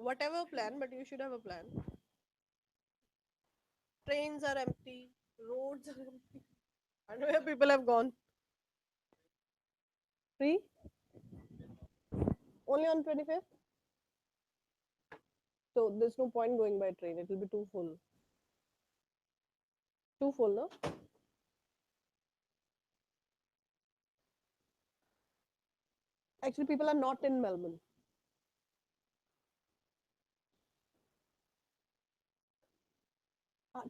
whatever plan, but you should have a plan. Trains are empty, roads are empty. I don't know where people have gone. Free? Only on 25th? So there's no point going by train. It will be too full. Too full, no? Actually, people are not in Melbourne.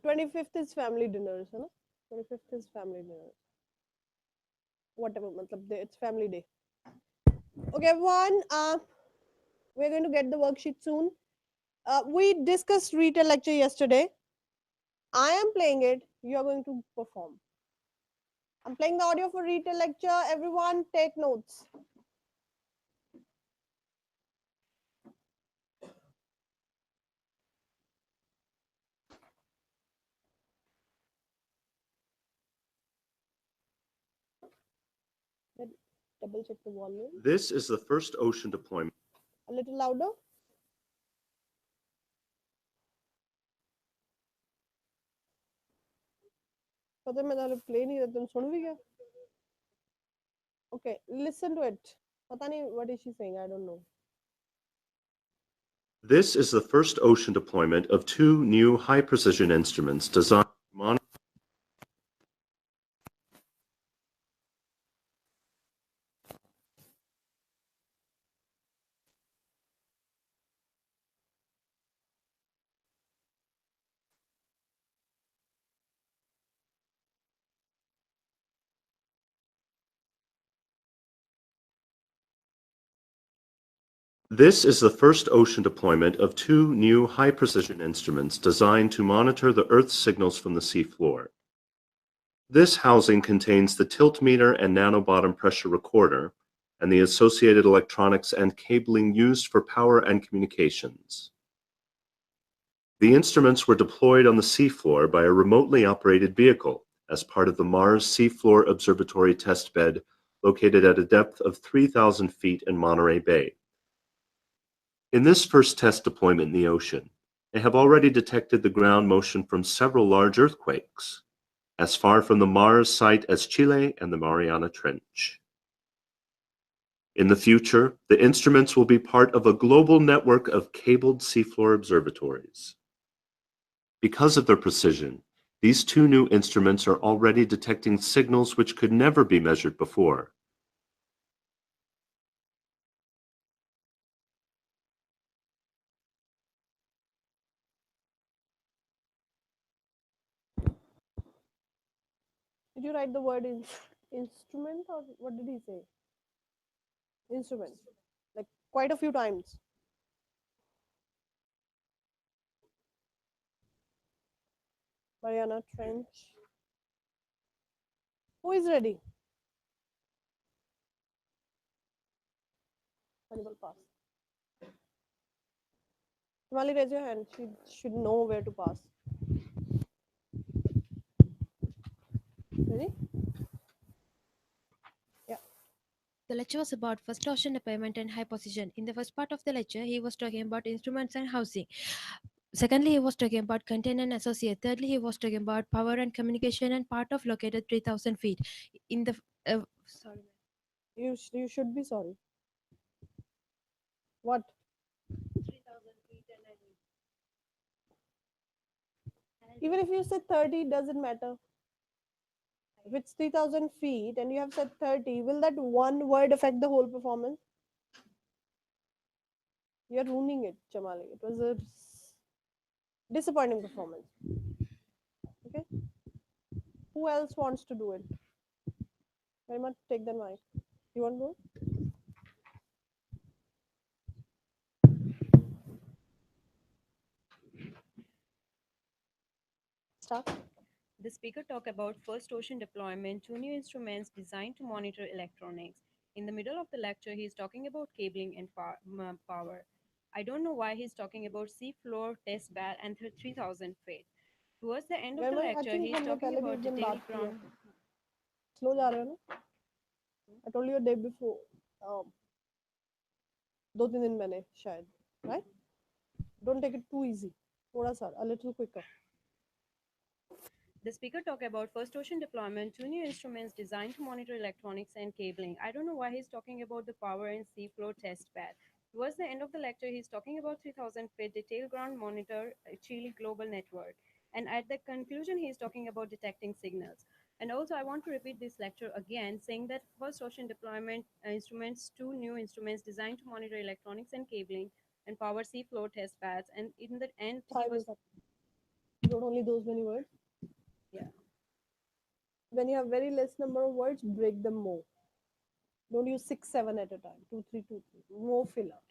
25th is family dinners, है ना? 25th is family dinners. Whatever, matlab, it's family day. Okay, everyone. We're going to get the worksheet soon. We discussed retail lecture yesterday. I am playing it. You are going to perform. I'm playing the audio for retail lecture. Everyone, take notes. Double check the volume. This is the first ocean deployment. A little louder. पता मैं ताले play नहीं रहता सुन भी क्या? Okay, listen to it. पता नहीं what is she saying? I don't know. This is the first ocean deployment of two new high-precision instruments designed to monitor. This is the first ocean deployment of two new high-precision instruments designed to monitor the Earth's signals from the seafloor. This housing contains the tiltmeter and nanobottom pressure recorder and the associated electronics and cabling used for power and communications. The instruments were deployed on the seafloor by a remotely operated vehicle as part of the Mars Seafloor Observatory testbed located at a depth of 3,000 feet in Monterey Bay. In this first test deployment in the ocean, they have already detected the ground motion from several large earthquakes, as far from the Mars site as Chile and the Mariana Trench. In the future, the instruments will be part of a global network of cabled seafloor observatories. Because of their precision, these two new instruments are already detecting signals which could never be measured before. Did you write the word instrument or what did he say? Instrument. Like quite a few times. Mariana Trench. Who is ready? Hannibal pass. Somali, raise your hand. She should know where to pass. Ready? Yeah. The lecture was about first ocean deployment and high position. In the first part of the lecture, he was talking about instruments and housing. Secondly, he was talking about content and associate. Thirdly, he was talking about power and communication and part of located 3,000 feet. In the sorry, You should be sorry. What? 3,000 feet and Even if you said 30, it doesn't matter. If it's 3,000 feet and you have said 30, will that one word affect the whole performance? You're ruining it, Chamali. It was a disappointing performance. Okay? Who else wants to do it? Very much take the mic. You want to do it? Start. The speaker talked about first ocean deployment, two new instruments designed to monitor electronics. In the middle of the lecture, he's talking about cabling and power. I don't know why he's talking about seafloor, test bed, and 3,000 feet. Towards the end of the lecture, Actually, he's हमने talking पहले भी about एक दिन detailed बात की है. Slow जा रहे हो ना? I told you a day before. 2-3 दिन मैंने शायद, right? Don't take it too easy. थोड़ा सा, a little quicker. The speaker talked about first ocean deployment, two new instruments designed to monitor electronics and cabling. I don't know why he's talking about the power and seafloor test pad. Towards the end of the lecture, he's talking about 3000 feet detailed ground monitor, Chile global network. And at the conclusion, he's talking about detecting signals. And also, I want to repeat this lecture again, saying that first ocean deployment instruments, two new instruments designed to monitor electronics and cabling and power seafloor test pads. And in the end, he Time was, is up. Don't only those many words. yeah. When you have very less number of words, break them more. Don't use 6, 7 at a time. 2, 3, 2, 3. More filler.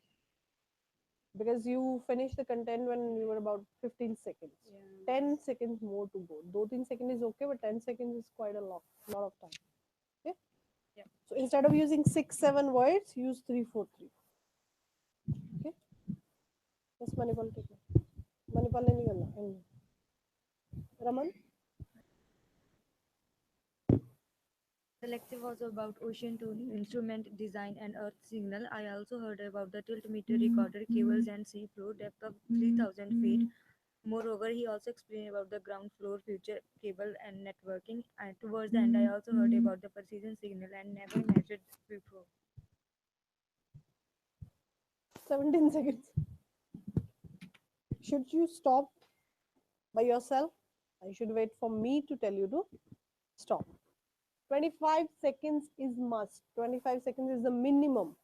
Because you finish the content when you were about 15 seconds. Yeah. 10 seconds more to go. 2-3 seconds is okay, but 10 seconds is quite a lot of time. Okay? Yeah. So instead of using 6, 7 words, use 3, 4, 3. Okay? Yes, Manipal, take it. Manipal ne nahi karna. Raman? The lecture was about ocean tuning, instrument design, and earth signal. I also heard about the tiltmeter recorder, cables, and seafloor depth of 3000 feet. Moreover, he also explained about the ground floor future cable and networking. And towards the end, I also heard about the precision signal and never measured before. 17 seconds. Should you stop by yourself? I should wait for me to tell you to stop. 25 seconds is must. 25 seconds is the minimum.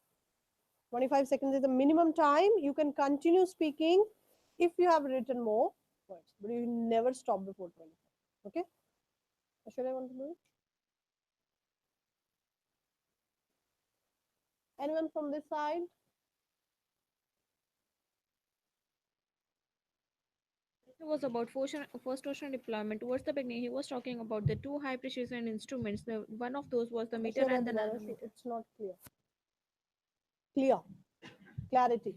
25 seconds is the minimum time. You can continue speaking if you have written more words, but you never stop before 25. Okay? Should I want to do it? Anyone from this side? It was about first ocean deployment. Towards the beginning, he was talking about the two high precision instruments. One of those was the meter Ashwarya, and the dobara, nanometer. it's not clear. Clear. Clarity.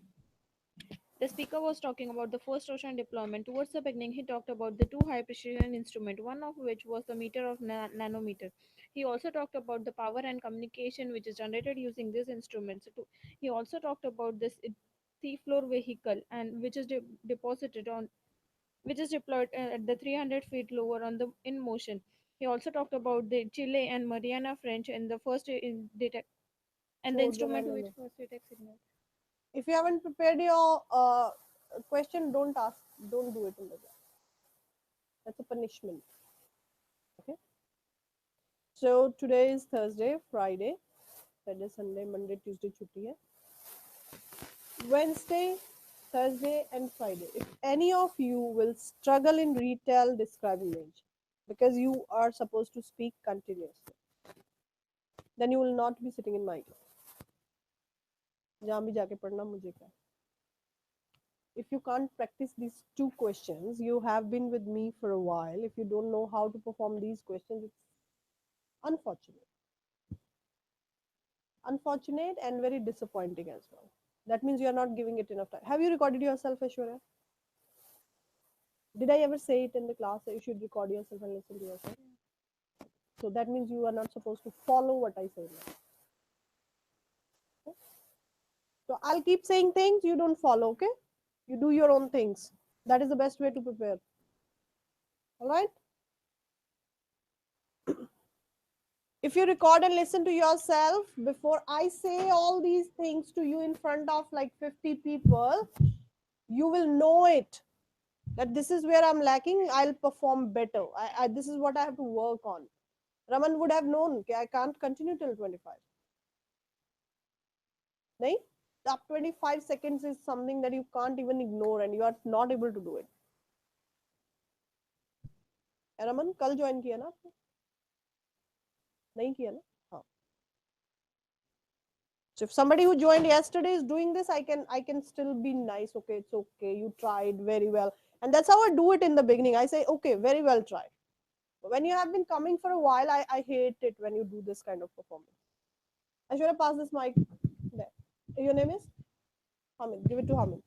The speaker was talking about the first ocean deployment. Towards the beginning, he talked about the two high precision instruments, one of which was the meter of nanometer. He also talked about the power and communication which is generated using these instruments. He also talked about this seafloor vehicle and which is deposited on which is deployed at the 300 feet lower on the in motion. He also talked about the Chile and Mariana French and the first in detect and the छोड़ दो, instrument रहने which दो. first detect signal. If you haven't prepared your question, don't ask. Don't do it in the class. That's a punishment. Okay. So today is Thursday, Friday, Saturday, Sunday, Monday, Tuesday, chutti hai. Wednesday, Thursday, and Friday. If any of you will struggle in retail describing range because you are supposed to speak continuously, then you will not be sitting in my class. जहाँ भी जाके पढ़ना मुझे क्या. If you can't practice these two questions, you have been with me for a while. If you don't know how to perform these questions, it's unfortunate. Unfortunate and very disappointing as well. That means you are not giving it enough time. Have you recorded yourself, Ashwarya? Did I ever say it in the class that you should record yourself and listen to yourself? So that means you are not supposed to follow what I say now. Okay? So I'll keep saying things, you don't follow, okay? You do your own things. That is the best way to prepare. Alright? If you record and listen to yourself before I say all these things to you in front of like 50 people, you will know it. That this is where I'm lacking, I'll perform better. This is what I have to work on. Raman would have known I can't continue till 25. Nahin? Up 25 seconds is something that you can't even ignore and you are not able to do it. Raman, कल join किया ना आपने? नहीं किया ना? हाँ. So if somebody who joined yesterday is doing this, I can still be nice. Okay, it's okay. You tried very well. And that's how I do it in the beginning. I say, okay, very well tried. But when you have been coming for a while, I hate it when you do this kind of performance. I should have passed this mic there. Your name is? Hamid. Give it to Hamid.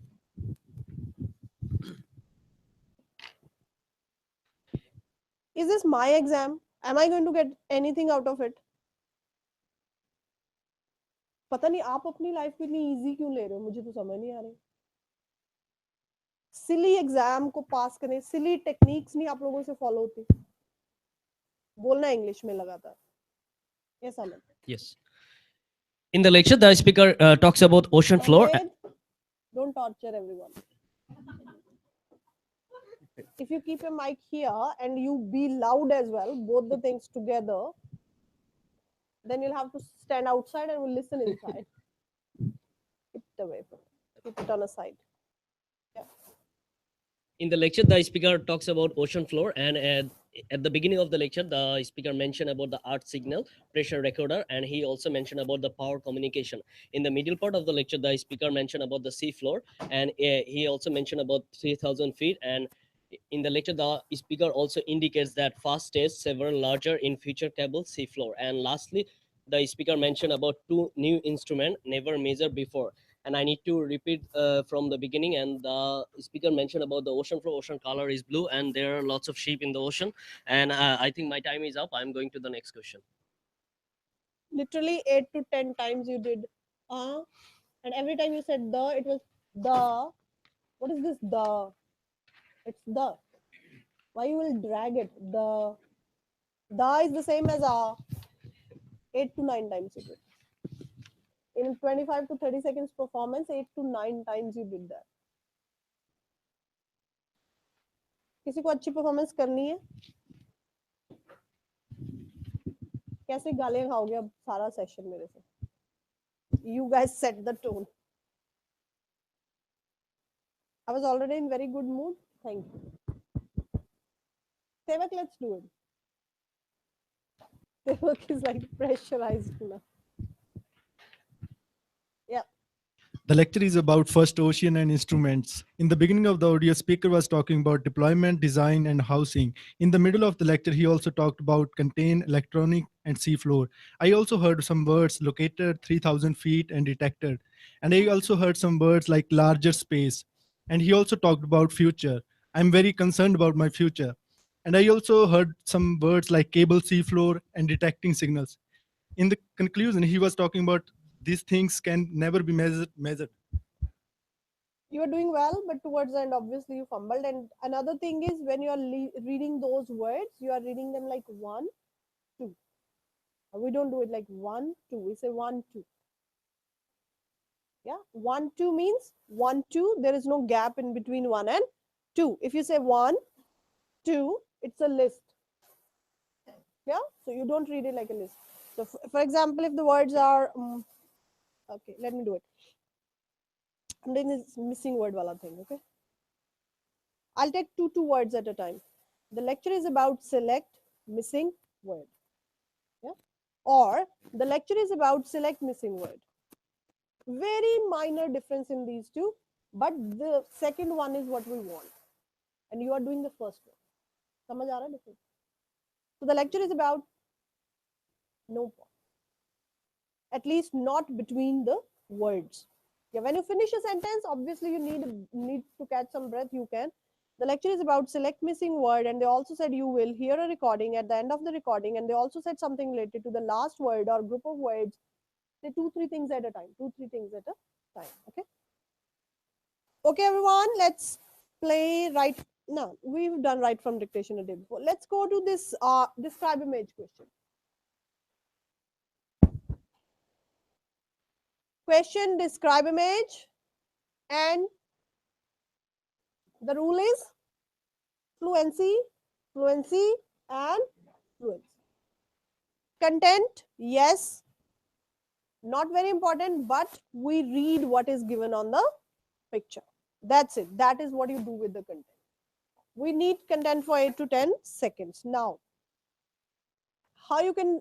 Is this my exam? Am I going to get anything out of it? पता नहीं आप अपनी life को इतनी easy क्यों ले रहे हो मुझे तो समझ नहीं आ रही सिली एग्जाम को पास करने, सिली टेक्निक्स नहीं आप लोगों से फॉलो होती, बोलना इंग्लिश में लगातार, ऐसा मत. Yes. In the lecture, the speaker talks about ocean floor. Samved, don't torture everyone. If you keep your mic here and you be loud as well, both the things together, then you'll have to stand outside and we'll listen inside. Keep it away from it. Keep it on a side. Yeah. In the lecture, the speaker talks about ocean floor, and at the beginning of the lecture, the speaker mentioned about the earth signal pressure recorder, and he also mentioned about the power communication. In the middle part of the lecture, the speaker mentioned about the sea floor, and he also mentioned about 3,000 feet. And in the lecture, the speaker also indicates that fast stage several larger in future cable sea floor. And lastly, the speaker mentioned about two new instrument never measured before. And I need to repeat from the beginning. And the speaker mentioned about the ocean floor. Ocean color is blue, and there are lots of sheep in the ocean. And I think my time is up. I'm going to the next question. Literally 8 to 10 times you did and every time you said the, it was the. What is this the? It's the. Why you will drag it? The is the same as 8 to 9 times you did. In 25 to 30 seconds performance, 8 to 9 times you did that. किसी को अच्छी performance करनी है? कैसे गालियां खाओगे अब सारा सेशन मेरे से? You guys set the tone. I was already in very good mood. Thank you. Sevak, let's do it. Sevak is like pressurized now. Yeah. The lecture is about first ocean and instruments. In the beginning of the audio, speaker was talking about deployment, design, and housing. In the middle of the lecture, he also talked about contain, electronic, and seafloor. I also heard some words located 3,000 feet and detected. And I also heard some words like larger space. And he also talked about future. I'm very concerned about my future. And I also heard some words like cable seafloor and detecting signals. In the conclusion, he was talking about these things can never be measured. You are doing well, but towards the end, obviously, you fumbled. And another thing is when you are reading those words, you are reading them like 1, 2. We don't do it like 1, 2. We say 1, 2. Yeah, 1, 2 means 1, 2. There is no gap in between 1 and 2. If you say 1, 2, it's a list. Yeah, so you don't read it like a list. So, for example, if the words are, okay, let me do it. I'm doing this missing word wala thing, okay? I'll take two words at a time. The lecture is about select missing word. Yeah? Or the lecture is about select missing word. Very minor difference in these two, but the second one is what we want. And you are doing the first one. Samajh aa raha hai difference? So the lecture is about no pause. At least not between the words. Yeah, when you finish a sentence, obviously you need to catch some breath, you can. The lecture is about select missing word, and they also said you will hear a recording at the end of the recording, and they also said something related to the last word or group of words. Say 2-3 things at a time. 2-3 things at a time. Okay. Okay, everyone. Let's play right now. We've done right from dictation a day before. Let's go to this describe image question. Question: describe image, and the rule is fluency, fluency, and fluency. Content, yes, not very important, but we read what is given on the picture. That's it. That is what you do with the content. We need content for 8 to 10 seconds. Now, how can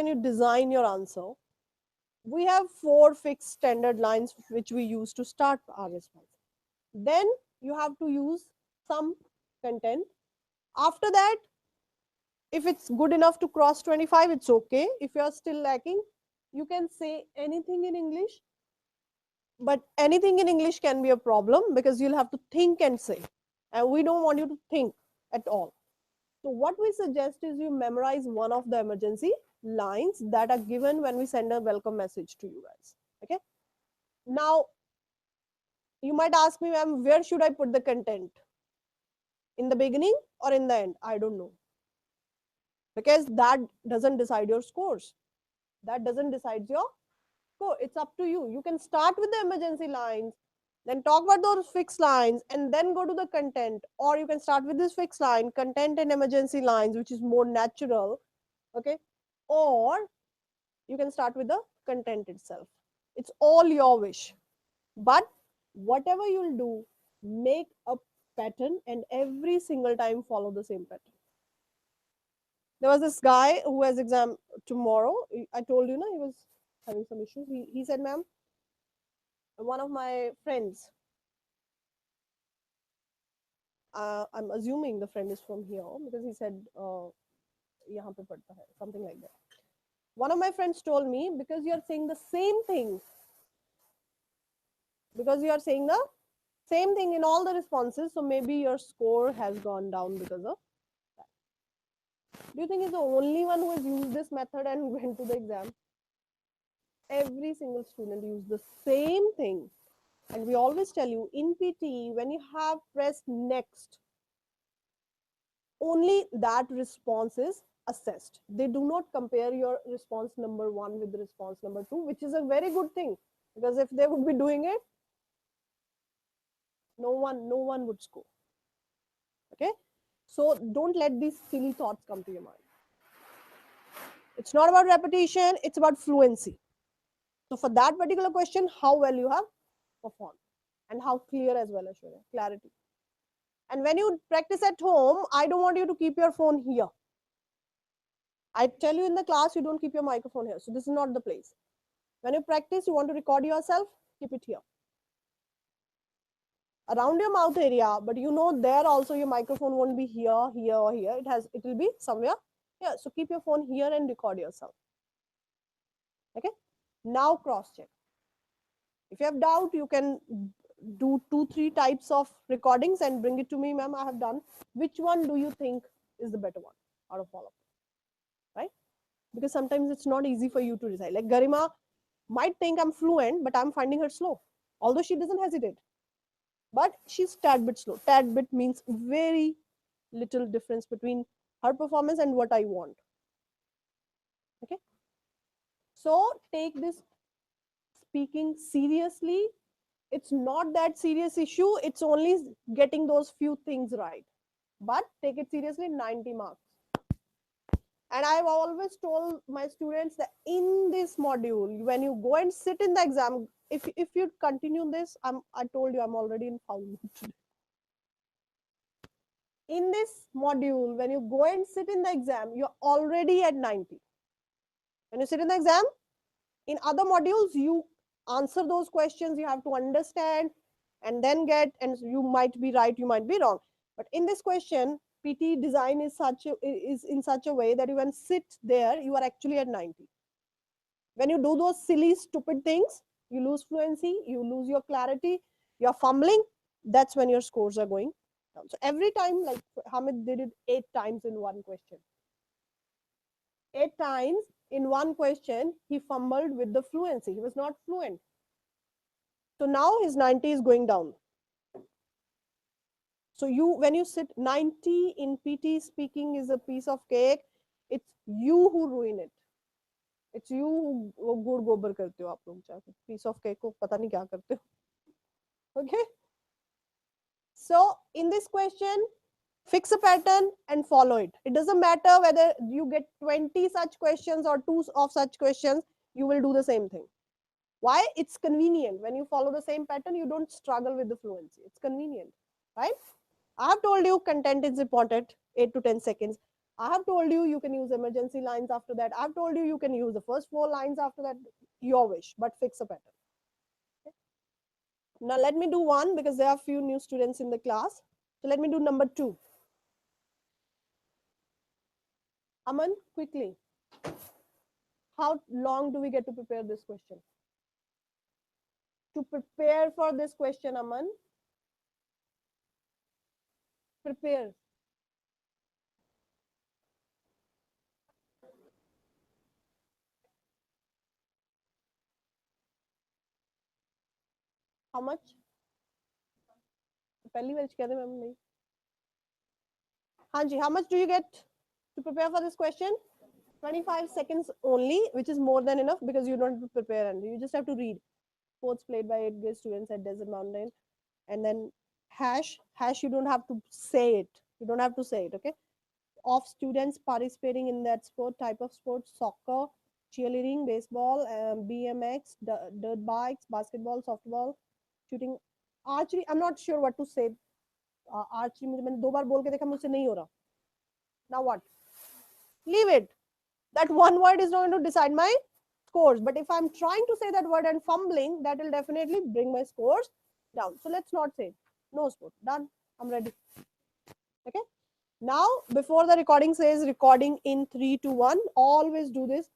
you design your answer? We have 4 fixed standard lines which we use to start our response. Then you have to use some content. After that, if it's good enough to cross 25, it's okay. If you're still lacking, you can say anything in English. But anything in English can be a problem because you'll have to think and say. And we don't want you to think at all. So what we suggest is you memorize one of the emergency lines that are given when we send a welcome message to you guys. Okay. Now, you might ask me, ma'am, where should I put the content? In the beginning or in the end? I don't know. Because that doesn't decide your scores. That doesn't decide your score. It's up to you. You can start with the emergency lines, then talk about those fixed lines, and then go to the content. Or you can start with this fixed line, content and emergency lines, which is more natural. Okay. Or you can start with the content itself. It's all your wish. But whatever you'll do, make a pattern and every single time follow the same pattern. There was this guy who has exam tomorrow. I told you, no, he was having some issues. He said, ma'am, one of my friends, I'm assuming the friend is from here because he said, yahan pe padta hai, something like that. One of my friends told me, because you are saying the same thing, because you are saying the same thing in all the responses, so maybe your score has gone down because of that. Do you think he's the only one who has used this method and went to the exam? Every single student used the same thing. And we always tell you in PTE, when you have pressed next, only that response is assessed. They do not compare your response number 1 with the response number 2, which is a very good thing, because if they would be doing it, no one would score. Okay, so don't let these silly thoughts come to your mind. It's not about repetition, it's about fluency. So for that particular question, how well you have performed and how clear as well as your clarity. And when you practice at home, I don't want you to keep your phone here. I tell you in the class, you don't keep your microphone here. So this is not the place. When you practice, you want to record yourself, keep it here. Around your mouth area, but you know there also your microphone won't be here, here or here. It will be somewhere here. So keep your phone here and record yourself. Okay. Now cross check. If you have doubt, you can do 2-3 types of recordings and bring it to me, ma'am. I have done. Which one do you think is the better one out of all of them? Right? Because sometimes it's not easy for you to decide. Like Garima might think I'm fluent, but I'm finding her slow. Although she doesn't hesitate. But she's tad bit slow. Tad bit means very little difference between her performance and what I want. Okay. So take this speaking seriously. It's not that serious issue. It's only getting those few things right. But take it seriously, 90 marks. And I've always told my students that in this module, when you go and sit in the exam, if you continue this, I told you I'm already in foul mood today. In this module, when you go and sit in the exam, you're already at 90. When you sit in the exam, in other modules, you answer those questions, you have to understand and then get, and you might be right, you might be wrong. But in this question, PT design is in such a way that you can sit there, you are actually at 90. When you do those silly, stupid things, you lose fluency, you lose your clarity, you're fumbling, that's when your scores are going down. So every time, like Hamid did it 8 times in one question. 8 times in one question, he fumbled with the fluency. He was not fluent. So now his 90 is going down. So when you sit 90 in PT speaking is a piece of cake, it's you who ruin it. It's you who गुड़ गोबर करते हो आप लोग जाके piece of cake को पता नहीं क्या करते हो. Okay. So in this question, fix a pattern and follow it. It doesn't matter whether you get 20 such questions or 2 of such questions, you will do the same thing. Why? It's convenient. When you follow the same pattern, you don't struggle with the fluency. It's convenient, right? I have told you content is important, 8 to 10 seconds. I have told you you can use emergency lines after that. I've told you you can use the first 4 lines after that, your wish, but fix a pattern. Okay? Now let me do one because there are few new students in the class. So let me do number 2. Aman, quickly. How long do we get to prepare this question? To prepare for this question, Aman, prepare. How much? पहली बार कहते ma'am नहीं. हाँ जी, how much do you get to prepare for this question? 25 seconds only, which is more than enough because you don't have to prepare and you just have to read. Sports played by 8th grade students at Desert Mountain. And then hash, you don't have to say it. You don't have to say it, okay? Of students participating in that sport, type of sport, soccer, cheerleading, baseball, BMX, dirt bikes, basketball, softball, shooting, archery. I'm not sure what to say. Archery, मैंने 2 बार बोल के देखा मुझसे नहीं हो रहा. Now what? Leave it. That one word is not going to decide my scores. But if I'm trying to say that word and fumbling, that will definitely bring my scores down. So let's not say it. No sport. Done. I'm ready. Okay. Now, before the recording says recording in 3, 2, 1, always do this.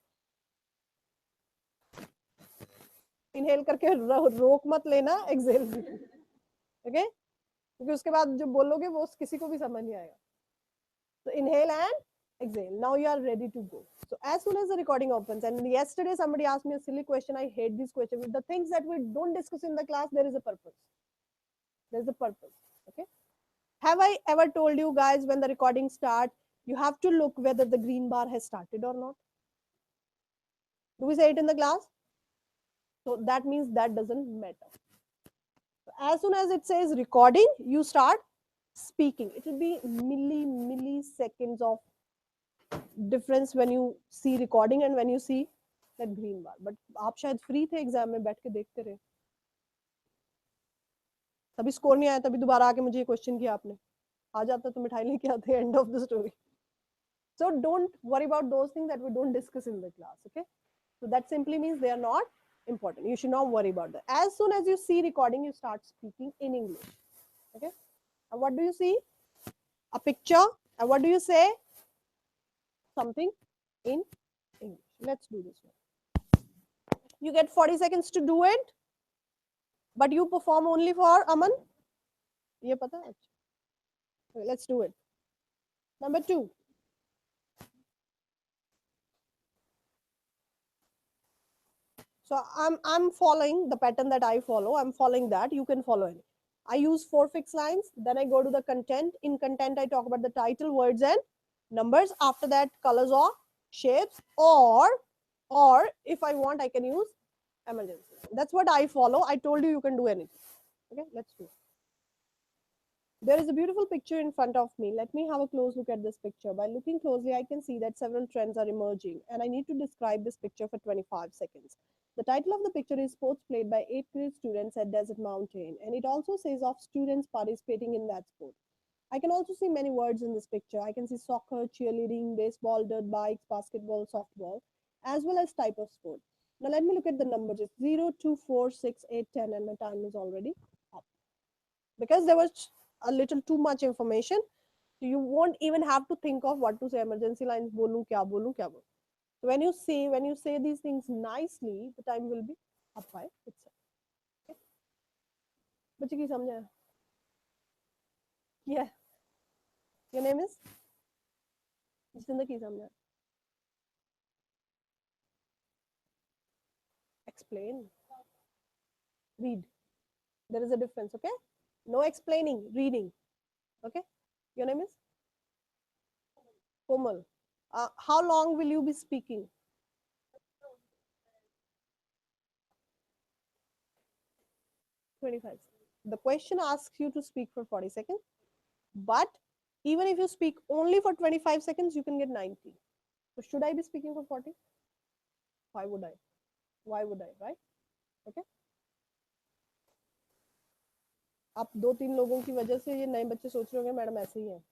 Inhale करके रोक मत लेना, exhale. Okay. क्योंकि उसके बाद जो बोलोगे वो किसी को भी समझ नहीं आएगा. So inhale and exhale. Now you are ready to go. So as soon as the recording opens, and yesterday somebody asked me a silly question. I hate these questions. The things that we don't discuss in the class, there is a purpose. There's a purpose. Okay. Have I ever told you guys when the recording starts, you have to look whether the green bar has started or not? Do we say it in the class? So that means that doesn't matter. So as soon as it says recording, you start speaking. It will be milliseconds of difference when you see recording and when you see that green bar. But आप शायद free थे exam में बैठ के देखते रहे. तभी score नहीं आया, तभी दोबारा आके मुझे ये question किया आपने. आ जाता तो मिठाई लेके आते. End of the story. So don't worry about those things that we don't discuss in the class. Okay. So that simply means they are not important. You should not worry about that. As soon as you see recording, you start speaking in English. Okay. And what do you see? A picture. And what do you say? Something in English. Let's do this one. You get 40 seconds to do it, but you perform only for Aman. ये पता है? Okay, let's do it. Number 2. So I'm following the pattern that I follow. I'm following that. You can follow it. I use 4 fixed lines. Then I go to the content. In content, I talk about the title, words, and numbers. After that, colors or shapes. Or if I want, I can use emergency. That's what I follow. I told you can do anything. Okay, let's do it. There is a beautiful picture in front of me. Let me have a close look at this picture. By looking closely, I can see that several trends are emerging, and I need to describe this picture for 25 seconds. The title of the picture is Sports Played by 8th grade students at Desert Mountain, and it also says of students participating in that sport. I can also see many words in this picture. I can see soccer, cheerleading, baseball, dirt bikes, basketball, softball, as well as type of sport. Now let me look at the numbers. It's 0, 2, 4, 6, 8, 10, and my time is already up. Because there was a little too much information, so you won't even have to think of what to say. Emergency lines, bolu, kya bolu, kya bolu. So when you say these things nicely, the time will be up by itself. Okay? बच्चे की समझ आया? Yeah. Your name is? Jitendra की समझ आया? Explain. Read. There is a difference, okay? No explaining, reading. Okay? Your name is? Komal. How long will you be speaking? 25 seconds. The question asks you to speak for 40 seconds, but even if you speak only for 25 seconds, you can get 90. So should I be speaking for 40? Why would I? Why would I, right? Okay. आप 2-3 लोगों की वजह से ये नए बच्चे सोच रहे होंगे मैडम ऐसे ही है.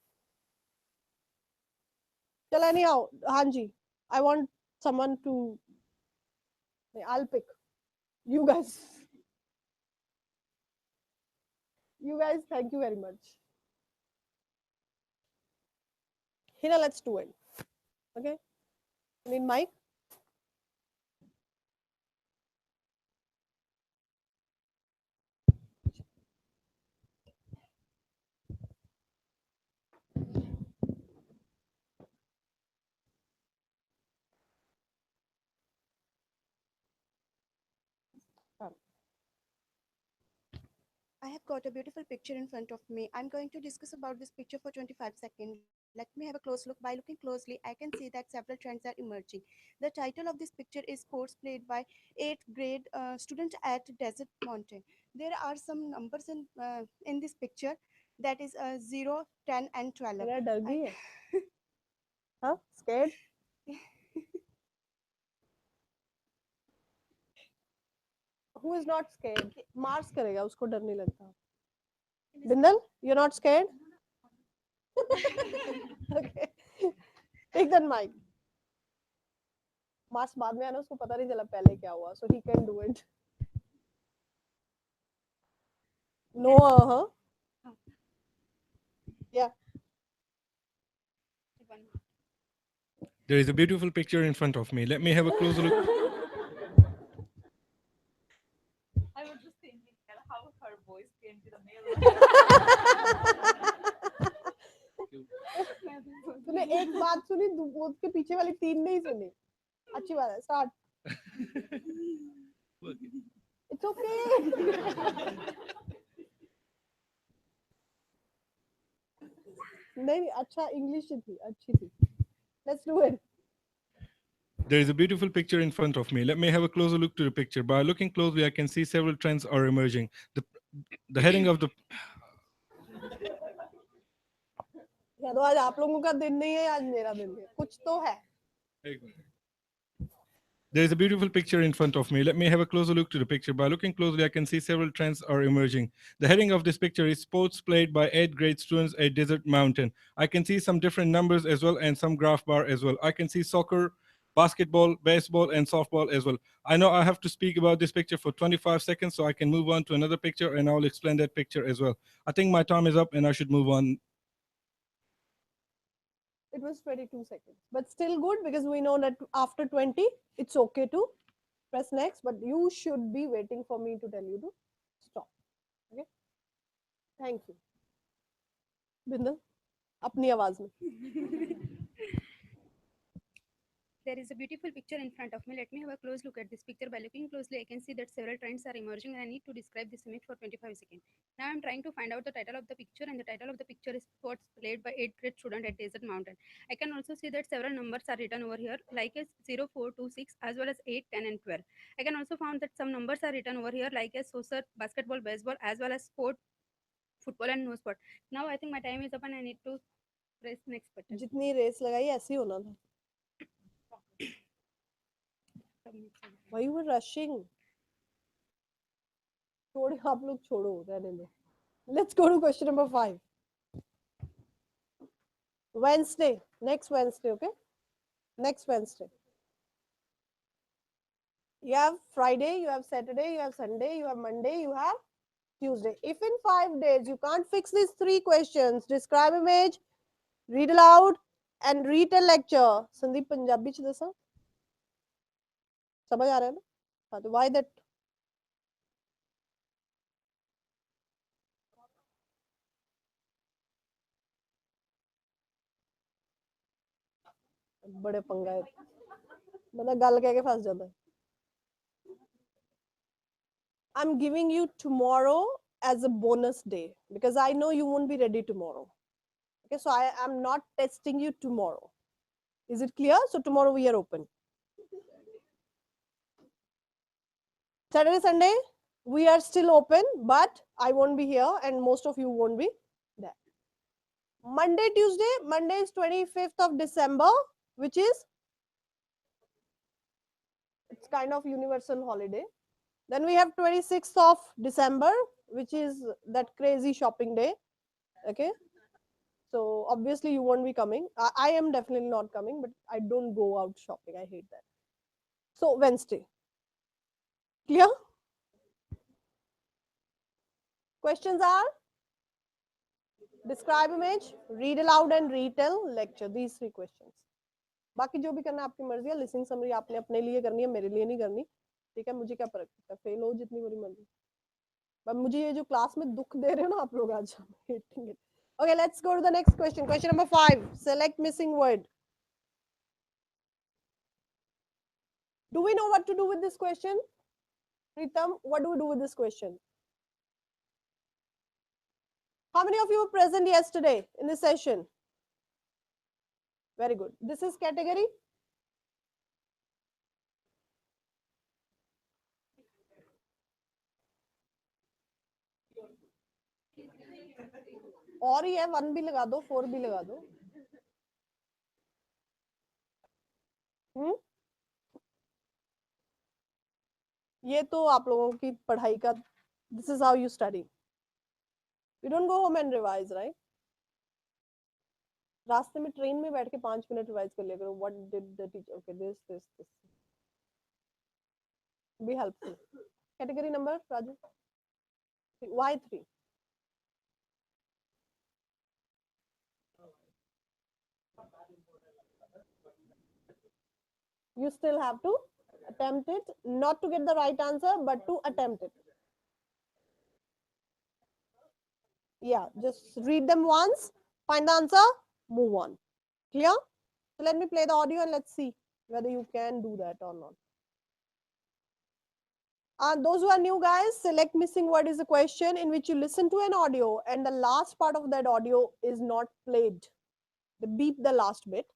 चलो anyhow, हाँ जी, I want someone to. I'll pick. You guys. You guys, thank you very much. Hina, let's do it. Okay. You need mic? I have got a beautiful picture in front of me. I'm going to discuss about this picture for 25 seconds. Let me have a close look. By looking closely, I can see that several trends are emerging. The title of this picture is Sports Played by 8th grade student at Desert Mountain. There are some numbers in this picture, that is 0, 10 and 12. मेरा डर I गई है हाँ scared who is not scared Mars करेगा उसको डर नहीं लगता Bindal you're not scared okay take that mic Mars बाद में आना उसको पता नहीं चला पहले क्या हुआ so he can do it no yeah There is a beautiful picture in front of me. Let me have a closer look. I was just thinking that how her voice came to the male. तूने एक बात सुनी उसके पीछे वाली तीन नहीं सुनी अच्छी बात है स्टार्ट इट्स ओके नहीं अच्छा इंग्लिश थी अच्छी थी let's do it There is a beautiful picture in front of me. Let me have a closer look to the picture. By looking closely, I can see several trends are emerging. The heading of the या तो आज आप लोगों का दिन नहीं है आज मेरा दिन है कुछ तो है There is a beautiful picture in front of me. Let me have a closer look to the picture. By looking closely, I can see several trends are emerging. The heading of this picture is Sports Played by 8th grade students at Desert Mountain. I can see some different numbers as well and some graph bar as well. I can see soccer, basketball, baseball, and softball as well. I know I have to speak about this picture for 25 seconds, so I can move on to another picture and I'll explain that picture as well. I think my time is up and I should move on. it was 22 seconds but still good because we know that after 20 it's okay to press next but you should be waiting for me to tell you to stop okay thank you Bindal अपनी आवाज में There is a beautiful picture in front of me. Let me have a close look at this picture. By looking closely, I can see that several trends are emerging and I need to describe this image for 25 seconds. Now I'm trying to find out the title of the picture and the title of the picture is Sports Played by 8th grade student at Desert Mountain. I can also see that several numbers are written over here like as 0, 4, 2, 6 as well as 8, 10 and 12. I can also found that some numbers are written over here like as soccer, basketball, baseball as well as sport, football and no sport. Now I think my time is up and I need to press next button. जितनी race लगाई ऐसे ही होना था why you were rushing छोड़ आप लोग छोड़ो रहने दो let's go to question number 5 Wednesday next Wednesday okay next Wednesday you have Friday you have Saturday you have Sunday you have Monday you have Tuesday if in 5 days you can't fix these 3 questions describe image read aloud and retell lecture Sandeep Punjabi च दसा समझ आ रहा है ना हाँ तो why that बड़े पंगा है मतलब गल कह के फंस जाता है I'm giving you tomorrow as a bonus day because I know you won't be ready tomorrow okay so I am not testing you tomorrow is it clear so tomorrow we are open Saturday Sunday we are still open but I won't be here and most of you won't be there Monday Tuesday Monday is 25th of December which is it's kind of universal holiday then we have 26th of December which is that crazy shopping day okay so obviously you won't be coming I am definitely not coming but I don't go out shopping I hate that so Wednesday clear questions are describe image read aloud and retell lecture these 3 questions बाकी जो भी करना आपकी मर्जी है listening summary आपने अपने लिए करनी है मेरे लिए नहीं करनी ठीक है मुझे क्या फर्क पड़ता है फेल हो जितनी बड़ी मर्जी पर मुझे ये जो क्लास में दुख दे रहे हो ना आप लोग आज hating it okay let's go to the next question question number 5 select missing word do we know what to do with this question Pritam what do we do with this question How many of you were present yesterday in this session? Very good. This is category. और ही है 1 भी लगा दो 4 भी लगा दो ये तो आप लोगों की पढ़ाई का this is how you study you don't go home and revise right रास्ते में ट्रेन में बैठ के 5 मिनट रिवाइज कर लिया करो what did the teacher okay this be helpful category number Raju why 3 you still have to attempt it not to get the right answer but to attempt it yeah just read them once find the answer move on clear so let me play the audio and let's see whether you can do that or not those who are new guys select missing word is a question in which you listen to an audio and the last part of that audio is not played they beep the last bit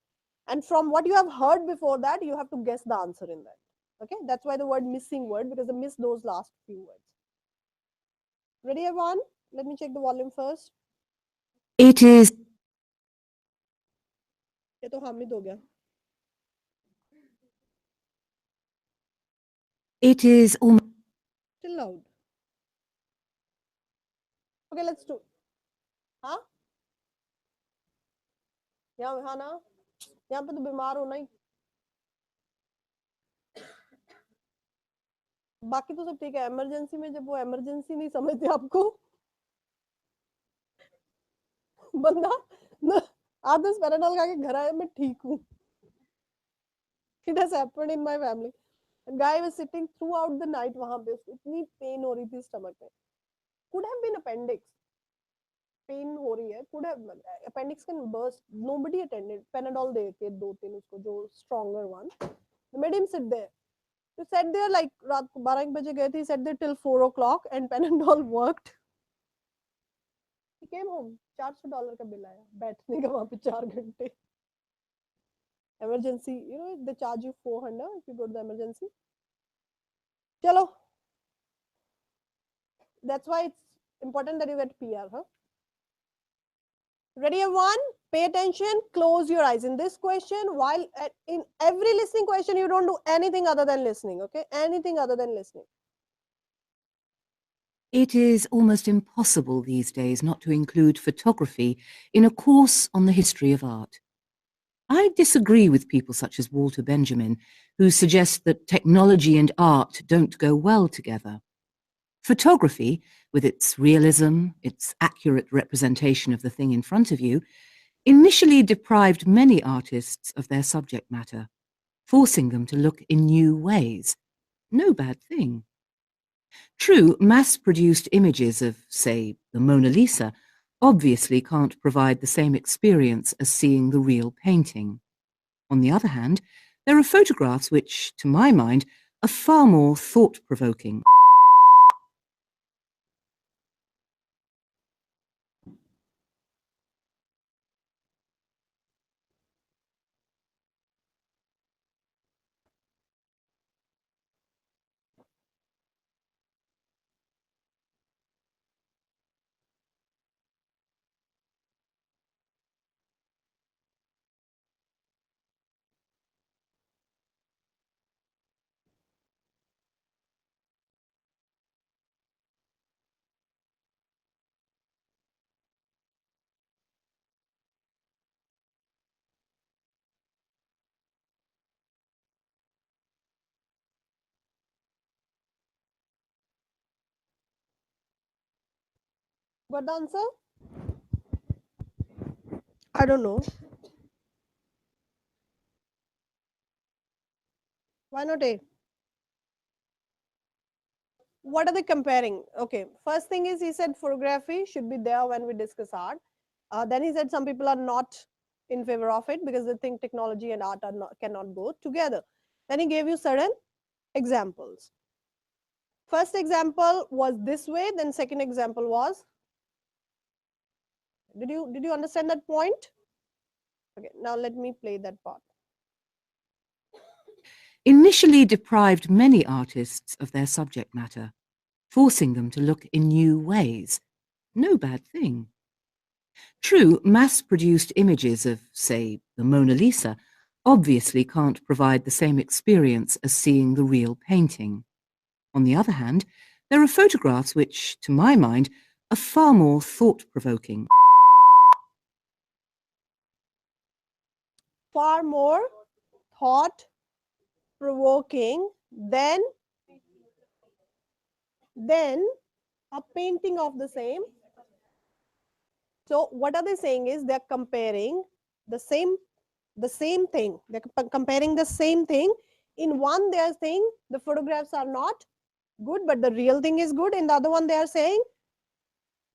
and from what you have heard before that you have to guess the answer in that okay that's why the word missing word because they miss those last few words ready everyone let me check the volume first It is ये तो हामिद हो गया it is almost still loud okay let's do हाँ यहाँ हाँ ना यहाँ पे तो बीमार होना ही बाकी तो सब ठीक है इमरजेंसी में जब वो इमरजेंसी नहीं समझते आपको बंदा आधे पैराडॉल खा के घर आया मैं ठीक हूँ it has happened in my family a guy was sitting throughout the night वहां पे उसको इतनी पेन हो रही थी स्टमक में could have been appendix pain हो रही है could have appendix can burst nobody attended panadol दे के 2-3 उसको जो stronger one they made him sit there तो sat there like रात को 12 बजे गए थे sat there till 4 o'clock and panadol worked he came home $400 का बिल आया बैठने का वहां पे 4 घंटे emergency you know they charge you 400 if you go to the emergency chalo that's why it's important that you get PR huh ready everyone pay attention close your eyes in this question while in every listening question you don't do anything other than listening okay anything other than listening It is almost impossible these days not to include photography in a course on the history of art. I disagree with people such as Walter Benjamin, who suggest that technology and art don't go well together. Photography, with its realism, its accurate representation of the thing in front of you, initially deprived many artists of their subject matter, forcing them to look in new ways. No bad thing. True, mass-produced images of, say, the Mona Lisa obviously can't provide the same experience as seeing the real painting. On the other hand, there are photographs which, to my mind, are far more thought-provoking. what the answer I don't know why not A what are they comparing okay first thing is he said photography should be there when we discuss art then he said some people are not in favor of it because they think technology and art are not, cannot go together then he gave you certain examples first example was this way then second example was Did you understand that point? Okay, now let me play that part. Initially deprived many artists of their subject matter, forcing them to look in new ways. No bad thing. True, mass-produced images of, say, the Mona Lisa obviously can't provide the same experience as seeing the real painting. On the other hand, there are photographs which, to my mind, are far more thought-provoking. Far more thought provoking than a painting of the same. So what are they saying is they're comparing the same thing. They're comparing the same thing. In one they are saying the photographs are not good, but the real thing is good. In the other one they are saying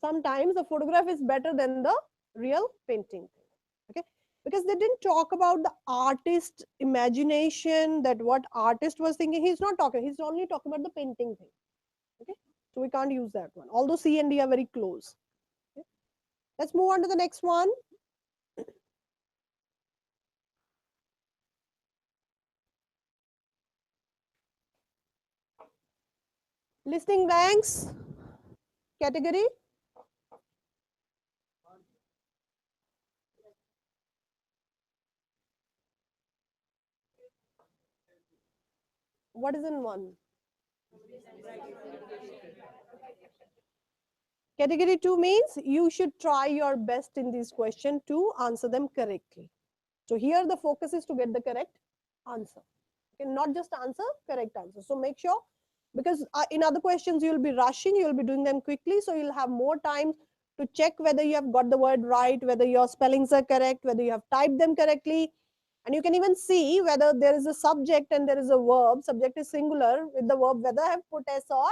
sometimes the photograph is better than the real painting. Okay, because they didn't talk about the artist imagination, that what artist was thinking. He's not talking, he's only talking about the painting thing. Okay, so we can't use that one, although C and D are very close. Okay. Let's move on to the next one. Listing blanks category. What is in one? Category 2 means you should try your best in this question to answer them correctly. So here the focus is to get the correct answer. Okay, not just answer, correct answer. So make sure, because in other questions you'll be rushing, you'll be doing them quickly, so you'll have more time to check whether you have got the word right, whether your spellings are correct, whether you have typed them correctly. And you can even see whether there is a subject and there is a verb. Subject is singular with the verb whether I have put S or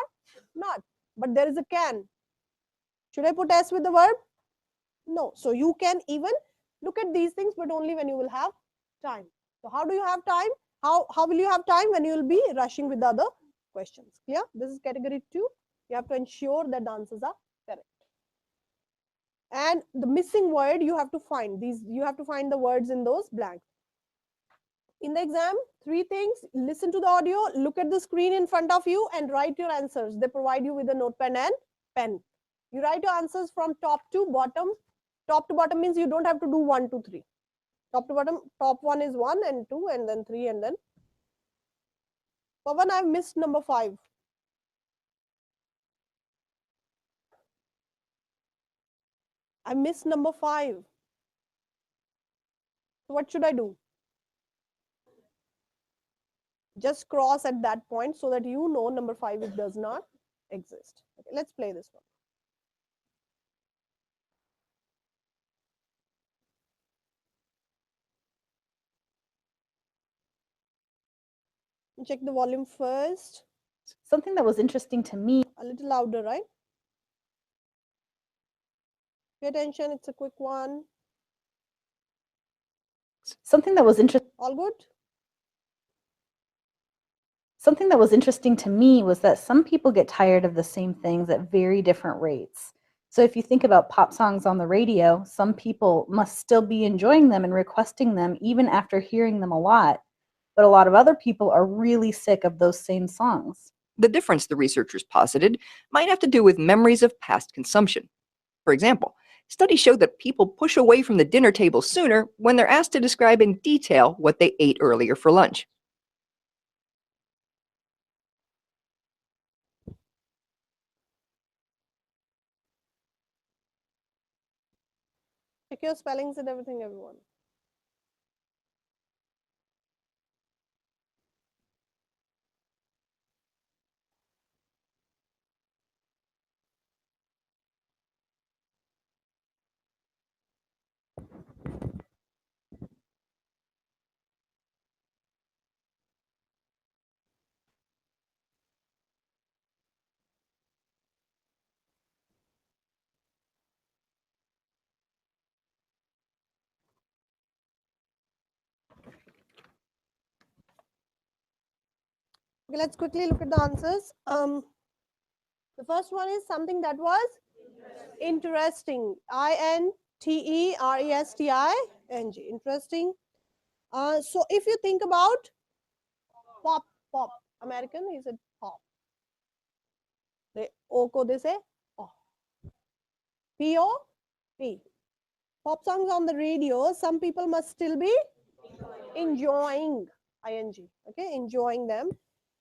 not. But there is a can. Should I put S with the verb? No. So you can even look at these things, but only when you will have time. So how do you have time? How will you have time? When you will be rushing with the other questions. Clear? This is category 2. You have to ensure that the answers are correct. And the missing word you have to find. You have to find the words in those blanks. In the exam, 3 things: listen to the audio, look at the screen in front of you, and write your answers. They provide you with a notepad and pen. You write your answers from top to bottom. Top to bottom means you don't have to do 1, 2, 3. Top to bottom, top one is 1 and 2 and then 3 and then Pavan, I've missed number 5. I missed number 5. So what should I do? Just cross at that point so that you know number 5 it does not exist. Okay, let's play this one. Check the volume first. Something that was interesting to me. A little louder, right? Pay attention, it's a quick one. Something that was interesting. All good? Something that was interesting to me was that some people get tired of the same things at very different rates. So if you think about pop songs on the radio, some people must still be enjoying them and requesting them even after hearing them a lot. But a lot of other people are really sick of those same songs. The difference, the researchers posited, might have to do with memories of past consumption. For example, studies show that people push away from the dinner table sooner when they're asked to describe in detail what they ate earlier for lunch. Check your spellings and everything, everyone. Okay, let's quickly look at the answers. The first one is something that was interesting. INTERESTING. T-E-R-E-S-T-I-N-G. Interesting. So if you think about pop, American, he said pop. The O ko they say oh. P-O-P. Pop songs on the radio, some people must still be enjoying, ing, okay, enjoying them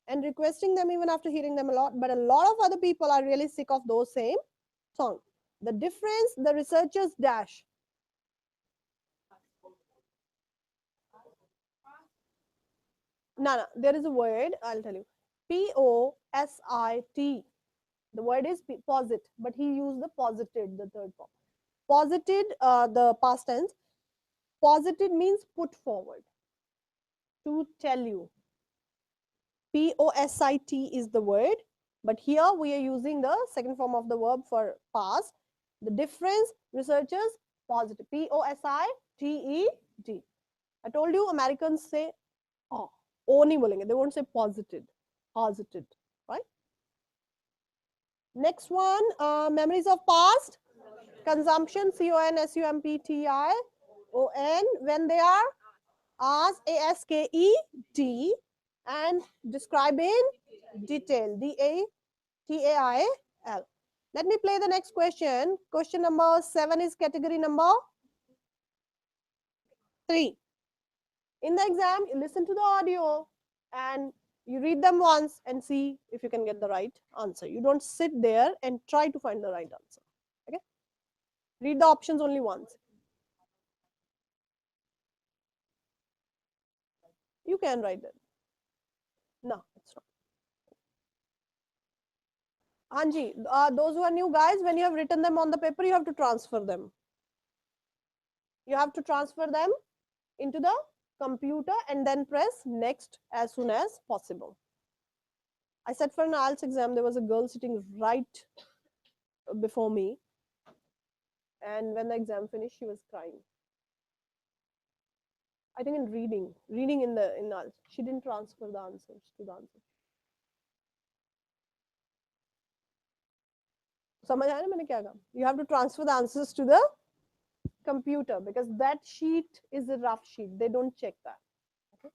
and requesting them even after hearing them a lot. But a lot of other people are really sick of those same songs. The difference, the researchers dash. No, there is a word, I'll tell you. P-O-S-I-T. The word is posit, but he used the posited, the third form. Posited, the past tense. Posited means put forward, to tell you. P-O-S-I-T is the word, but here we are using the second form of the verb for past. The difference, researchers, positive. P-O-S-I-T-E-D. I told you Americans say oh, nahi bolenge. They won't say posited, posited, right? Next one, memories of past. Consumption, C-O-N-S-U-M-P-T-I-O-N, when they are asked, A-S-K-E-D, and describe in detail, D-A-T-A-I-L. Let me play the next question. Question number 7 is category number 3. In the exam, you listen to the audio and you read them once and see if you can get the right answer. You don't sit there and try to find the right answer. Okay? Read the options only once. You can write it. No, it's not. Anji, those who are new guys, when you have written them on the paper, you have to transfer them. You have to transfer them into the computer and then press next as soon as possible. I said for an IELTS exam, there was a girl sitting right before me. And when the exam finished, she was crying. I think in reading in IELTS, she didn't transfer the answers to the answer. समझ आया ना मैंने क्या कहा? You have to transfer the answers to the computer because that sheet is a rough sheet. They don't check that. Okay?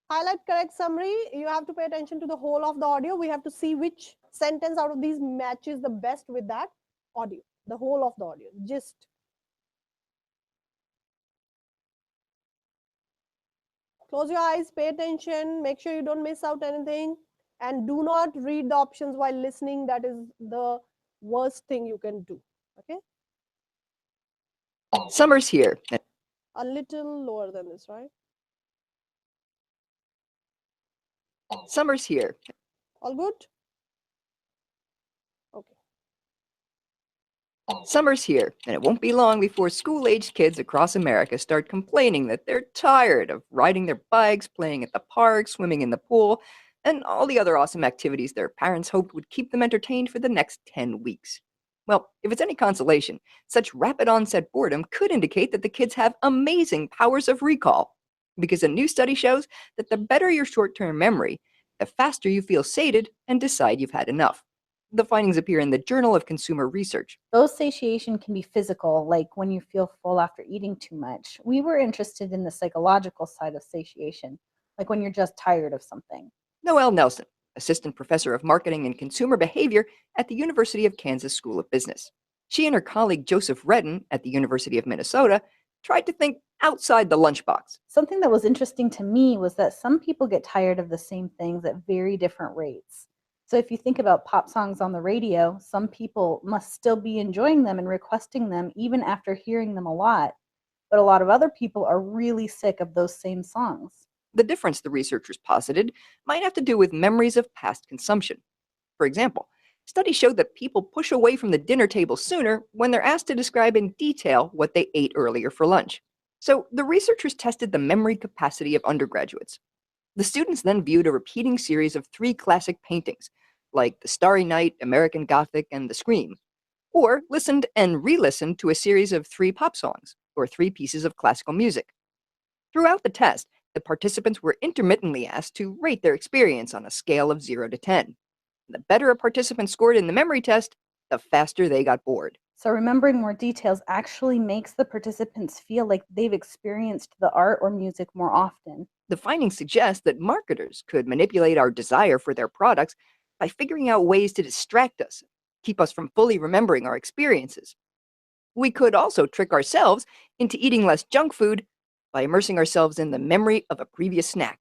Highlight correct summary. You have to pay attention to the whole of the audio. We have to see which sentence out of these matches the best with that audio. The whole of the audio. Just close your eyes, pay attention, make sure you don't miss out anything, and do not read the options while listening. That is the worst thing you can do. Okay? Summer's here. A little lower than this, right? Summer's here. All good? Okay. Summer's here, and it won't be long before school-aged kids across America start complaining that they're tired of riding their bikes, playing at the park, swimming in the pool, and all the other awesome activities their parents hoped would keep them entertained for the next 10 weeks. Well, if it's any consolation, such rapid onset boredom could indicate that the kids have amazing powers of recall, because a new study shows that the better your short-term memory, the faster you feel sated and decide you've had enough. The findings appear in the Journal of Consumer Research. Though satiation can be physical, like when you feel full after eating too much, we were interested in the psychological side of satiation, like when you're just tired of something. Noelle Nelson, Assistant Professor of Marketing and Consumer Behavior at the University of Kansas School of Business. She and her colleague Joseph Redden at the University of Minnesota tried to think outside the lunchbox. Something that was interesting to me was that some people get tired of the same things at very different rates. So if you think about pop songs on the radio, some people must still be enjoying them and requesting them even after hearing them a lot. But a lot of other people are really sick of those same songs. The difference, the researchers posited, might have to do with memories of past consumption. For example, studies show that people push away from the dinner table sooner when they're asked to describe in detail what they ate earlier for lunch. So the researchers tested the memory capacity of undergraduates. The students then viewed a repeating series of 3 classic paintings, like The Starry Night, American Gothic, and The Scream, or listened and re-listened to a series of 3 pop songs, or 3 pieces of classical music. Throughout the test, the participants were intermittently asked to rate their experience on a scale of 0 to 10. The better a participant scored in the memory test, the faster they got bored. So remembering more details actually makes the participants feel like they've experienced the art or music more often. The findings suggest that marketers could manipulate our desire for their products by figuring out ways to distract us, keep us from fully remembering our experiences. We could also trick ourselves into eating less junk food by immersing ourselves in the memory of a previous snack.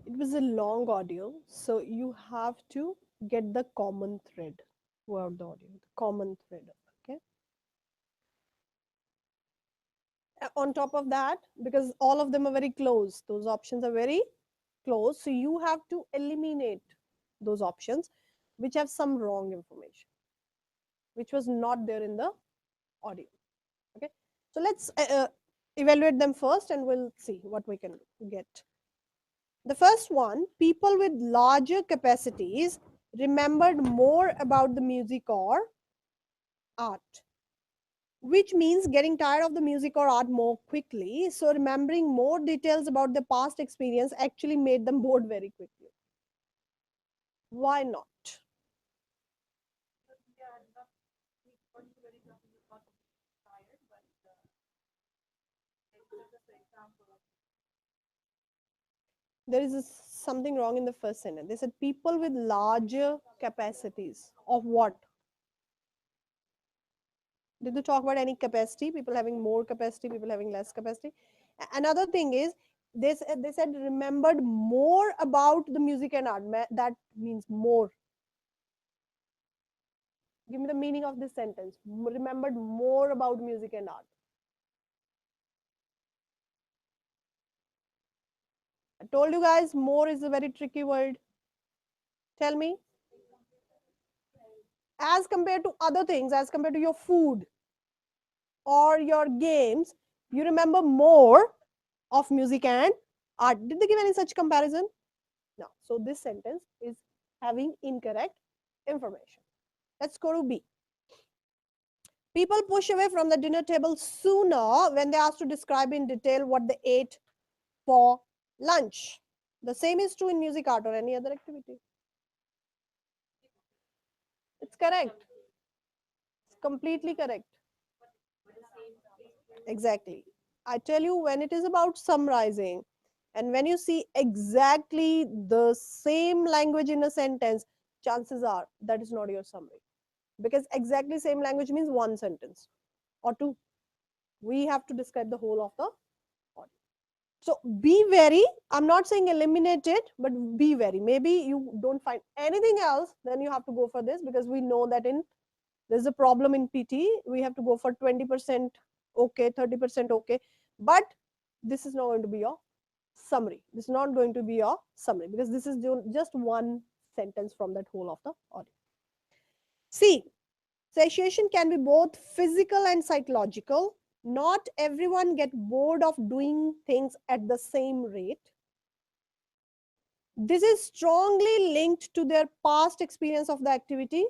It was a long audio, so you have to get the common thread throughout the audio, the common thread. Okay. On top of that, because all of them are very close, those options are very close, so you have to eliminate those options which have some wrong information, which was not there in the audio. Okay. So let's evaluate them first and we'll see what we can get. The first one, people with larger capacities remembered more about the music or art, which means getting tired of the music or art more quickly. So remembering more details about the past experience actually made them bored very quickly. Why not? There is something wrong in the first sentence. They said people with larger capacities of what? Did they talk about any capacity? People having more capacity, people having less capacity. Another thing is they said remembered more about the music and art. That means more. Give me the meaning of this sentence. Remembered more about music and art. I told you guys more is a very tricky word. Tell me. As compared to other things, as compared to your food or your games, you remember more of music and art. Did they give any such comparison? No. So this sentence is having incorrect information. Let's go to B. People push away from the dinner table sooner when they asked to describe in detail what they ate for lunch. The same is true in music, art, or any other activity. It's correct. It's completely correct. Exactly. I tell you, when it is about summarizing and when you see exactly the same language in a sentence, chances are that is not your summary. Because exactly same language means one sentence or two. We have to describe the whole of the audio. So be wary. I'm not saying eliminate it, but be wary. Maybe you don't find anything else, then you have to go for this, because we know that there's a problem in PTE. We have to go for 20% okay, 30% okay. But this is not going to be your summary. This is not going to be your summary because this is just one sentence from that whole of the audio. C. Satiation can be both physical and psychological. Not everyone get bored of doing things at the same rate. This is strongly linked to their past experience of the activity.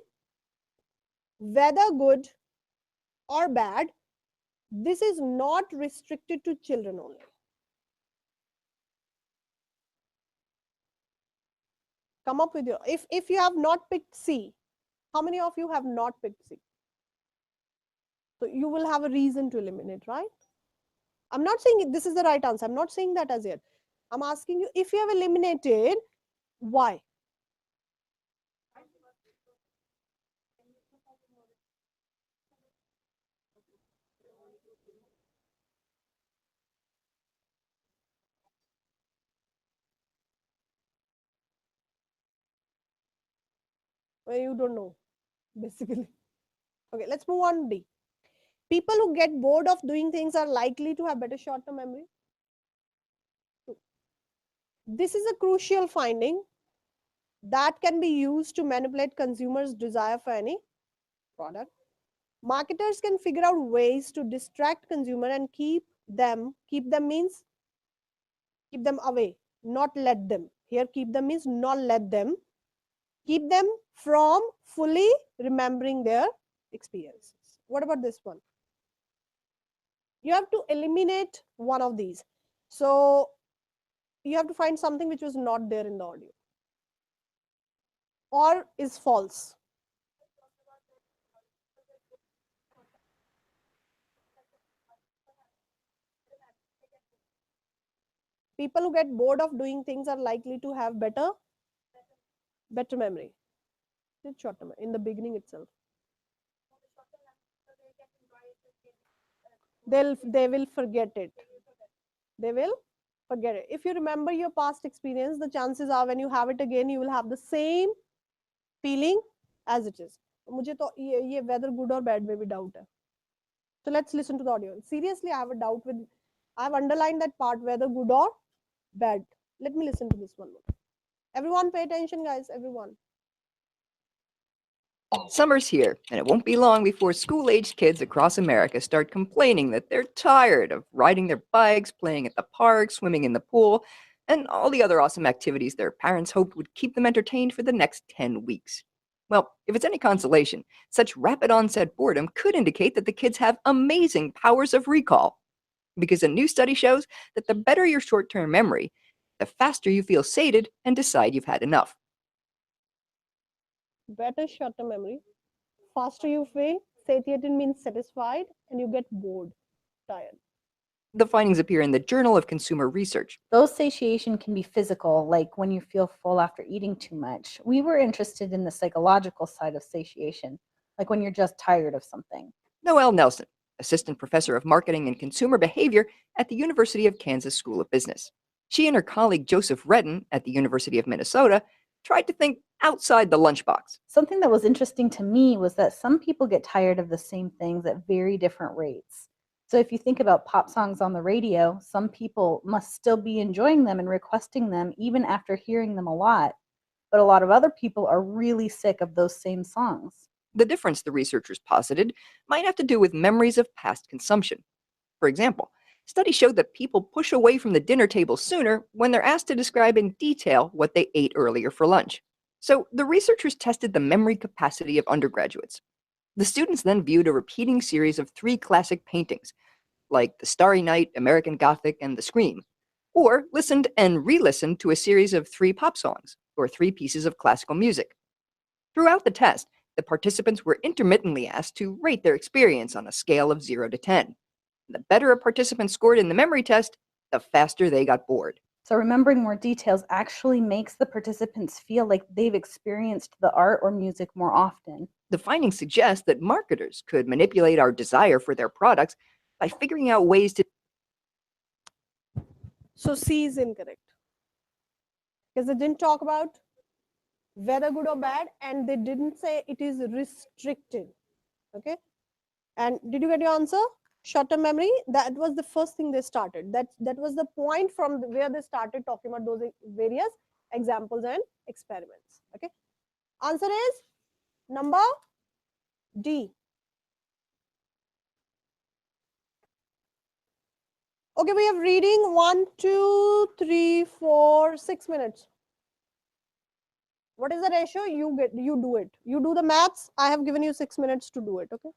Whether good or bad, this is not restricted to children only. Come up with your, if you have not picked C, how many of you have not picked C? So you will have a reason to eliminate, right? I'm not saying this is the right answer. I'm not saying that as yet. I'm asking you, if you have eliminated, why? Well, you don't know, basically. Okay, let's move on. D. People who get bored of doing things are likely to have better short-term memory. This is a crucial finding that can be used to manipulate consumers' desire for any product. Marketers can figure out ways to distract consumer and keep them means keep them away, not let them. Here keep them means not let them. Keep them from fully remembering their experiences. What about this one? You have to eliminate one of these. So you have to find something which was not there in the audio or is false. People who get bored of doing things are likely to have better memory. It's short term in the beginning itself. They will forget it. They will forget it. If you remember your past experience, the chances are when you have it again, you will have the same feeling as it is. मुझे तो ये whether good or bad में भी doubt है. So let's listen to the audio. Seriously, I have a doubt with. I have underlined that part whether good or bad. Let me listen to this one more. Everyone, pay attention, guys. Everyone. Summer's here, and it won't be long before school-aged kids across America start complaining that they're tired of riding their bikes, playing at the park, swimming in the pool, and all the other awesome activities their parents hoped would keep them entertained for the next 10 weeks. Well, if it's any consolation, such rapid onset boredom could indicate that the kids have amazing powers of recall. Because a new study shows that the better your short-term memory, the faster you feel sated and decide you've had enough. Better short-term memory. Faster you feel, satiated means satisfied, and you get bored, tired. The findings appear in the Journal of Consumer Research. Though satiation can be physical, like when you feel full after eating too much, we were interested in the psychological side of satiation, like when you're just tired of something. Noelle Nelson, Assistant Professor of Marketing and Consumer Behavior at the University of Kansas School of Business. She and her colleague Joseph Redden at the University of Minnesota tried to think outside the lunchbox. Something that was interesting to me was that some people get tired of the same things at very different rates. So if you think about pop songs on the radio, some people must still be enjoying them and requesting them even after hearing them a lot. But a lot of other people are really sick of those same songs. The difference, the researchers posited, might have to do with memories of past consumption. For example, studies showed that people push away from the dinner table sooner when they're asked to describe in detail what they ate earlier for lunch. So the researchers tested the memory capacity of undergraduates. The students then viewed a repeating series of 3 classic paintings, like The Starry Night, American Gothic, and The Scream, or listened and re-listened to a series of 3 pop songs, or 3 pieces of classical music. Throughout the test, the participants were intermittently asked to rate their experience on a scale of 0 to 10. The better a participant scored in the memory test, the faster they got bored. So remembering more details actually makes the participants feel like they've experienced the art or music more often. The findings suggest that marketers could manipulate our desire for their products by figuring out ways to. So C is incorrect. Because they didn't talk about whether good or bad, and they didn't say it is restricted. Okay. And did you get your answer? short-term memory, that was the first thing they started. That was the point from where they started talking about those various examples and experiments. Okay, answer is number D. Okay, we have reading 1, 2, 3, 4, 6 minutes. What is the ratio? You do it. You do the maths. I have given you 6 minutes to do it. Okay.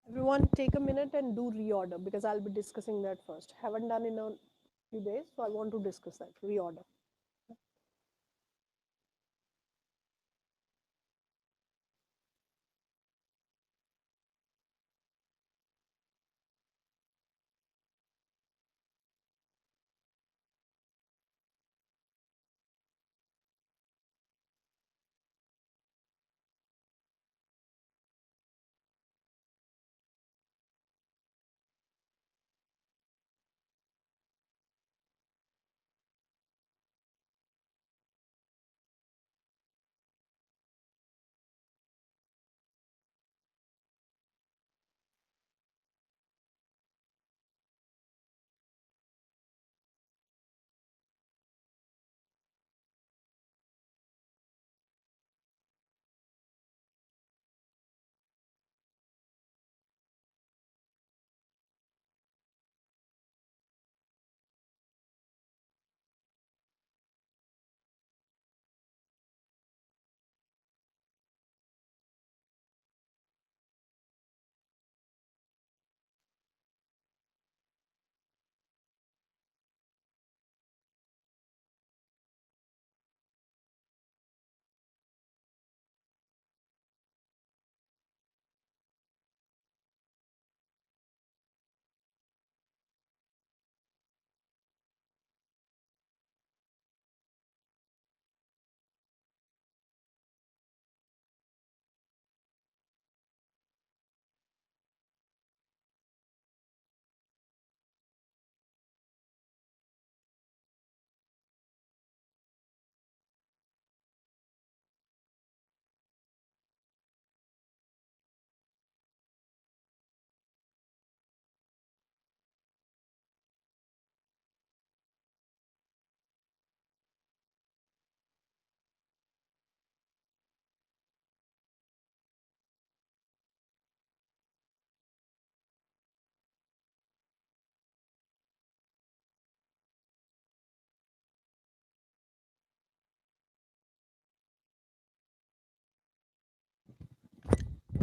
Everyone take a minute and do reorder because I'll be discussing that first. Haven't done in a few days, so I want to discuss that. Reorder.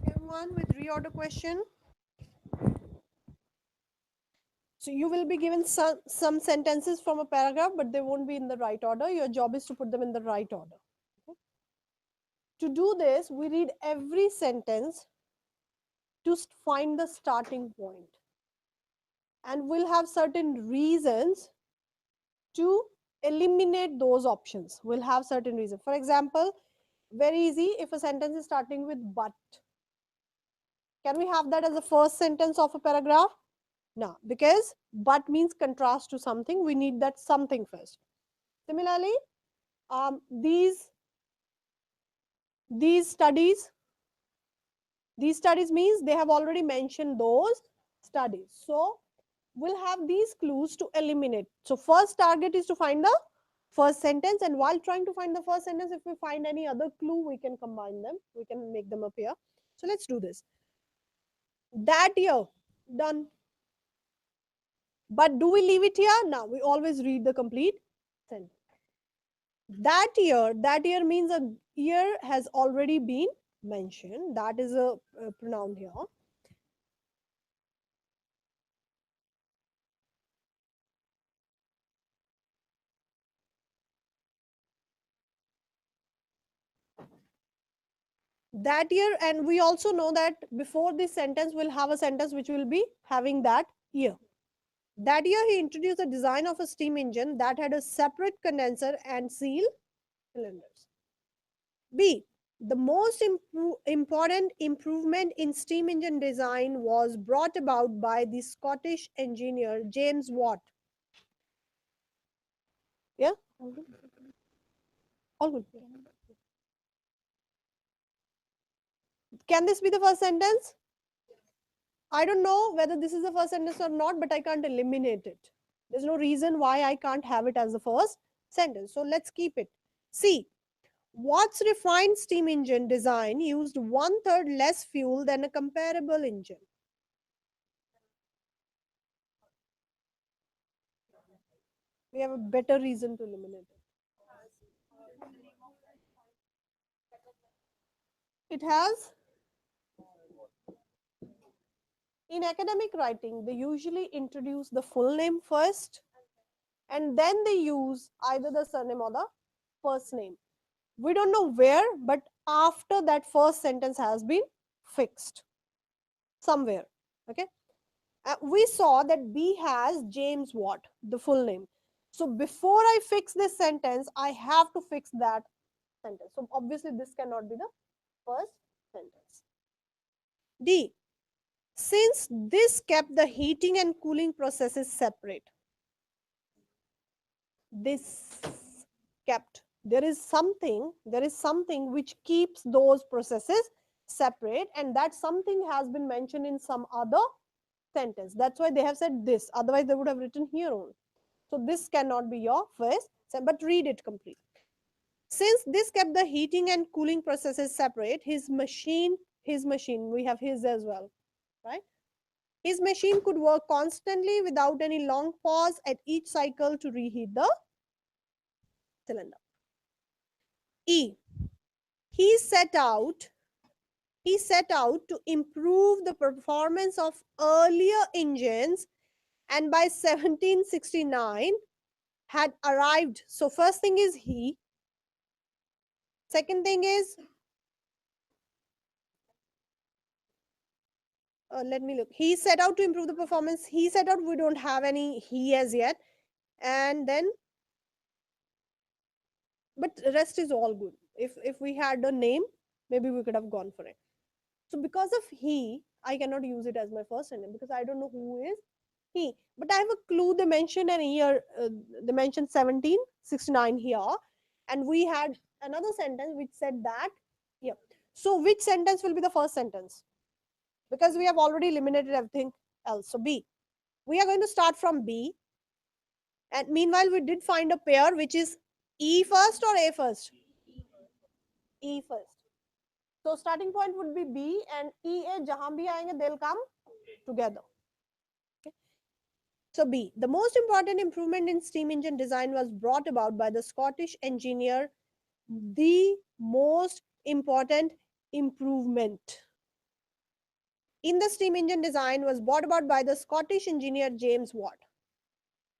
Everyone with reorder question. So you will be given some sentences from a paragraph, but they won't be in the right order. Your job is to put them in the right order. Okay? To do this, we read every sentence to find the starting point. And we'll have certain reasons to eliminate those options. We'll have certain reasons. For example, very easy, if a sentence is starting with but. Can we have that as the first sentence of a paragraph? No, because but means contrast to something. We need that something first. Similarly, these studies means they have already mentioned those studies. So we'll have these clues to eliminate. So first target is to find the first sentence, and while trying to find the first sentence, if we find any other clue, we can combine them, we can make them appear. So let's do this. That year, done. But do we leave it here? No, we always read the complete sentence. That year means a year has already been mentioned. That is a pronoun here. That year, and we also know that before this sentence we'll have a sentence which will be having that year. That year he introduced the design of a steam engine that had a separate condenser and seal cylinders. B, the most important improvement in steam engine design was brought about by the Scottish engineer James Watt. Yeah, all good. Can this be the first sentence? I don't know whether this is the first sentence or not, but I can't eliminate it. There's no reason why I can't have it as the first sentence. So let's keep it. C. Watt's refined steam engine design used 1/3 less fuel than a comparable engine. We have a better reason to eliminate it. It has In academic writing, they usually introduce the full name first and then they use either the surname or the first name. We don't know where, but after that first sentence has been fixed somewhere. Okay. We saw that B has James Watt, the full name. So before I fix this sentence, I have to fix that sentence. So obviously this cannot be the first sentence. D. Since this kept the heating and cooling processes separate. This kept. There is something which keeps those processes separate, and that something has been mentioned in some other sentence. That's why they have said this. Otherwise, they would have written here only. So this cannot be your first, but read it complete. Since this kept the heating and cooling processes separate, his machine, we have his as well, right? His machine could work constantly without any long pause at each cycle to reheat the cylinder. E. He set out to improve the performance of earlier engines and by 1769 had arrived. So first thing is he. Second thing is, let me look. He set out to improve the performance. He set out, we don't have any he as yet. And then, but rest is all good. If we had a name, maybe we could have gone for it. So because of he, I cannot use it as my first name because I don't know who is he. But I have a clue. They mentioned an year. They mentioned 1769 here, and we had another sentence which said that. Yeah. So which sentence will be the first sentence? Because we have already eliminated everything else. So B. We are going to start from B. And meanwhile, we did find a pair which is E first or A first? E first. So starting point would be B and E A. Jahan bhi aayenge, they'll come together. Okay. So B. The most important improvement in steam engine design was brought about by the Scottish engineer. The most important improvement in the steam engine design was brought about by the Scottish engineer James Watt.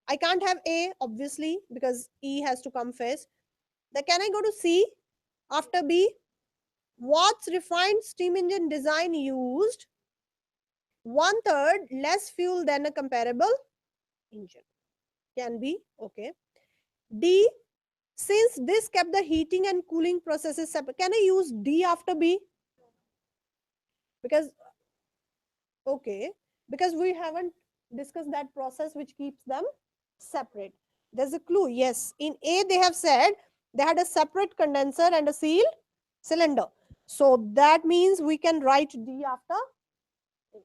I can't have A, obviously, because E has to come first. Then can I go to C after B? Watt's refined steam engine design used 1/3 less fuel than a comparable engine. Can be, okay. D, since this kept the heating and cooling processes separate. Can I use D after B? Because, okay, because we haven't discussed that process which keeps them separate. There's a clue. Yes, in A they have said they had a separate condenser and a sealed cylinder. So that means we can write D after A.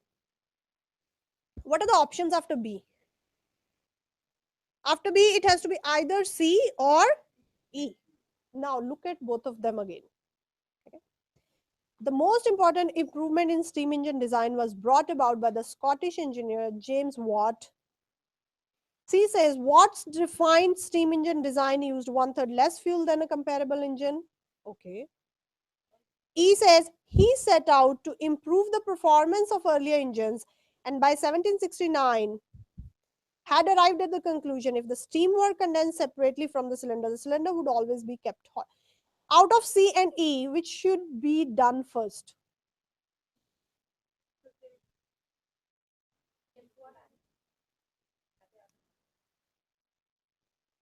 What are the options after B? After B, it has to be either C or E. Now look at both of them again. Okay. The most important improvement in steam engine design was brought about by the Scottish engineer James Watt. C says Watt's refined steam engine design used 1/3 less fuel than a comparable engine. Okay. E says he set out to improve the performance of earlier engines and by 1769 had arrived at the conclusion if the steam were condensed separately from the cylinder would always be kept hot. Out of C and E, which should be done first?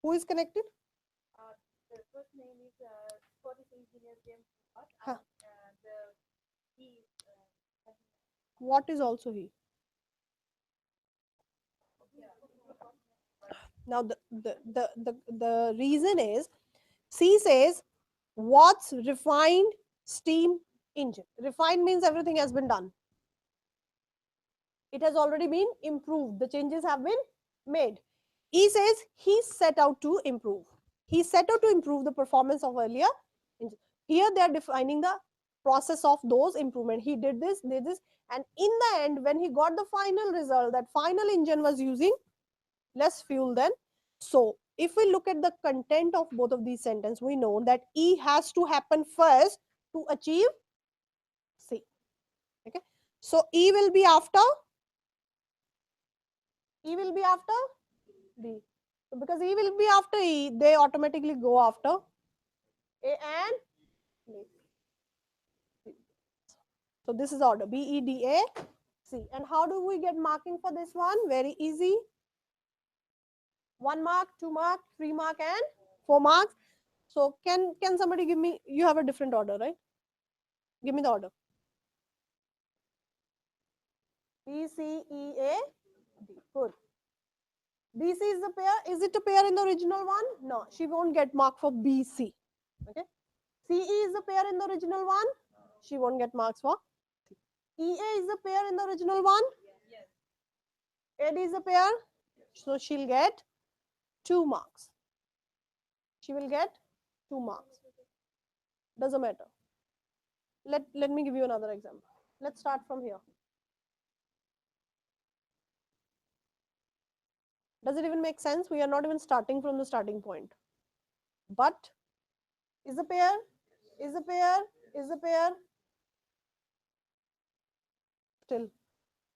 Who is connected? The first name is Scottish engineer James Watt. Huh. The he is What is also he? Now the reason is C says Watt's refined steam engine. Refined means everything has been done. It has already been improved. The changes have been made. E says he set out to improve. He set out to improve the performance of earlier engine. Here they are defining the process of those improvement. He did this, and in the end, when he got the final result, that final engine was using less fuel than. So if we look at the content of both of these sentences, we know that E has to happen first to achieve C. Okay. So E will be after E will be after D. So because E will be after E, they automatically go after A and D. So this is order B, E, D, A, C. And how do we get marking for this one? Very easy. 1 mark, 2 mark, 3 mark, and 4 marks. So can somebody give me? You have a different order, right? Give me the order. B, C, E, A, D. Good. BC is the pair. Is it a pair in the original one? No, she won't get mark for BC. Okay. CE is a pair in the original one. She won't get marks for. EA is a pair in the original one. AD is a pair. So she'll get 2 marks. She will get 2 marks. Doesn't matter. Let me give you another example. Let's start from here. Does it even make sense? We are not even starting from the starting point. But is a pair, is a pair, is a pair. Still.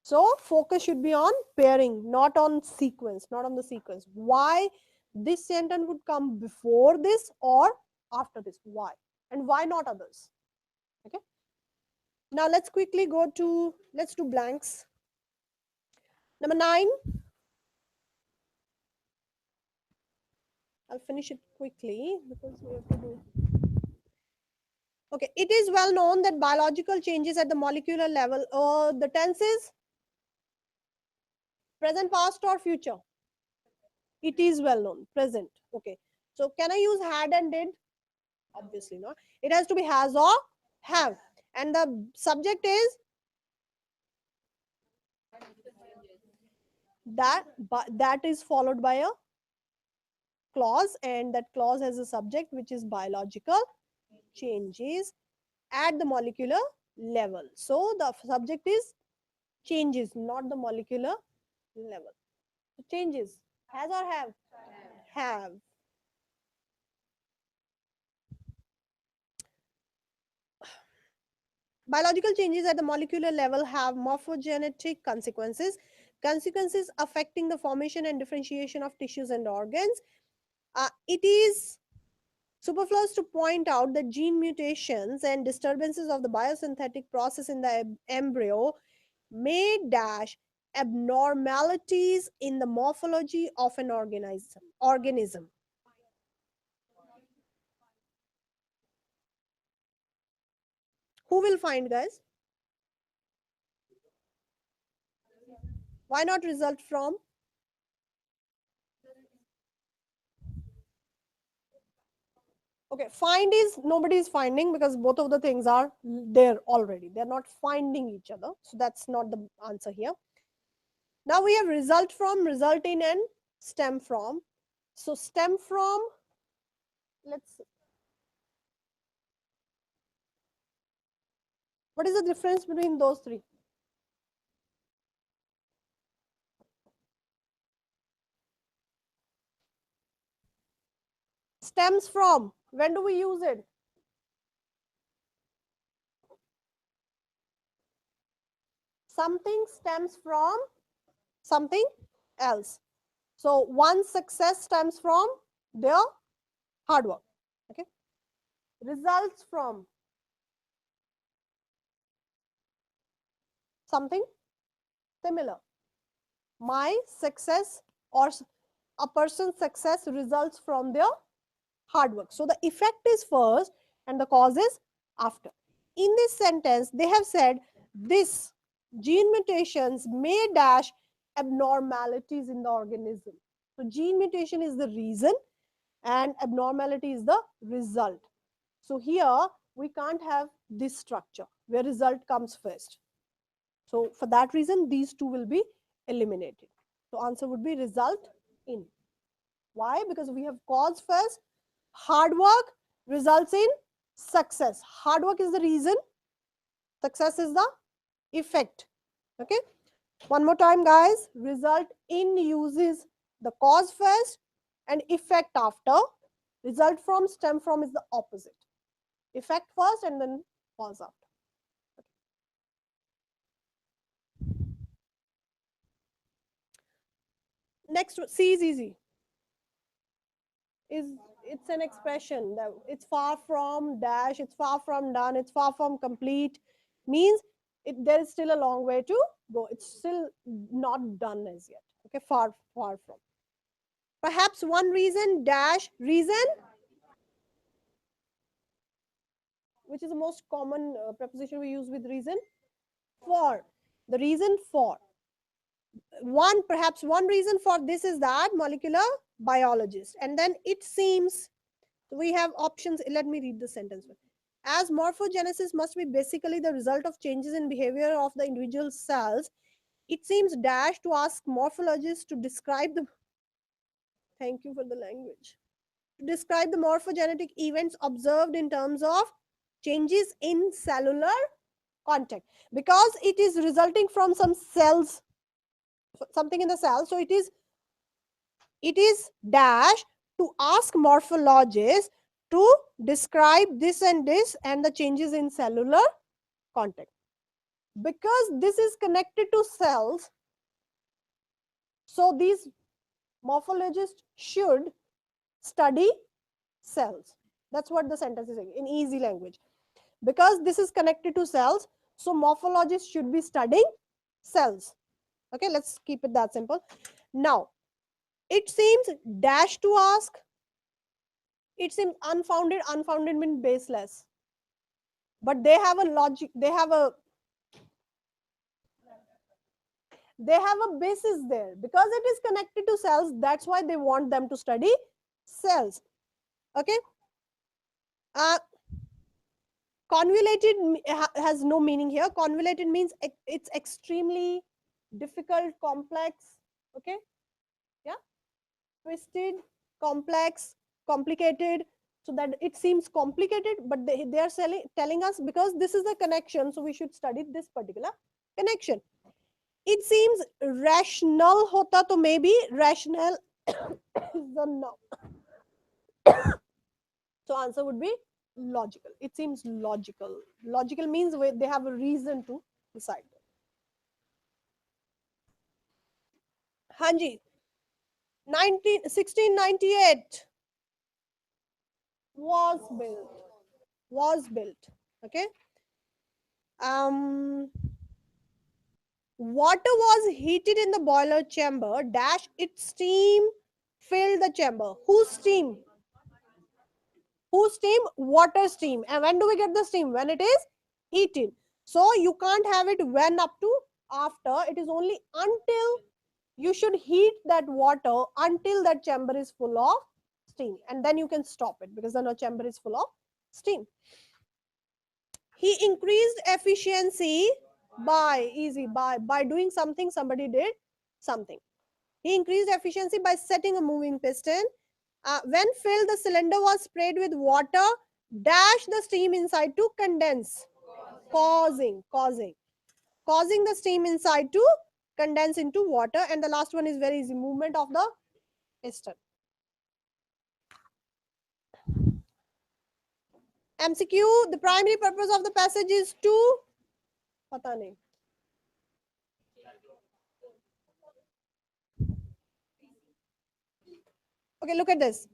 So focus should be on pairing, not on sequence, not on the sequence. Why this sentence would come before this or after this? Why? And why not others? Okay. Now let's quickly go to, let's do blanks. Number 9. I'll finish it quickly because we have to do. Okay, it is well known that biological changes at the molecular level, the tenses, present, past, or future. It is well known, present. Okay, so can I use had and did? Obviously not. It has to be has or have, and the subject is that, but that is followed by a clause, and that clause has a subject which is biological changes at the molecular level. So the subject is changes, not the molecular level. So changes, has or have? Have. Biological changes at the molecular level have morphogenetic consequences, consequences affecting the formation and differentiation of tissues and organs. It is superfluous to point out that gene mutations and disturbances of the biosynthetic process in the embryo may dash abnormalities in the morphology of an organism. Who will find, guys? Why not result from? Okay, find is nobody is finding because both of the things are there already. They're not finding each other. So that's not the answer here. Now we have result from, result in, and stem from. So stem from, let's see. What is the difference between those three? Stems from, when do we use it? Something stems from something else. So one success stems from their hard work. Okay. Results from something similar. My success or a person's success results from their hard work. So the effect is first and the cause is after. In this sentence, they have said this gene mutations may dash abnormalities in the organism. So gene mutation is the reason and abnormality is the result. So here we can't have this structure where result comes first. So for that reason, these two will be eliminated. So answer would be result in. Why? Because we have cause first. Hard work results in success. Hard work is the reason. Success is the effect. Okay. One more time, guys. Result in uses the cause first and effect after. Result from, stem from is the opposite. Effect first and then cause after. Next, C is easy. It's an expression that it's far from dash, it's far from done, it's far from complete. Means there is still a long way to go. It's still not done as yet. Okay, far from. Perhaps one reason dash reason, which is the most common preposition we use with reason. For, the reason for. Perhaps one reason for this is that molecular biologist. And then it seems we have options. Let me read the sentence. As morphogenesis must be basically the result of changes in behavior of the individual cells, it seems dash to ask morphologists to describe the, thank you for the language, to describe the morphogenetic events observed in terms of changes in cellular contact, because it is resulting from some cells, something in the cell. So it is dash to ask morphologists to describe this and the changes in cellular contact. Because this is connected to cells, so these morphologists should study cells. That's what the sentence is saying in easy language. Because this is connected to cells, so morphologists should be studying cells. Okay, let's keep it that simple. Now, it seems dash to ask, it seems unfounded. Unfounded means baseless, but they have a logic, they have a basis there, because it is connected to cells. That's why they want them to study cells. Okay, convoluted has no meaning here. Convoluted means it's extremely difficult, complex. Okay, yeah, twisted, complex, complicated. So that it seems complicated, but they are telling us because this is the connection, so we should study this particular connection. It seems rational hota, to maybe rational is the noun. So answer would be logical. It seems logical. Logical means they have a reason to decide. Hanji, 1698 was built. Okay. Water was heated in the boiler chamber. Dash, its steam filled the chamber. Whose steam? Whose steam? Water steam. And when do we get the steam? When it is heated. So you can't have it when up to after. It is only until you should heat that water until that chamber is full of steam. And then you can stop it because the chamber is full of steam. He increased efficiency by doing something. Somebody did something. He increased efficiency by setting a moving piston. When filled, the cylinder was sprayed with water. Dash the steam inside to condense, causing the steam inside to condense into water. And the last one is very easy, movement of the piston. MCQ, the primary purpose of the passage is to pata nahi. Okay, look at this.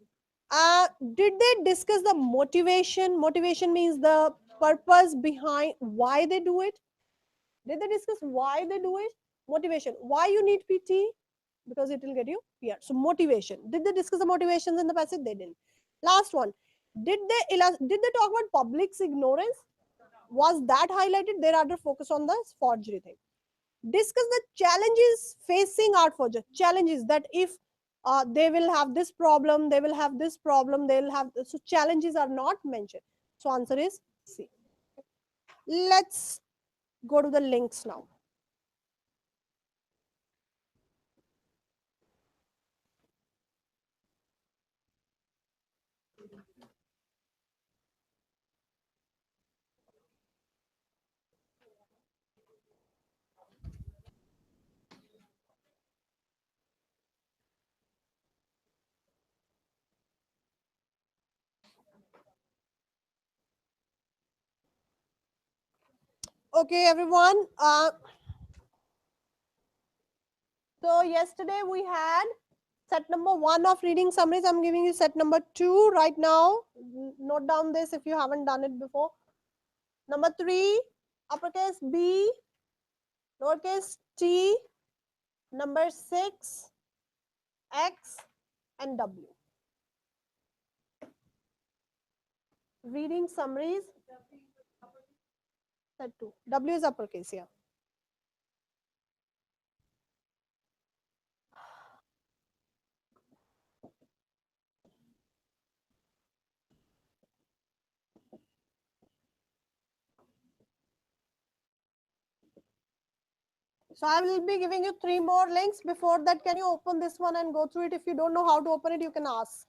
Did they discuss the motivation? Motivation means the purpose behind why they do it. Did they discuss why they do it? Motivation. Why you need PTE? Because it will get you PR. So motivation. Did they discuss the motivations in the passage? They didn't. Last one. Did they talk about public's ignorance? Was that highlighted? They rather focus on the forgery thing. Discuss the challenges facing art forger. Challenges that if they will have this problem, they will have this problem, they will have, so challenges are not mentioned. So answer is C. Let's go to the links now. Okay, everyone. So yesterday we had Set number 1 of reading summaries. I'm giving you set number 2 right now. Note down this if you haven't done it before. Number 3, uppercase B, lowercase t, number 6, X, and W. Reading summaries. Set 2. W is uppercase, yeah. So I will be giving you 3 more links. Before that, can you open this one and go through it? If you don't know how to open it, you can ask.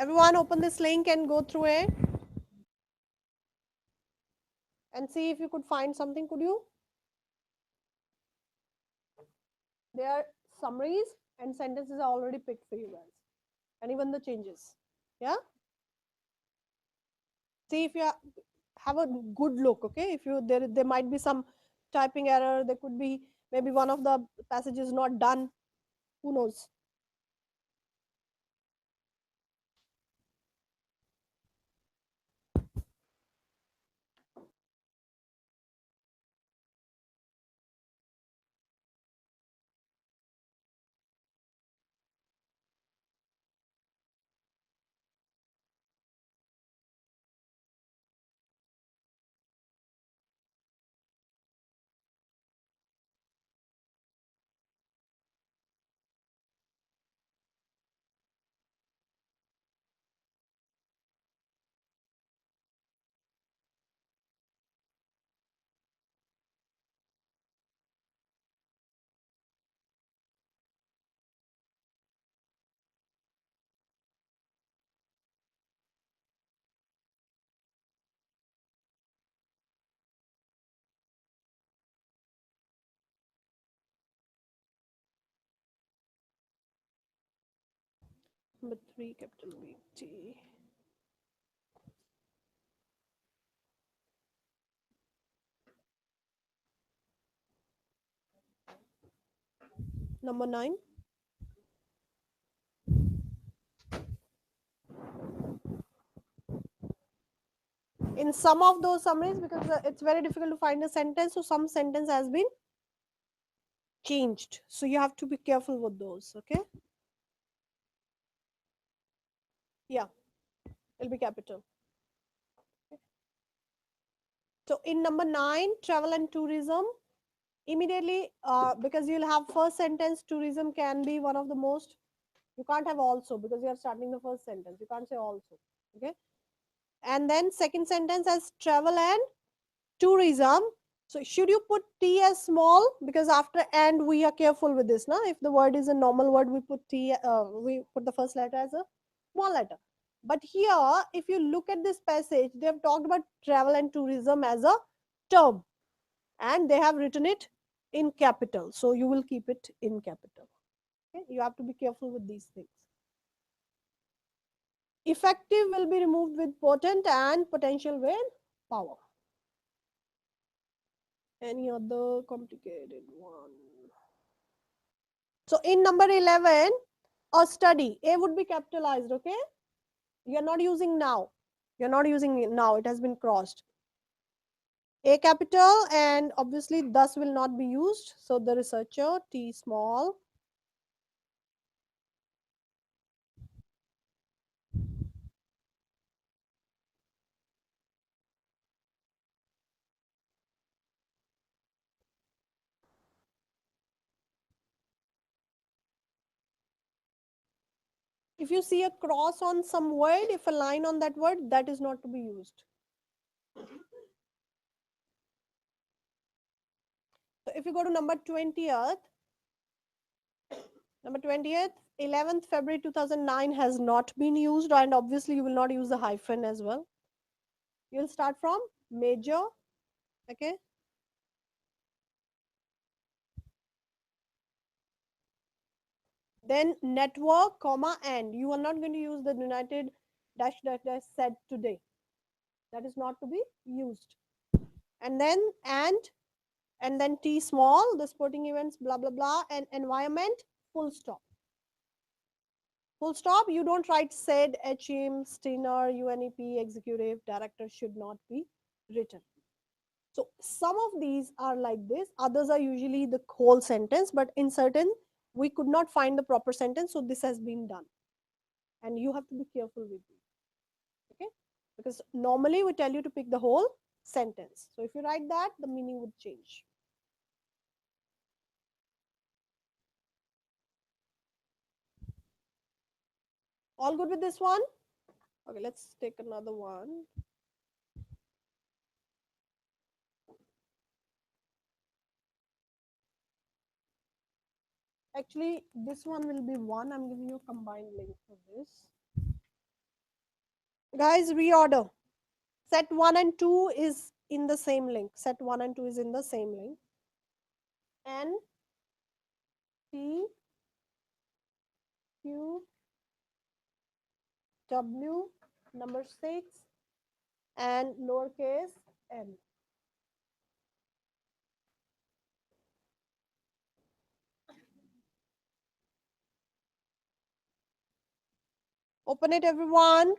Everyone open this link and go through it. And see if you could find something, could you? There are summaries and sentences are already picked for you guys. And even the changes. Yeah? See if you have a good look, okay? If you there might be some typing error, there could be maybe one of the passages not done. Who knows? Number 3, capital B T. Number 9. In some of those summaries, because it's very difficult to find a sentence, so some sentence has been changed. So you have to be careful with those, okay? Yeah, it'll be capital. So in number 9, travel and tourism, immediately, because you'll have first sentence, tourism can be one of the most, you can't have also because you are starting the first sentence. You can't say also, okay? And then second sentence as travel and tourism. So should you put T as small? Because after and we are careful with this. Now, if the word is a normal word, we put T, we put the first letter as a small letter. But here, if you look at this passage, they have talked about travel and tourism as a term. And they have written it in capital. So you will keep it in capital. Okay? You have to be careful with these things. Effective will be removed with potent and potential with power. Any other complicated one? So in number 11, a study, A would be capitalized, okay? You're not using now. You're not using it now. It has been crossed. A capital and obviously thus will not be used. So the researcher, T small. If you see a cross on some word, if a line on that word, that is not to be used. So if you go to number 20th, number 20th, 11th February 2009 has not been used, and obviously you will not use the hyphen as well. You'll start from major, okay? Then network, comma, and. You are not going to use the United dash dash dash said today. That is not to be used. And then T small, the sporting events, blah, blah, blah, and environment, full stop. Full stop, you don't write said, HM, Steiner, UNEP, executive, director should not be written. So some of these are like this, others are usually the whole sentence, but in certain, we could not find the proper sentence, so this has been done. And you have to be careful with these, okay? Because normally we tell you to pick the whole sentence. So if you write that, the meaning would change. All good with this one? Okay, let's take another one. Actually, this one will be one. I'm giving you a combined link for this. Guys, reorder. Set 1 and 2 is in the same link. Set 1 and 2 is in the same link. N, T, Q, W, number 6, and lowercase n. Open it, everyone.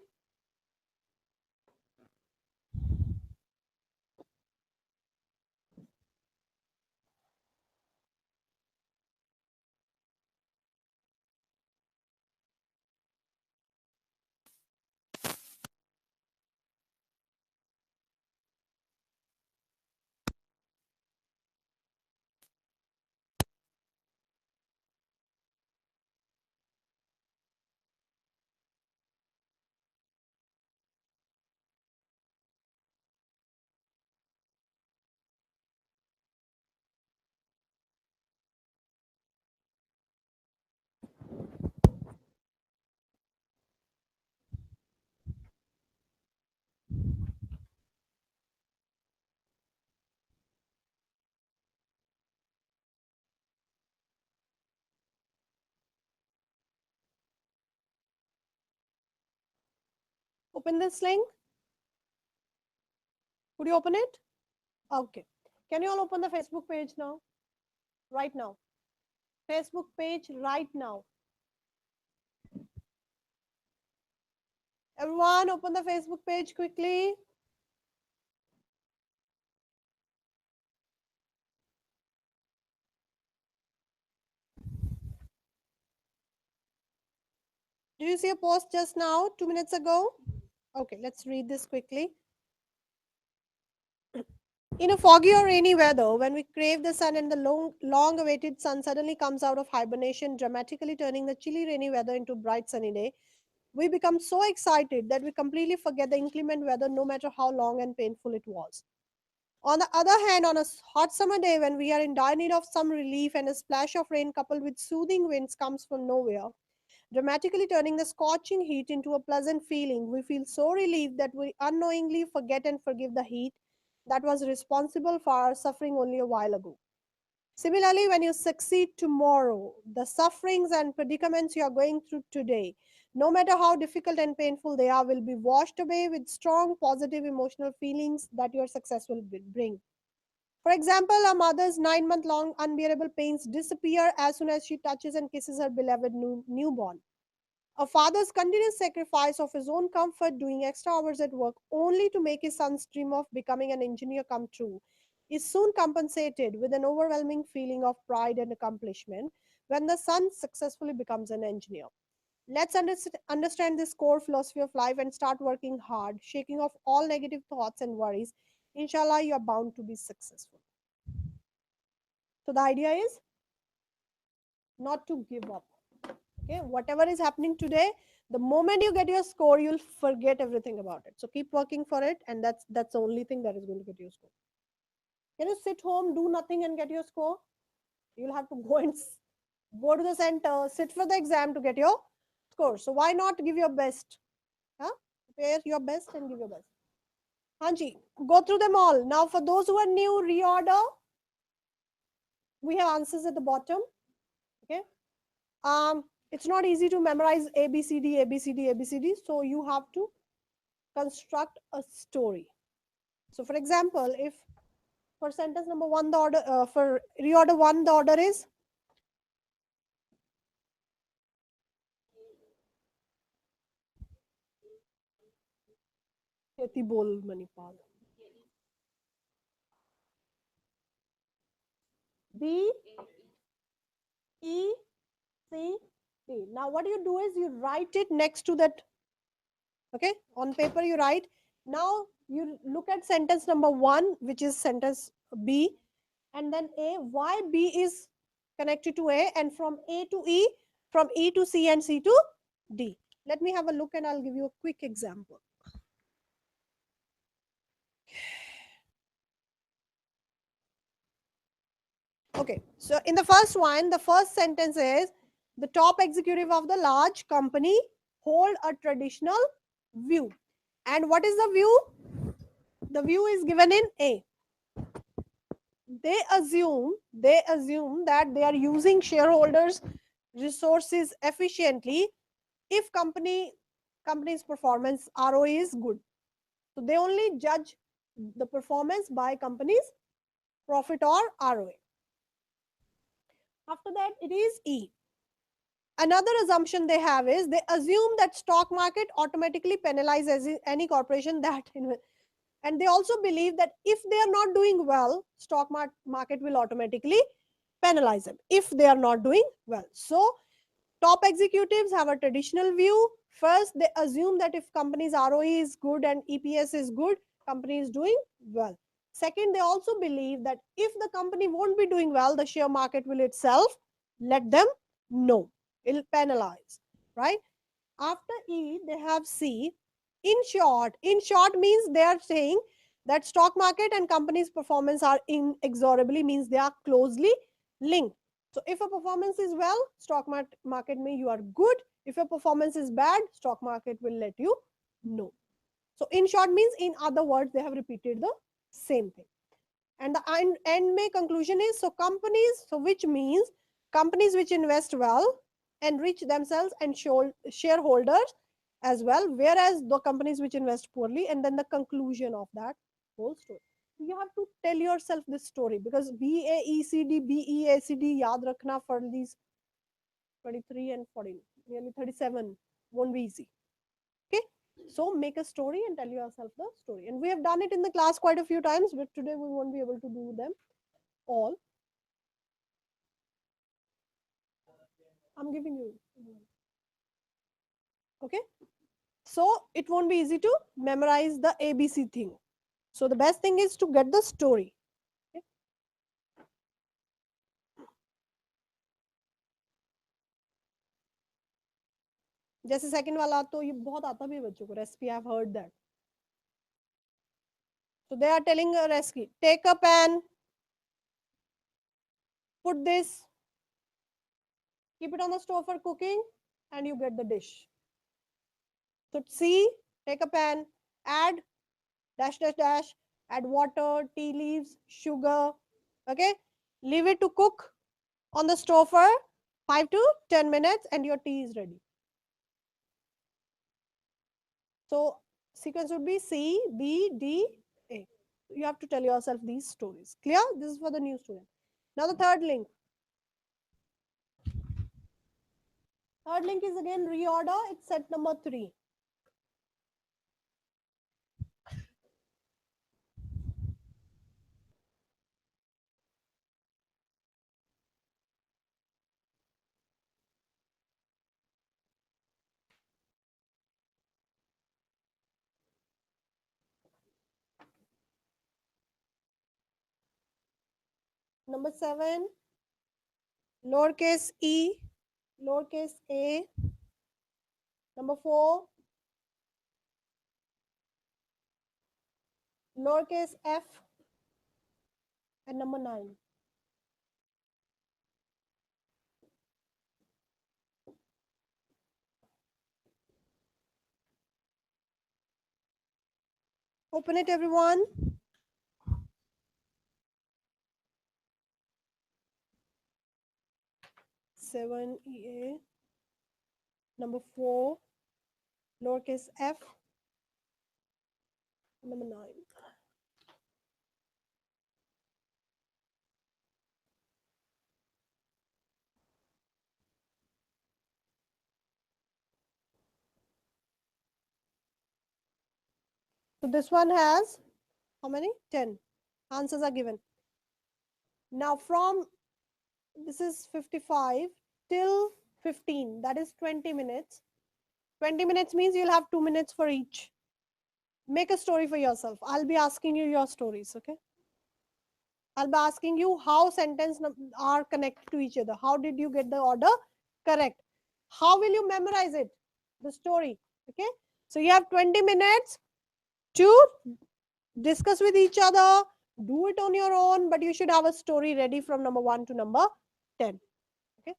Open this link. Could you open it? Okay. Can you all open the Facebook page now? Right now. Facebook page right now. Everyone, open the Facebook page quickly. Did you see a post just now, 2 minutes ago? Okay, let's read this quickly. In a foggy or rainy weather, when we crave the sun and the long-awaited sun suddenly comes out of hibernation, dramatically turning the chilly rainy weather into bright sunny day, we become so excited that we completely forget the inclement weather no matter how long and painful it was. On the other hand, on a hot summer day when we are in dire need of some relief and a splash of rain coupled with soothing winds comes from nowhere, dramatically turning the scorching heat into a pleasant feeling, we feel so relieved that we unknowingly forget and forgive the heat that was responsible for our suffering only a while ago. Similarly, when you succeed tomorrow, the sufferings and predicaments you are going through today, no matter how difficult and painful they are, will be washed away with strong positive emotional feelings that your success will bring. For example, a mother's 9-month long unbearable pains disappear as soon as she touches and kisses her beloved newborn. A father's continuous sacrifice of his own comfort, doing extra hours at work only to make his son's dream of becoming an engineer come true, is soon compensated with an overwhelming feeling of pride and accomplishment when the son successfully becomes an engineer. Let's understand this core philosophy of life and start working hard, shaking off all negative thoughts and worries. Inshallah, you are bound to be successful. So, the idea is not to give up. Okay, whatever is happening today, the moment you get your score, you'll forget everything about it. So keep working for it, and that's the only thing that is going to get you a score. Can you sit home, do nothing, and get your score? You'll have to go and go to the center, sit for the exam to get your score. So why not give your best? Huh? Prepare your best and give your best. Hanji, go through them all. Now, for those who are new, reorder. We have answers at the bottom. Okay. It's not easy to memorize A, B, C, D, A, B, C, D, A, B, C, D. So you have to construct a story. So, for example, if for sentence number one, the order for reorder one, the order is खेती बोल Manipal. B, E, C, D. Now, what you do is you write it next to that. Okay, on paper you write. Now you look at sentence number one, which is sentence B, and then A. Why B is connected to A, and from A to E, from E to C, and C to D. Let me have a look, and I'll give you a quick example. Okay, so in the first one, the first sentence is the top executive of the large company hold a traditional view. And what is the view? The view is given in A. They assume that they are using shareholders' resources efficiently if company's performance ROE is good. So they only judge the performance by company's profit or ROA. After that, it is E. Another assumption they have is they assume that stock market automatically penalizes any corporation that and they also believe that if they are not doing well, stock market will automatically penalize them if they are not doing well. So top executives have a traditional view. First, they assume that if company's ROE is good and EPS is good, company is doing well. Second, they also believe that if the company won't be doing well, the share market will itself let them know. It'll penalize, right? After E, they have C. In short means they are saying that stock market and company's performance are inexorably, means they are closely linked. So if a performance is well, stock market may you are good. If your performance is bad, stock market will let you know. So in short means, in other words, they have repeated the same thing. And the end may conclusion is, so companies, so which means companies which invest well enrich themselves and shareholders as well, whereas the companies which invest poorly, and then the conclusion of that whole story. You have to tell yourself this story, because BAECD, BEACD, yaad rakhna for these 23 and 14, nearly 37 won't be easy. Okay, so make a story and tell yourself the story. And we have done it in the class quite a few times, but today we won't be able to do them all. I'm giving you. Okay, so it won't be easy to memorize the ABC thing. So the best thing is to get the story. Okay? जैसे second वाला तो ये बहुत आता भी है बच्चों को, recipe I have heard that. So they are telling a recipe. Take a pan, put this, keep it on the stove for cooking, and you get the dish. So C, take a pan, add dash dash dash, add water, tea leaves, sugar. Okay, leave it to cook on the stove for 5 to 10 minutes, and your tea is ready. So sequence would be C, B, D, A. You have to tell yourself these stories. Clear? This is for the new student. Now the third link. Third link is again reorder. It's set number 3. Number 7, lowercase e, lowercase a, number 4, lowercase f, and number 9. Open it, everyone. Seven EA, number 4, lowercase f, number 9. So this one has how many? 10. Answers are given. Now from this is 55 till 15, that is 20 minutes. 20 minutes means you'll have 2 minutes for each. Make a story for yourself. I'll be asking you your stories, okay? I'll be asking you how sentences are connected to each other. How did you get the order correct? How will you memorize it? The story, okay? So you have 20 minutes to discuss with each other, do it on your own, but you should have a story ready from number 1 to number 10. Okay,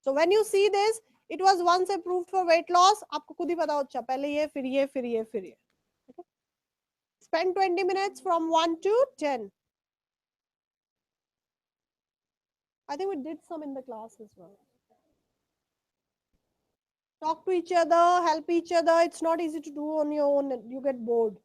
so when you see this, it was once approved for weight loss. आपको खुद ही पता हो अच्छा पहले ये फिर ये फिर ये फिर ये. Okay, spend 20 minutes from 1 to 10. I think we did some in the class as well. Talk to each other, help each other. It's not easy to do on your own. You get bored.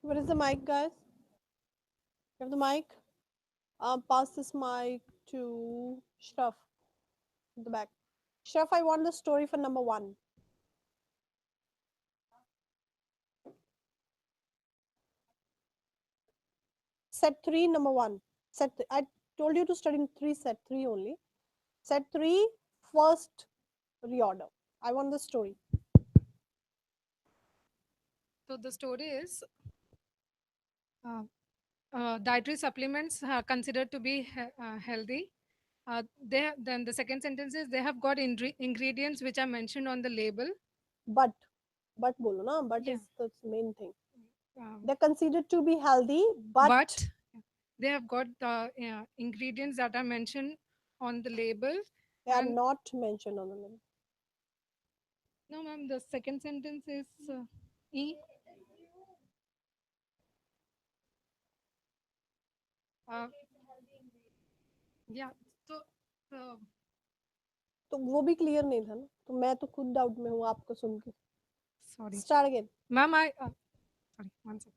Where is the mic, guys? You have the mic? Pass this mic to Shraf at the back. Shraf, I want the story for number 1. Set 3, number 1. I told you to study in set 3 only. Set 3, first reorder. I want the story. So the story is dietary supplements are considered to be healthy. Then the second sentence is they have got ingredients which are mentioned on the label. But bolo na, but Yeah. is the main thing. Um, They're considered to be healthy, but they have got ingredients that are mentioned on the label. they are and not mentioned on the label. no, ma'am, the second sentence is E. Yeah. So तो वो भी clear नहीं था ना, तो मैं तो खुद डाउट में हूँ आपको सुन के. sorry. Start again. Ma'am, sorry, one second.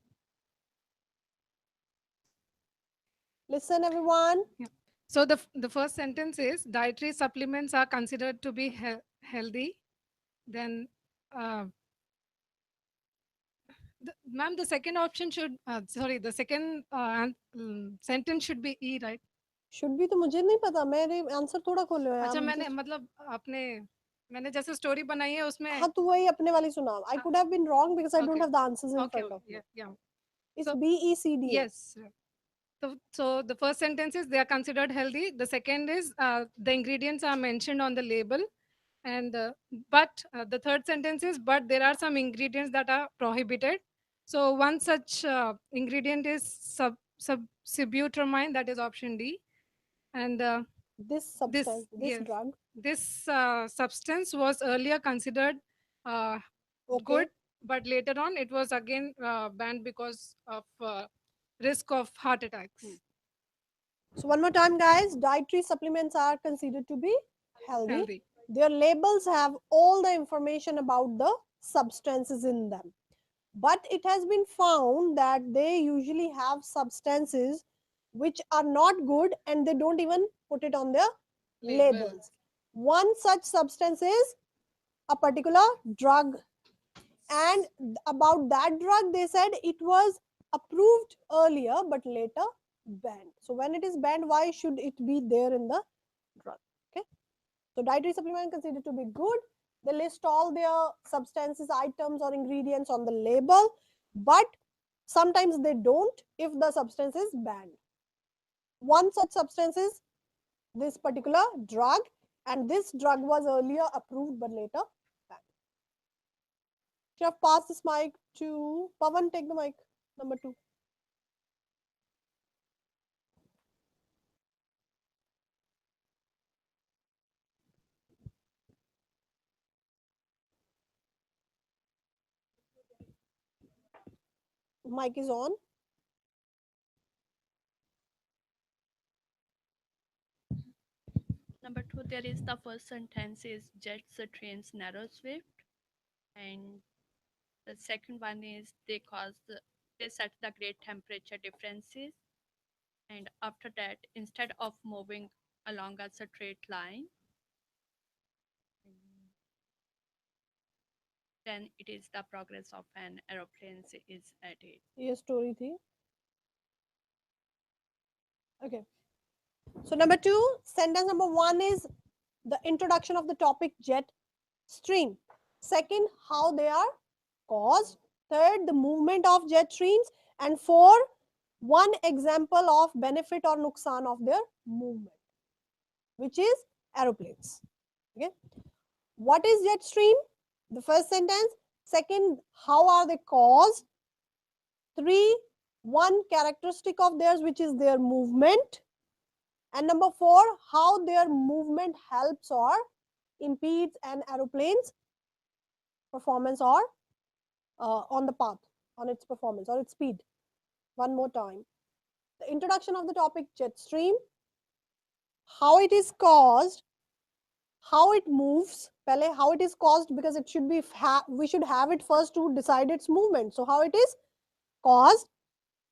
Listen, everyone. Yeah. So the first sentence is dietary supplements are considered to be healthy. Then, ma'am, the second option should the second sentence should be E, right? Should be तो मुझे नहीं पता, मेरे answer थोड़ा खोले हैं. अच्छा, मैंने मतलब मैंने जैसे स्टोरी बनाई है उसमें. हाँ, तो वही अपने वाली सुना. I could have been wrong because I don't have the answers in front of me. Yeah. It's So, B, E, C, D. Yes. So the first sentence is they are considered healthy. The second is the ingredients are mentioned on the label. And but the third sentence is but there are some ingredients that are prohibited. So one such ingredient is sibutramine, that is option D. And this substance, this drug, this substance was earlier considered good, but later on it was again banned because of risk of heart attacks. So one more time, guys, dietary supplements are considered to be healthy. Their labels have all the information about the substances in them. But it has been found that they usually have substances which are not good and they don't even put it on their labels. One such substance is a particular drug. And about that drug, they said it was approved earlier but later banned. So when it is banned, why should it be there in the drug? Okay. So dietary supplement considered to be good. They list all their substances, items or ingredients on the label, but sometimes they don't if the substance is banned. One such substance is this particular drug, and this drug was earlier approved but later banned. Chef, pass this mic to Pavan. Take the mic, number 2. Mic is on. Number 2, there is the first sentence is jets the trains narrow swift, and the second one is they set the great temperature differences, and after that instead of moving along a straight line, then it is the progress of an aeroplane is added. ये story थी. Okay. So number 2, sentence number 1 is the introduction of the topic jet stream. Second, how they are caused. Third, the movement of jet streams. And 4, one example of benefit or nuksan of their movement, which is aeroplanes. Okay. What is jet stream? The first sentence. Second, how are they caused? 3, one characteristic of theirs, which is their movement. And number 4, how their movement helps or impedes an aeroplane's performance or on the path, on its performance or its speed. One more time. The introduction of the topic jet stream, how it is caused, how it moves. Pehle, how it is caused, because it should be we should have it first to decide its movement. So how it is caused.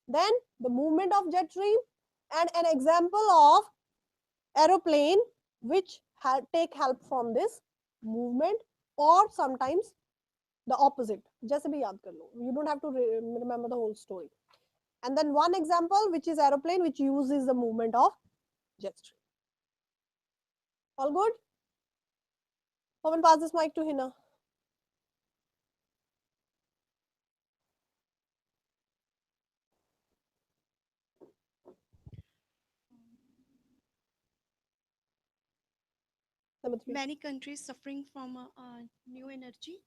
Then the movement of jet stream, and an example of aeroplane which take help from this movement, or sometimes the opposite. Just be yaad kar lo. You don't have to remember the whole story. And then one example which is aeroplane which uses the movement of jet stream. All good? Someone pass this mic to Hina. Number 3. Many countries suffering from new energy,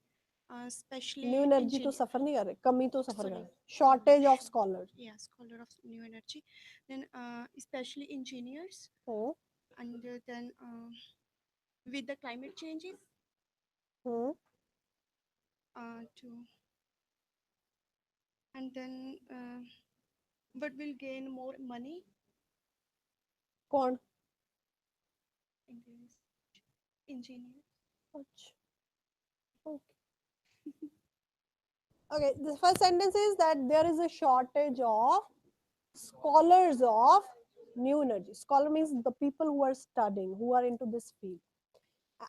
especially new energy तो सफर नहीं कर रहे, कमी तो सफर कर रहे, shortage of scholar. Yeah, scholar of new energy. Then especially engineers. And then with the climate changes, to and then but will gain more money. कौन? Engineers. Okay. Okay, the first sentence is that there is a shortage of scholars of new energy. Scholar means the people who are studying, who are into this field.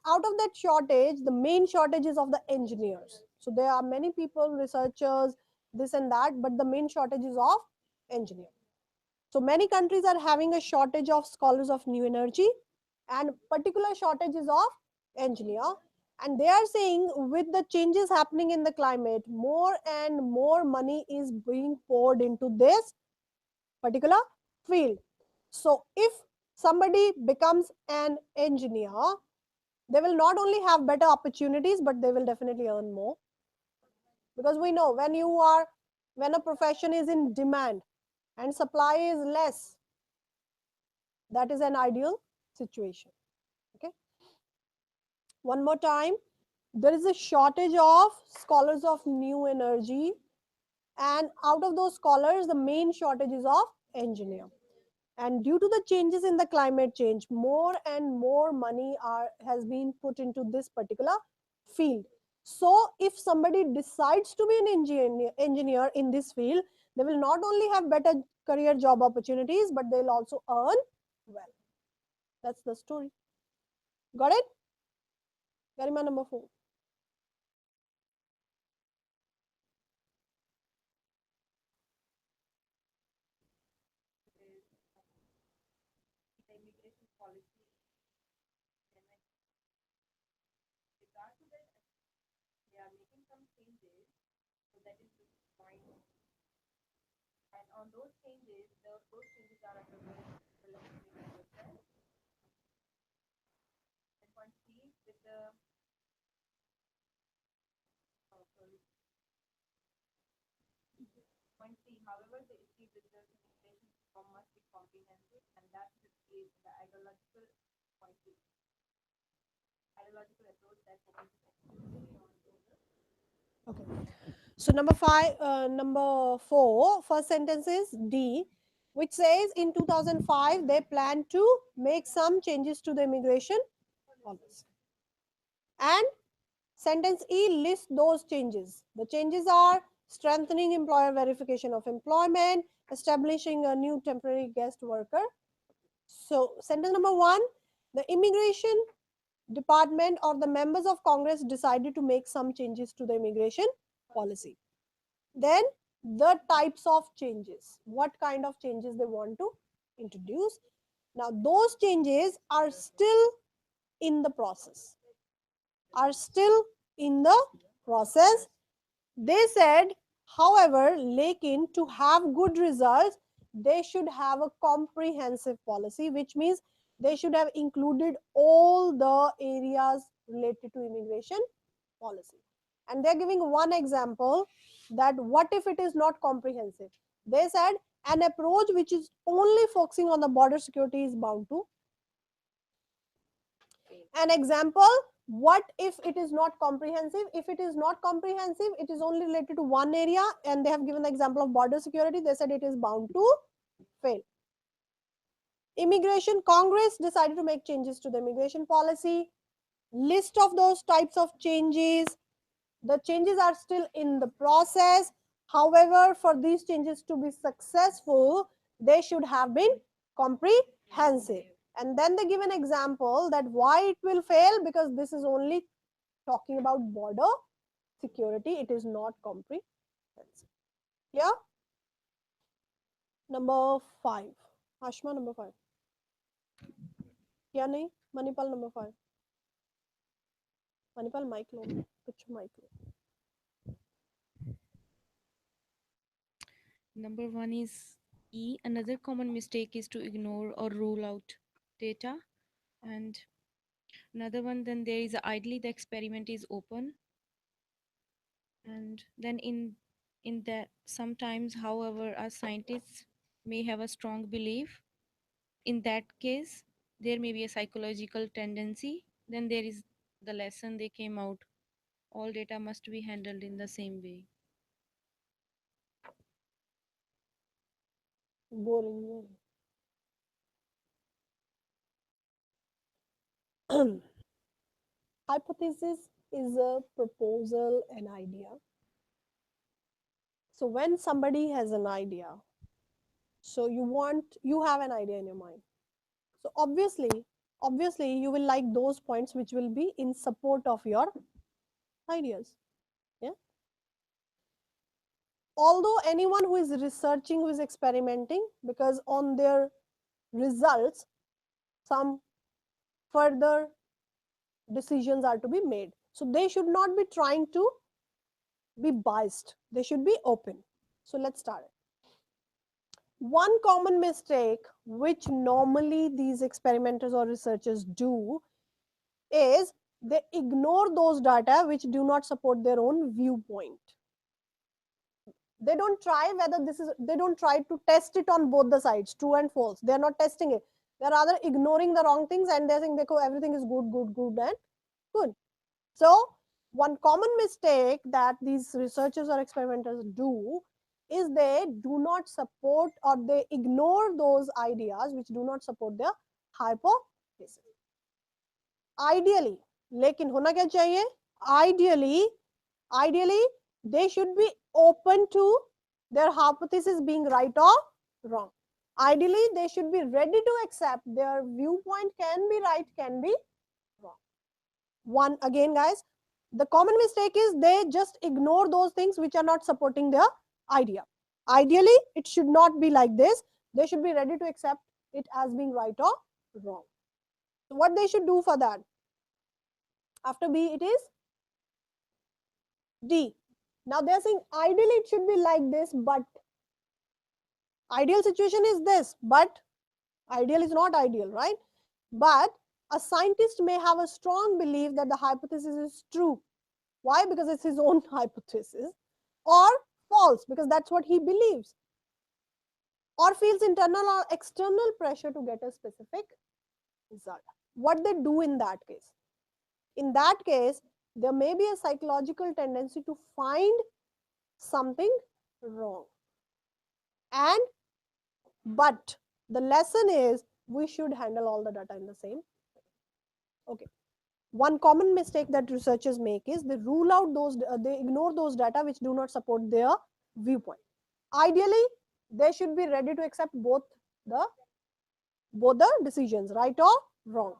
Out of that shortage, the main shortage is of the engineers. So there are many people, researchers, this and that, but the main shortage is of engineers. So many countries are having a shortage of scholars of new energy, and particular shortages of engineer. And they are saying with the changes happening in the climate, more and more money is being poured into this particular field. So if somebody becomes an engineer, they will not only have better opportunities, but they will definitely earn more. Because we know when a profession is in demand and supply is less, that is an ideal situation. Okay. One more time, there is a shortage of scholars of new energy, and out of those scholars, the main shortage is of engineer. And due to the changes in the climate change, more and more money has been put into this particular field. So if somebody decides to be an engineer in this field, they will not only have better career job opportunities, but they'll also earn well. That's the story. Got it? Garima number 4. And on those changes are available and point C with the point C. However, the issue with the communication form must be comprehensive, and that is the ideological point C. Ideological approach that focuses exclusively on Okay. So number 4, first sentence is D, which says in 2005 they plan to make some changes to the immigration policy. And sentence E lists those changes. The changes are strengthening employer verification of employment, establishing a new temporary guest worker. So sentence number 1, the immigration department or the members of Congress decided to make some changes to the immigration policy. Then the types of changes, what kind of changes they want to introduce. Now those changes are still in the process. They said, however, lekin to have good results, they should have a comprehensive policy, which means they should have included all the areas related to immigration policy. And they're giving one example, that what if it is not comprehensive? They said an approach which is only focusing on the border security is bound to. An example, what if it is not comprehensive? If it is not comprehensive, it is only related to one area, and they have given the example of border security, they said it is bound to fail. Immigration, Congress decided to make changes to the immigration policy. List of those types of changes. The changes are still in the process. However, for these changes to be successful, they should have been comprehensive. And then they give an example that why it will fail, because this is only talking about border security, it is not comprehensive. Yeah. Number 5. Ashma, number 5. क्या नहीं? Manipal, number 5. Manipal, mic लो, कुछ mic low. Number 1 is E. Another common mistake is to ignore or rule out data. And another one, then there is ideally the experiment is open. And then in that sometimes, however, as scientists may have a strong belief. In that case, there may be a psychological tendency. Then there is the lesson they came out. All data must be handled in the same way. Boring. Hypothesis is a proposal, an idea. So when somebody has an idea, so you have an idea in your mind. So obviously you will like those points which will be in support of your ideas. Yeah. Although anyone who is researching, who is experimenting, because on their results, some further decisions are to be made. So they should not be trying to be biased. They should be open. So let's start it. One common mistake which normally these experimenters or researchers do is they ignore those data which do not support their own viewpoint. They don't try they don't try to test it on both the sides, true and false. They are not testing it. They are rather ignoring the wrong things and they're saying, everything is good and good. So one common mistake that these researchers or experimenters do is they do not support or they ignore those ideas which do not support their hypothesis. Ideally, लेकिन होना क्या चाहिए? Ideally, they should be open to their hypothesis being right or wrong. Ideally, they should be ready to accept their viewpoint can be right, can be wrong. One again, guys, the common mistake is they just ignore those things which are not supporting their idea. Ideally, it should not be like this. They should be ready to accept it as being right or wrong. So what they should do for that? After B, it is D. Now they're saying ideally it should be like this, but ideal situation is this, but ideal is not ideal, right? But a scientist may have a strong belief that the hypothesis is true. Why? Because it's his own hypothesis. Or false, because that's what he believes. Or feels internal or external pressure to get a specific result. What they do in that case? In that case, there may be a psychological tendency to find something wrong. But the lesson is we should handle all the data in the same way. Okay. One common mistake that researchers make is they rule out they ignore those data which do not support their viewpoint. Ideally, they should be ready to accept both the decisions, right or wrong.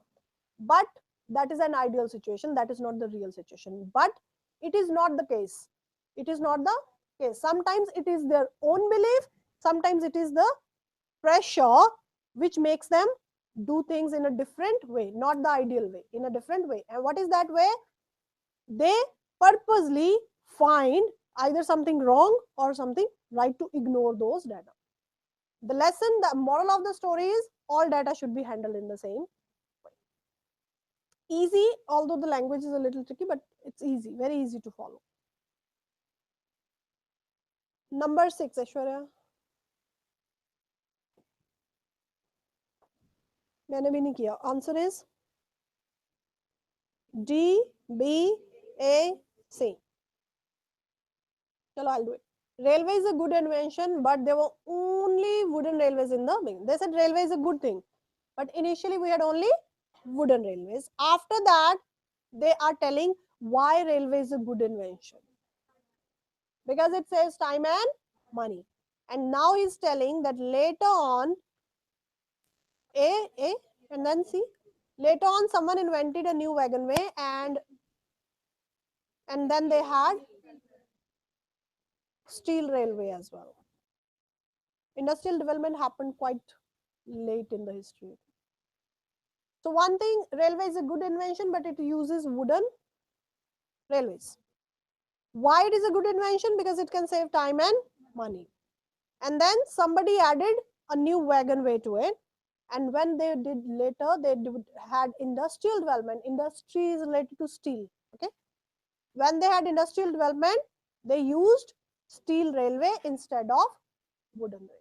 But that is an ideal situation. That is not the real situation. But it is not the case. It is not the case. Sometimes it is their own belief. Sometimes it is the pressure which makes them do things in a different way, not the ideal way, in a different way. And what is that way? They purposely find either something wrong or something right to ignore those data. The lesson, the moral of the story is all data should be handled in the same way. Easy, although the language is a little tricky, but it's easy, very easy to follow. Number 6, Aishwarya. मैंने भी नहीं किया. Answer is D, B, A, C. Chalo, I'll do it. Railway is a good invention, but there were only wooden railways in the beginning. They said railway is a good thing, but initially we had only wooden railways. After that, they are telling why railway is a good invention. because it saves time and money. And now he's telling that later on, A, and then C. Later on, someone invented a new wagonway, and then they had steel railway as well. Industrial development happened quite late in the history. So one thing, railway is a good invention, but it uses wooden railways. Why it is a good invention? Because it can save time and money. And then somebody added a new wagonway to it. And when they did later, they had industrial development. Industry is related to steel. Okay. When they had industrial development, they used steel railway instead of wooden railway.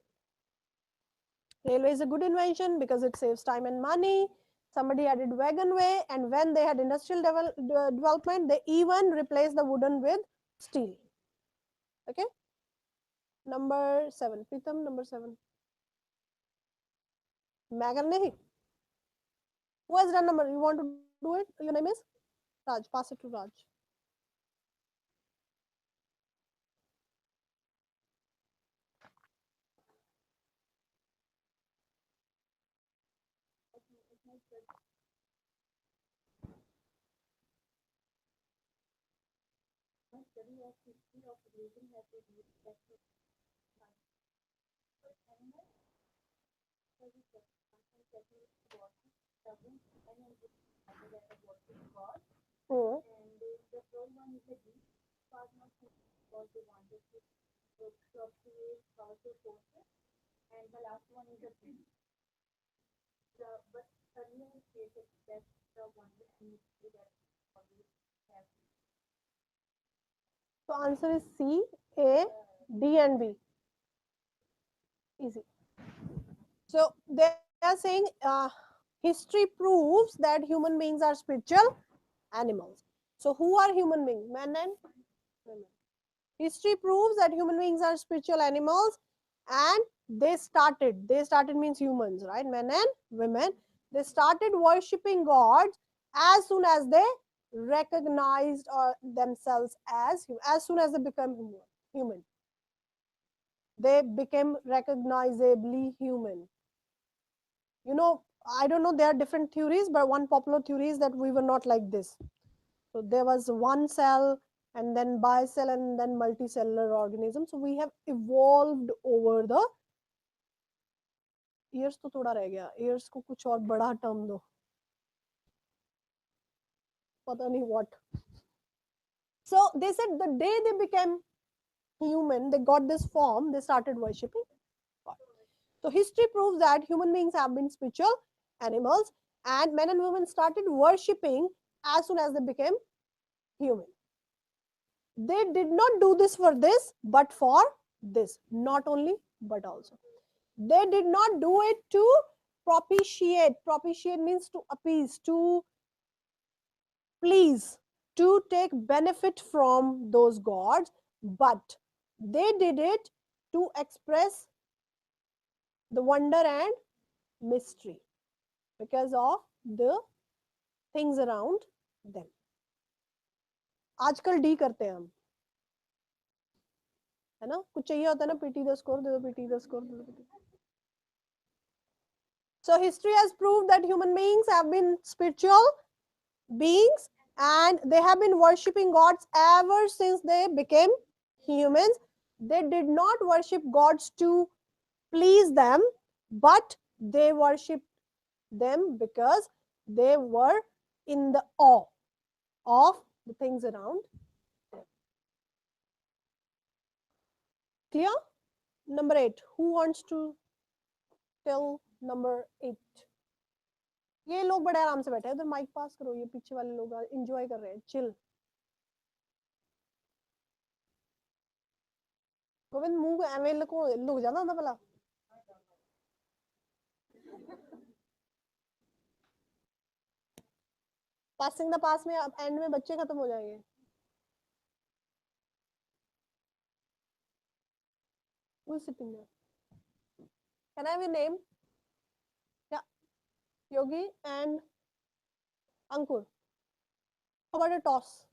Railway is a good invention because it saves time and money. Somebody added wagonway, and when they had industrial development, they even replaced the wooden with steel. Okay. Number 7. Pritam, number 7. Megan nahi. Who has done number? You want to do it? Your name is Raj. Pass it to Raj. Hmm. So answer is C, A, D, and B. Easy. So they are saying history proves that human beings are spiritual animals. So who are human beings? Men and women. History proves that human beings are spiritual animals, and they started means humans, right? Men and women. They started worshipping gods as soon as they recognized themselves as soon as they become human. They became recognizably human. You know, I don't know, there are different theories, but one popular theory is that we were not like this. So there was one cell, and then bicell, and then multicellular organism. So we have evolved over the years. तो थोड़ा रह गया, years को कुछ और बड़ा term दो, पता नहीं what. So they said the day they became human, they got this form, they started worshipping God. So history proves that human beings have been spiritual animals, and men and women started worshipping as soon as they became human. They did not do this for this, but for this. Not only, but also. They did not do it to propitiate. Propitiate means to appease, to please, to take benefit from those gods, but they did it to express the wonder and mystery because of the things around them. आजकल D करते हैं हम, है ना? कुछ चाहिए होता है ना, पीटी द स्कोर, दे दो पीटी द स्कोर, दे दो PT. So history has proved that human beings have been spiritual beings, and they have been worshipping gods ever since they became humans. They did not worship gods to please them, but they worshipped them because they were in the awe of the things around them. Clear? Number 8. Who wants to tell number 8? ये लोग बड़े आराम से बैठे हैं, उधर mic पास करो, ये पीछे वाले लोग एंजॉय कर रहे हैं, चिल. गोविंद मुंह एवें लुक जाना होंदा भला. पासिंग द पास में अब एंड में बच्चे खत्म हो जाएंगे. Who is sitting there? Can I have your name? Yeah, Yogi and Ankur. How about a toss?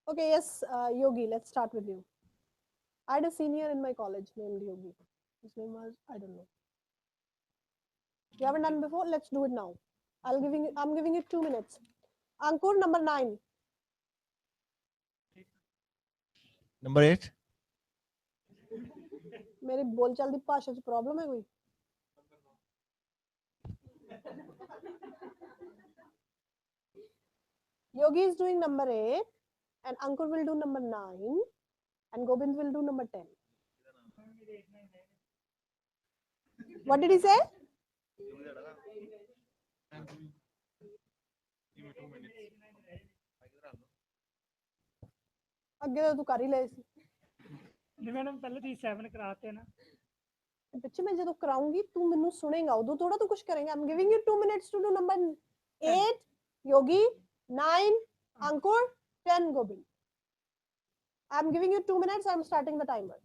Okay, yes, Yogi, let's start with you. I had a senior in my college named Yogi. His name was, I don't know. You haven't done before? Let's do it now. I'm giving you 2 minutes. Ankur, number 9. Number 8. मेरी बोलचाल दी भाषा च problem है कोई? Yogi is doing number 8 and Ankur will do number 9 and Gobind will do number 10. What did he say? ਅੱਗੇ ਤਾਂ ਤੂੰ ਕਰ ਹੀ ਲਏ ਸੀ मैडम पहले तो 7 कराते हैं ना ਬੱਚੇ ਮੈਂ ਜਦੋਂ ਕਰਾਉਂਗੀ ਤੂੰ ਮੈਨੂੰ ਸੁਣੇਗਾ ਉਦੋਂ ਥੋੜਾ ਤੂੰ ਕੁਝ ਕਰੇਗਾ I'm giving you 2 minutes to do number 8 Yogi 9 Ankur 10 Gobind I'm giving you 2 minutes I'm starting the timer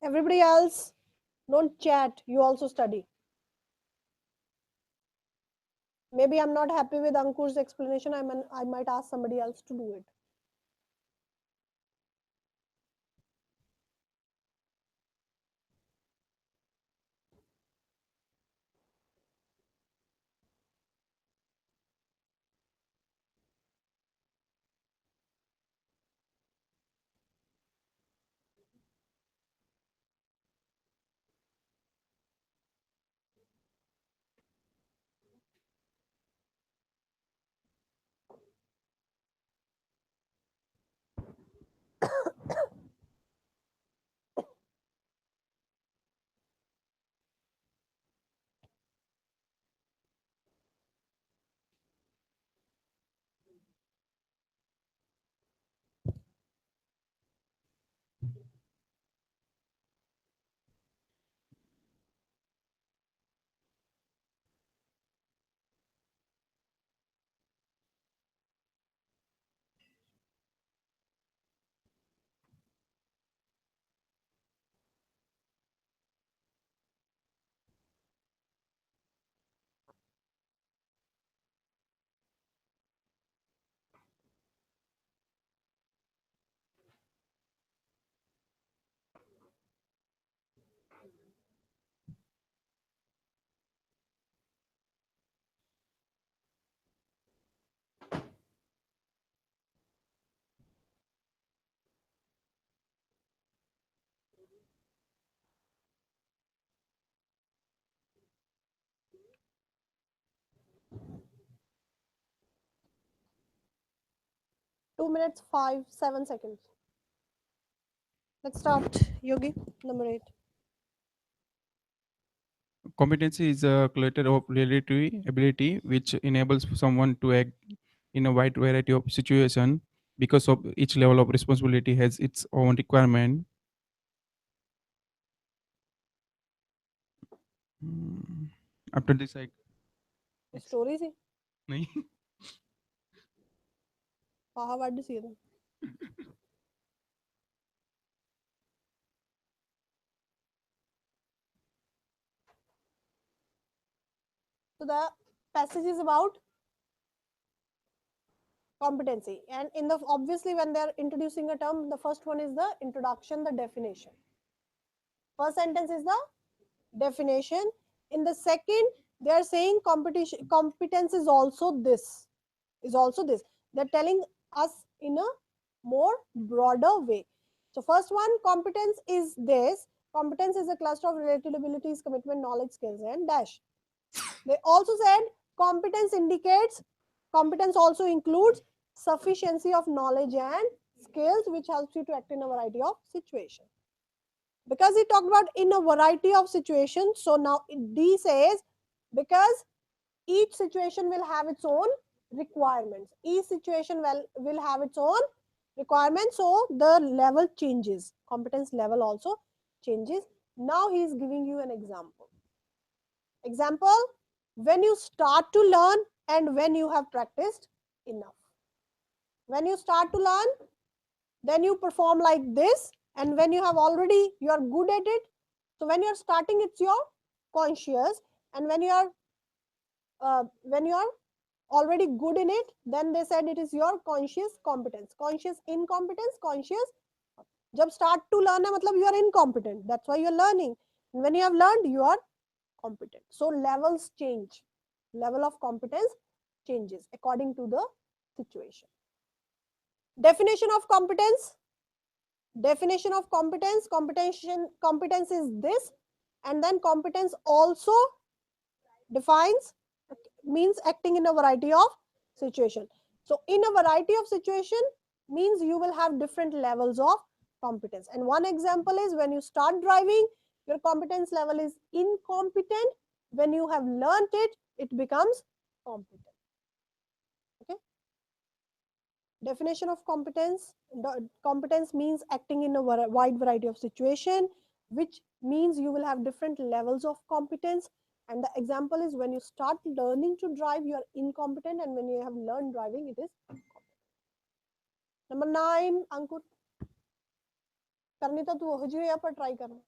everybody else don't chat you also study maybe I'm not happy with Ankur's explanation I might ask somebody else to do it Two minutes 5 7 seconds let's start Yogi number 8 Competency is a collector of relative ability which enables someone to act in a wide variety of situations because of each level of responsibility has its own requirement. After this, I story see नहीं what see them so the passage is about competency and in the obviously when they're introducing a term the first one is the introduction the definition first sentence is the definition in the second they are saying competence is also this they're telling us in a more broader way so first one competence is this competence is a cluster of related abilities commitment knowledge skills and dash they also said competence indicates competence also includes sufficiency of knowledge and skills which helps you to act in a variety of situations because he talked about in a variety of situations so now D says because each situation will have its own requirements each situation will have its own requirements so the level changes competence level also changes now he is giving you an example when you start to learn and when you have practiced enough when you start to learn then you perform like this, and when you have already, you are good at it. So when you are starting, it's your conscious, and when you are already good in it, then they said it is your conscious competence. Conscious incompetence, conscious. जब start to learn है मतलब you are incompetent, that's why you are learning. And when you have learned, you are competent. So levels change, level of competence changes according to the situation. Definition of competence. Definition of competence. Competence is this, and then competence also defines, means acting in a variety of situation. So in a variety of situation means you will have different levels of competence. And one example is when you start driving, your competence level is incompetent. When you have learnt it, it becomes competent. Okay. Definition of competence. Competence means acting in a wide variety of situation, which means you will have different levels of competence. And the example is when you start learning to drive, you are incompetent, and when you have learned driving, it is competent. Number 9, Ankur. करनी तो तू हो जी पर try करना.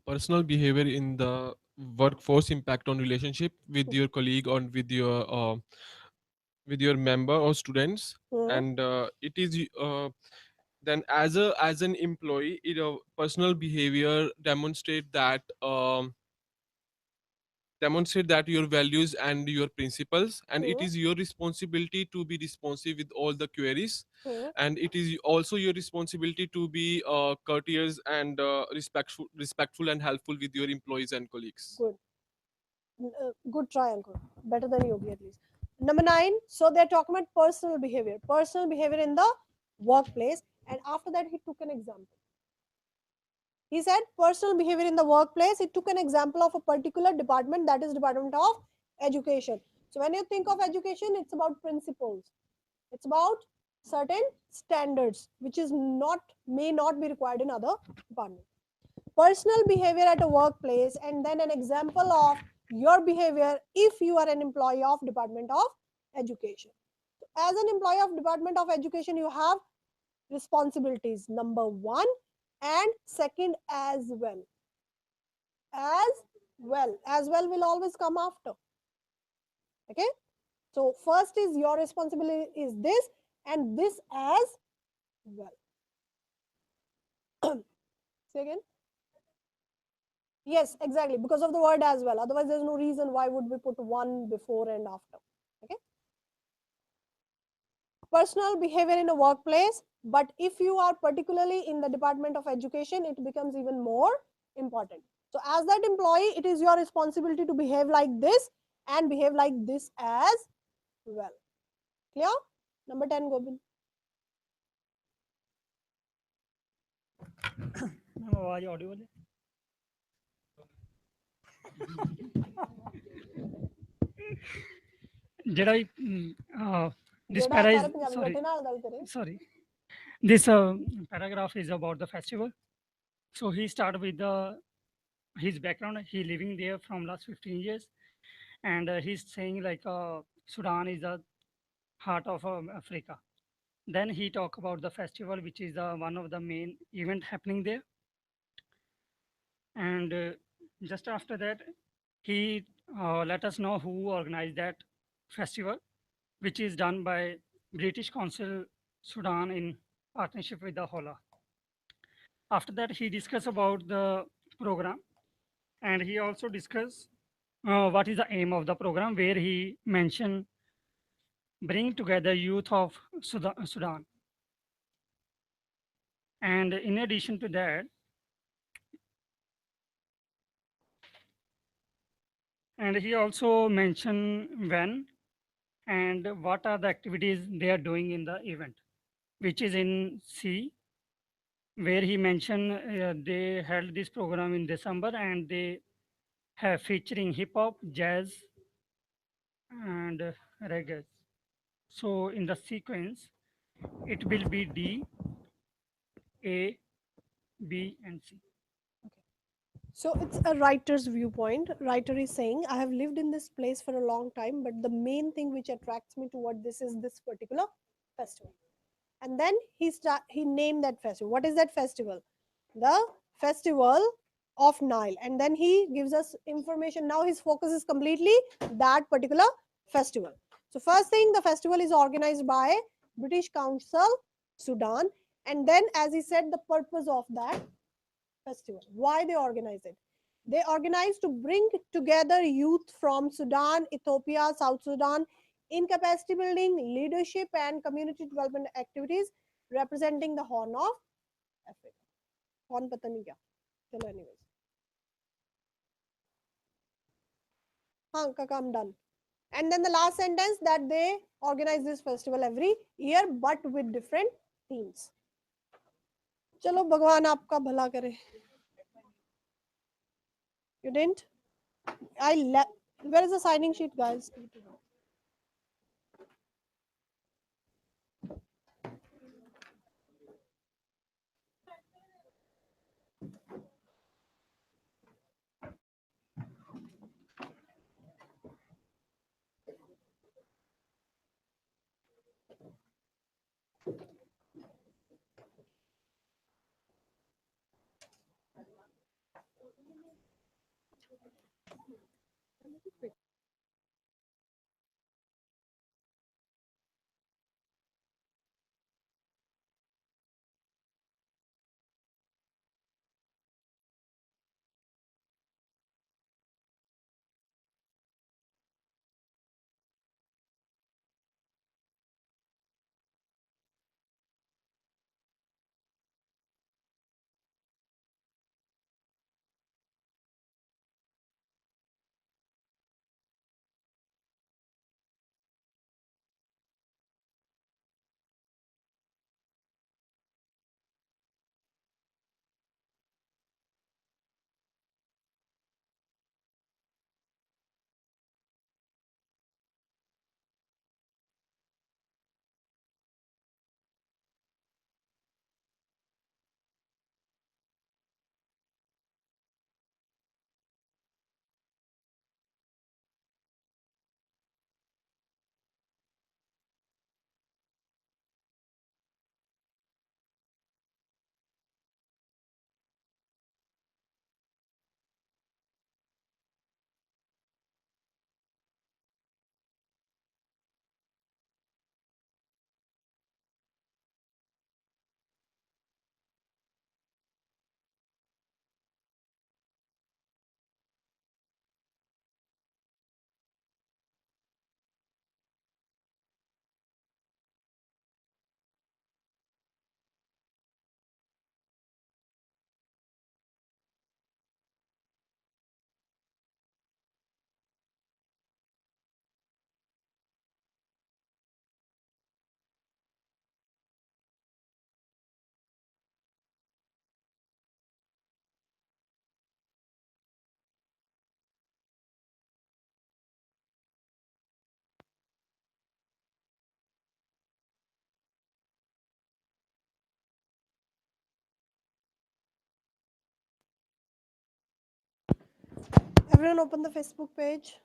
Personal behavior in the workforce impact on relationship with your colleague or with your member or students. And it is then as an employee, personal behavior demonstrate that your values and your principles, and it is your responsibility to be responsive with all the queries, and it is also your responsibility to be courteous and respectful and helpful with your employees and colleagues. Good. Good try, Ankur. Better than Yogi at least. Number 9, so they're talking about personal behavior. Personal behavior in the workplace. And after that, he took an example. He said personal behavior in the workplace. It took an example of a particular department, that is Department of Education. So when you think of education, it's about principles. It's about certain standards, which is may not be required in other departments. Personal behavior at a workplace, and then an example of your behavior if you are an employee of Department of Education. As an employee of Department of Education, you have responsibilities, number 1, and second as well. As well will always come after. Okay. So first is your responsibility is this, and this as well. Say again. Yes, exactly, because of the word as well. Otherwise, there's no reason why would we put one before and after. Okay. Personal behavior in a workplace, but if you are particularly in the Department of Education, it becomes even more important. So as that employee, it is your responsibility to behave like this and behave like this as well. Clear? Number 10, Gobind. आवाज Audible है. ਜਿਹੜਾ this para is sorry this paragraph is about the festival. So he started with his background. He living there from last 15 years, and he's saying like Sudan is the heart of Africa. Then he talk about the festival, which is one of the main event happening there. And just after that, he let us know who organized that festival, which is done by British Council Sudan in partnership with the HOLA. After that, he discussed about the program, and he also discussed what is the aim of the program, where he mentioned bring together youth of Sudan. And in addition to that, and he also mentioned when and what are the activities they are doing in the event, which is in C, where he mentioned they held this program in December, and they have featuring hip hop, jazz, and reggae. So in the sequence, it will be D, A, B, and C. So it's a writer's viewpoint. Writer is saying, I have lived in this place for a long time, but the main thing which attracts me toward this is this particular festival. And then he named that festival. What is that festival? The Festival of Nile. And then he gives us information. Now his focus is completely that particular festival. So first thing, the festival is organized by British Council, Sudan. And then, as he said, the purpose of that festival, why they organize it. They organize to bring together youth from Sudan, Ethiopia, South Sudan in capacity building, leadership, and community development activities representing the Horn of Africa. Horn pata nahi kya. Chalo anyways. हाँ का काम done. And then the last sentence, that they organize this festival every year but with different themes. चलो भगवान आपका भला करे. You didn't? Where is the signing sheet, guys? Everyone open the Facebook page.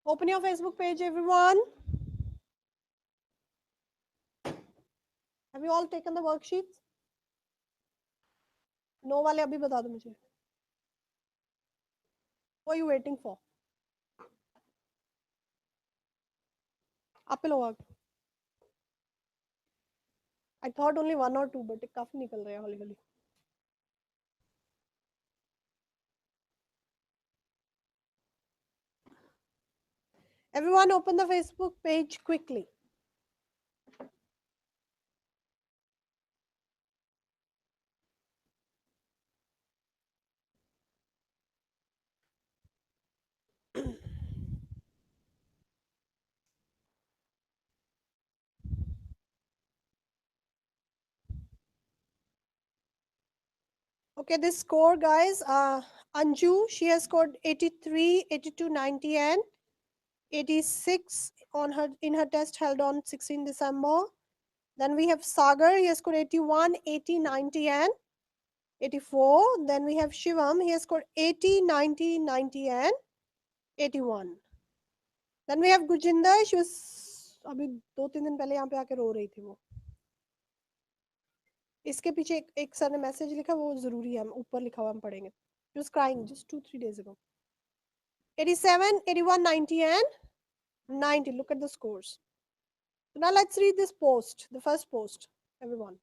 Open your Facebook page, everyone. Have you all taken the worksheets? No वाले अभी बता दो मुझे. What are you waiting for? आप लोग I thought only one or two, but काफी निकल रहे हैं हौली हौली. Everyone open the Facebook page quickly. Okay, this score, guys. Anju, she has scored 83, 82, 90, and 86 on her in her test held on 16 December. Then we have Sagar, he has scored 81, 80, 90, and 84. Then we have Shivam, he has scored 80, 90, 90, and 81. Then we have Gujinder, she was अभी 2-3 दिन पहले यहाँ पे आके रो रही थी वो. इसके पीछे एक सर ने मैसेज लिखा, वो जरूरी है, हम ऊपर लिखा हुआ हम पढ़ेंगे. She was crying just 2-3 days ago. 87, 81, 90, and 90. Look at the scores. So now let's read this post, the first post, everyone.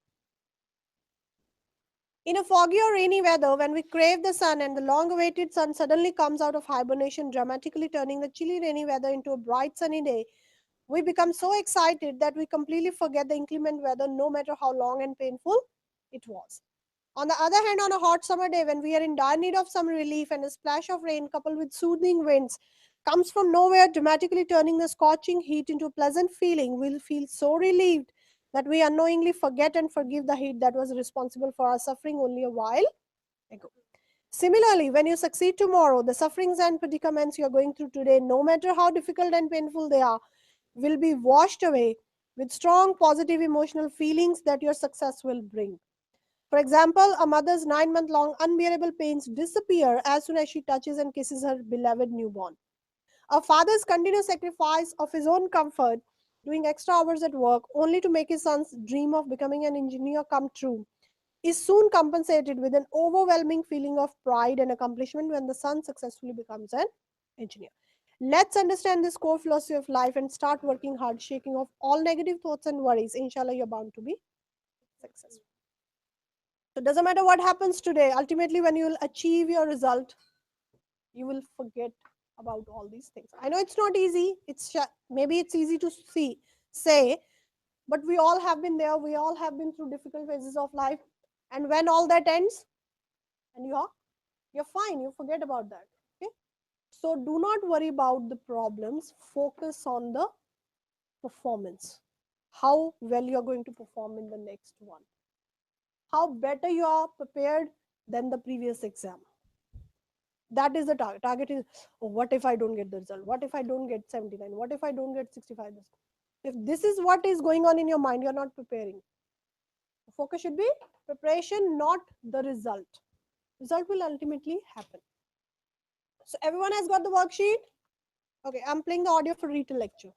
In a foggy or rainy weather, when we crave the sun and the long-awaited sun suddenly comes out of hibernation, dramatically turning the chilly rainy weather into a bright sunny day, we become so excited that we completely forget the inclement weather, no matter how long and painful it was. On the other hand, on a hot summer day when we are in dire need of some relief and a splash of rain coupled with soothing winds comes from nowhere, dramatically turning the scorching heat into a pleasant feeling, we'll feel so relieved that we unknowingly forget and forgive the heat that was responsible for our suffering only a while ago. Similarly, when you succeed tomorrow, the sufferings and predicaments you are going through today, no matter how difficult and painful they are, will be washed away with strong positive emotional feelings that your success will bring. For example, a mother's 9-month-long unbearable pains disappear as soon as she touches and kisses her beloved newborn. A father's continuous sacrifice of his own comfort, doing extra hours at work only to make his son's dream of becoming an engineer come true, is soon compensated with an overwhelming feeling of pride and accomplishment when the son successfully becomes an engineer. Let's understand this core philosophy of life and start working hard, shaking off all negative thoughts and worries. Inshallah, you're bound to be successful. So it doesn't matter what happens today. Ultimately, when you will achieve your result, you will forget about all these things. I know it's not easy. Maybe it's easy to say, but we all have been there. We all have been through difficult phases of life. And when all that ends, and you're fine. You forget about that. Okay. So do not worry about the problems. Focus on the performance. How well you're going to perform in the next one. How better you are prepared than the previous exam. That is the target. Target is, oh, what if I don't get the result? What if I don't get 79? What if I don't get 65? If this is what is going on in your mind, you're not preparing. The focus should be preparation, not the result. Result will ultimately happen. So everyone has got the worksheet? Okay, I'm playing the audio for retail lecture.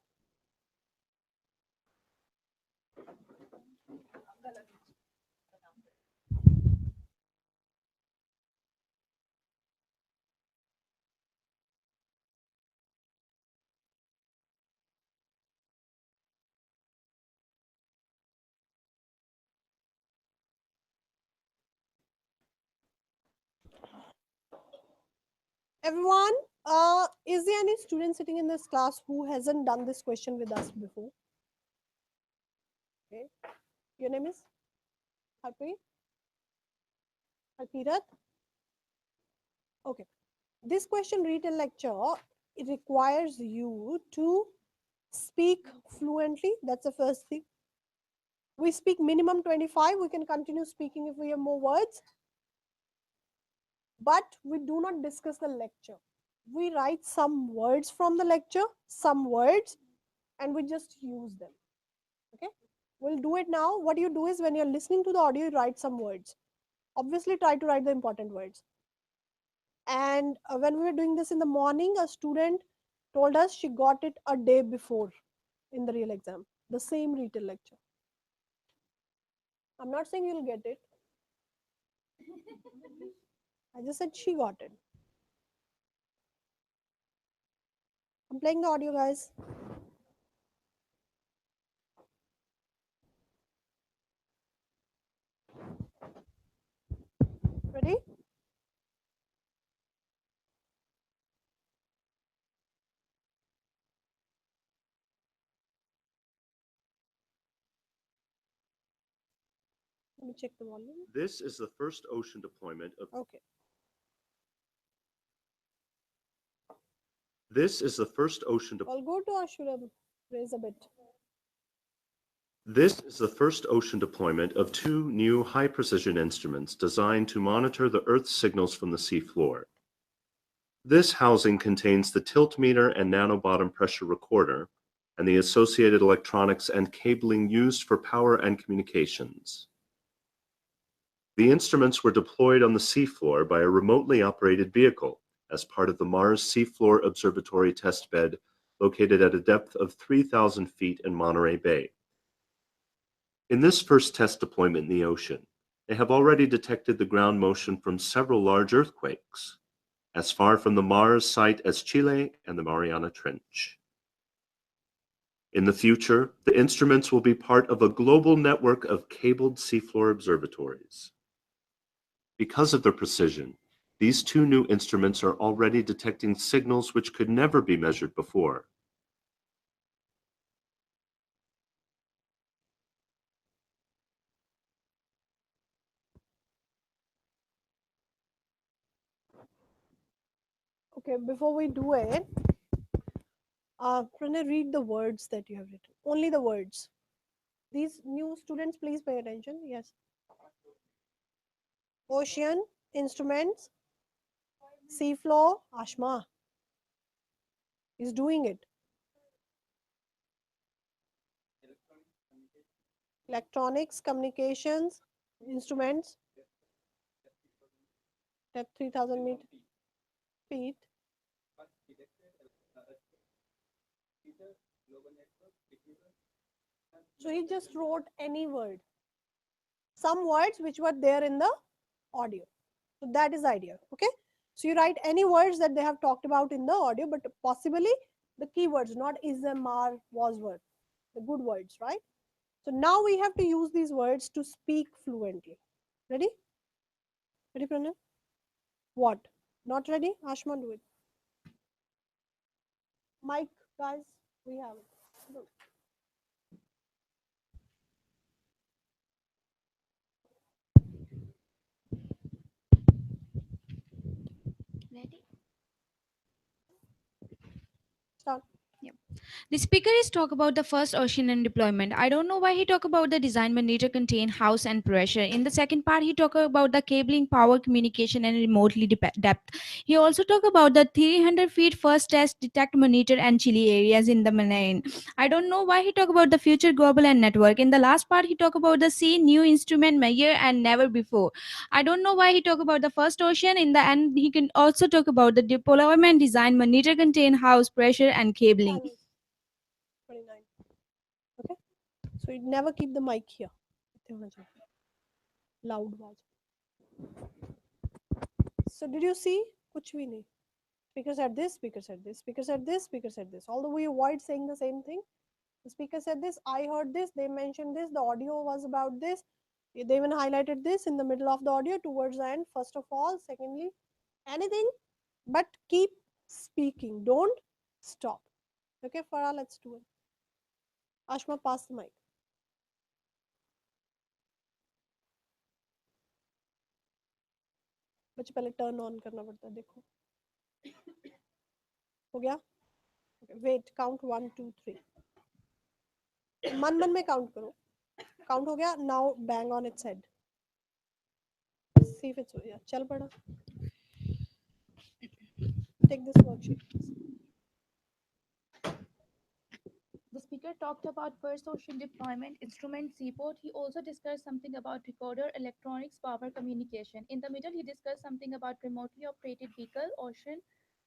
Everyone, is there any student sitting in this class who hasn't done this question with us before? Okay. Your name is Harpreet? Harkirat? Okay. This question retail lecture, it requires you to speak fluently. That's the first thing. We speak minimum 25. We can continue speaking if we have more words. But we do not discuss the lecture. We write some words from the lecture, some words, and we just use them. Okay? We'll do it now. What you do is when you're listening to the audio, you write some words. Obviously, try to write the important words. And when we were doing this in the morning, a student told us she got it a day before in the real exam, the same retail lecture. I'm not saying you'll get it. I just said she got it. I'm playing the audio, guys. Ready? Let me check the volume. This is the first ocean deployment of. Okay. This is the first ocean deployment. I'll go to Ashura. Raise a bit. This is the first ocean deployment of two new high-precision instruments designed to monitor the Earth's signals from the seafloor. This housing contains the tiltmeter and nanobottom pressure recorder and the associated electronics and cabling used for power and communications. The instruments were deployed on the seafloor by a remotely operated vehicle as part of the Mars Seafloor Observatory testbed located at a depth of 3,000 feet in Monterey Bay. In this first test deployment in the ocean, they have already detected the ground motion from several large earthquakes, as far from the Mars site as Chile and the Mariana Trench. In the future, the instruments will be part of a global network of cabled seafloor observatories. Because of their precision, these two new instruments are already detecting signals which could never be measured before. Okay, before we do it, Pranay, read the words that you have written. Only the words. These new students, please pay attention. Yes. Ocean, instruments, seafloor, Ashma is doing it. Electronics, communications, instruments, depth 3,000 feet. So he just wrote any word. Some words which were there in the audio. So that is the idea. Okay. So you write any words that they have talked about in the audio, but possibly the keywords, not is, am, are, was, were. The good words, right? So now we have to use these words to speak fluently. Ready? Ready, Pranay? What? Not ready? Ashma, do it. Mike, guys, we have it. Go. Ready? Start. Yep. The speaker is talk about the first ocean and deployment. I don't know why he talk about the design monitor contain house and pressure. In the second part, he talk about the cabling, power, communication, and remotely depth. He also talk about the 300 feet first test detect monitor and chilly areas in the marine. I don't know why he talk about the future global and network. In the last part, he talk about the sea, new instrument, measure, and never before. I don't know why he talk about the first ocean. In the end, he can also talk about the deployment, design, monitor, contain house, pressure, and cabling. 29. Okay. So you never keep the mic here. Loud was. So did you see? Kuch bhi nahi. Speaker said this, speaker said this, speaker said this, speaker said this. Although we avoid saying the same thing. The speaker said this, I heard this, they mentioned this, the audio was about this. They even highlighted this in the middle of the audio towards the end, first of all. Secondly, anything, but keep speaking. Don't stop. Okay, Farah, let's do it. Ashma, pass the mic. बच्चे पहले turn on करना पड़ता है देखो हो गया wait count 1 2 3 मन मन में काउंट करो काउंट हो गया now bang on its head see if it's या चल पड़ा take this worksheet The speaker talked about first ocean deployment, instrument, seaport. He also discussed something about recorder, electronics, power communication. In the middle, he discussed something about remotely operated vehicle, ocean.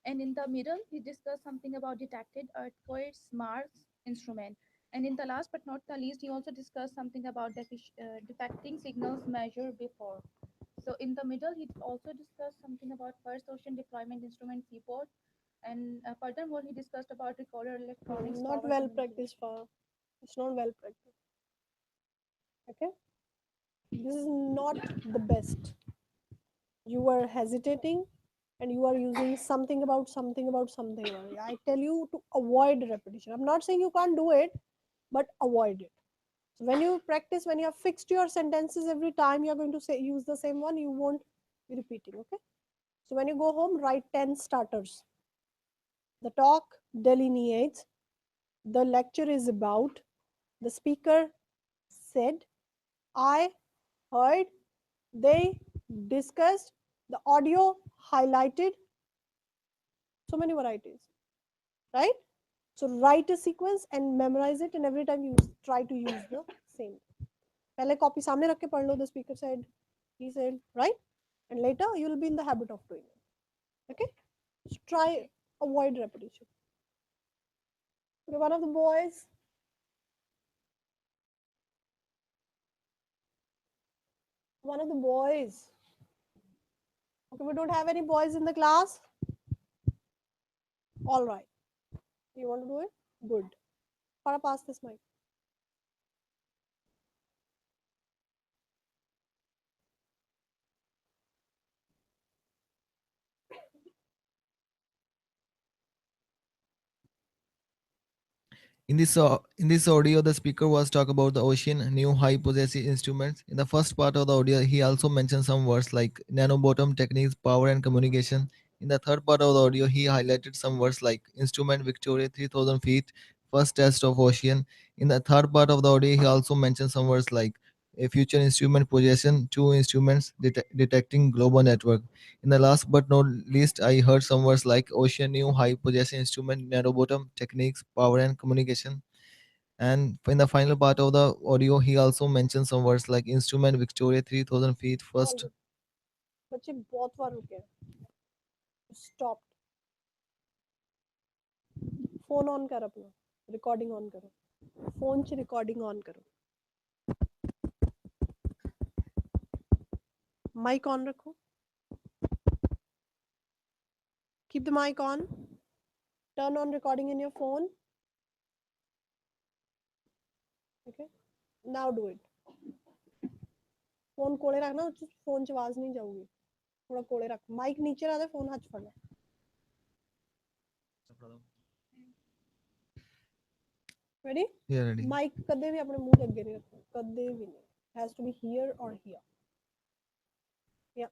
And in the middle, he discussed something about detected earthquakes, Mars instrument. And in the last but not the least, he also discussed something about detecting signals measured before. So in the middle, he also discussed something about first ocean deployment instrument seaport, and furthermore, he discussed about recorder electronics. not power well communication. practiced for it's not well practiced okay this is not the best you are hesitating and you are using something about something about something I tell you to avoid repetition. I'm not saying you can't do it but avoid it. So when you practice, when you have fixed your sentences every time you're going to say use the same one, you won't be repeating. Okay. So when you go home, write 10 starters. The talk delineates, the lecture is about, the speaker said, I heard, they discussed, the audio highlighted. So many varieties, right? So write a sequence and memorize it, and every time you try to use the same. पहले copy सामने रख के पढ़ लो, the speaker said, he said, right? And later you will be in the habit of doing it. Okay? So try avoid repetition. Okay, one of the boys. One of the boys. Okay, we don't have any boys in the class. All right. You want to do it? Good. Para pass this mic. In this audio, the speaker was talk about the ocean new high possessive instruments. In the first part of the audio, he also mentioned some words like nanobottom techniques, power and communication. In the third part of the audio, he highlighted some words like instrument Victoria 3000 feet, first test of ocean. In the third part of the audio, he also mentioned some words like a future instrument possession, two instruments detecting global network. In the last but not least, I heard some words like ocean new high possession instrument, narrow-bottom techniques, power and communication. And in the final part of the audio, he also mentioned some words like instrument Victoria 3000 feet All first. good. बच्चे बहुत बार रुके. Stop. Phone on कर अपना. Recording on करो. Phone से recording on करो. Mic on रखो. Keep the mic on. Turn on recording in your phone. Okay. Now do it. Phone कोले रखना, फोन च आवाज नहीं जाऊगी. थोड़ा कोले रख. माइक नीचे रख दे, फोन हाथ फड़ ले. Ready? Yeah, ready. माइक कदे भी अपने मुंह दे अगे नहीं रखना. कदे भी नहीं. Has to be here or here. Yeah.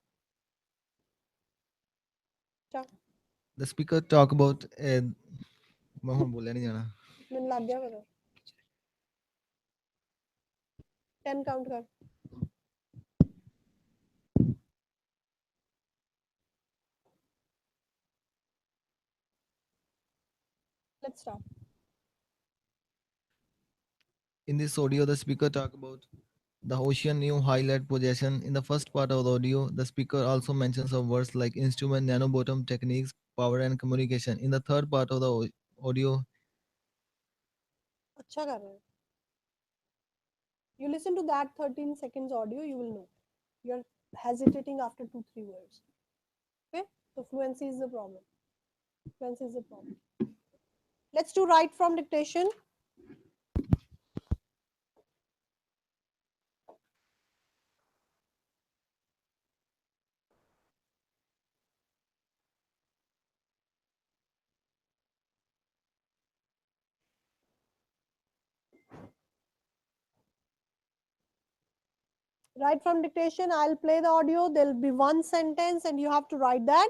Start. The speaker talk about मैं ਹੁਣ ਬੋਲਿਆ नहीं जाना. मैंने लग गया करो. 10 काउंट कर. Let's start. In this audio, the speaker talk about the ocean new highlight possession. In the first part of the audio, the speaker also mentions some words like instrument, nanobottom techniques, power and communication. In the third part of the audio, अच्छा कर रहे हैं. You listen to that 13 seconds audio, you will know. You're hesitating after 2-3 words. Okay? So fluency is the problem. Fluency is the problem. Let's do write from dictation. Write from dictation. I'll play the audio. There'll be one sentence and you have to write that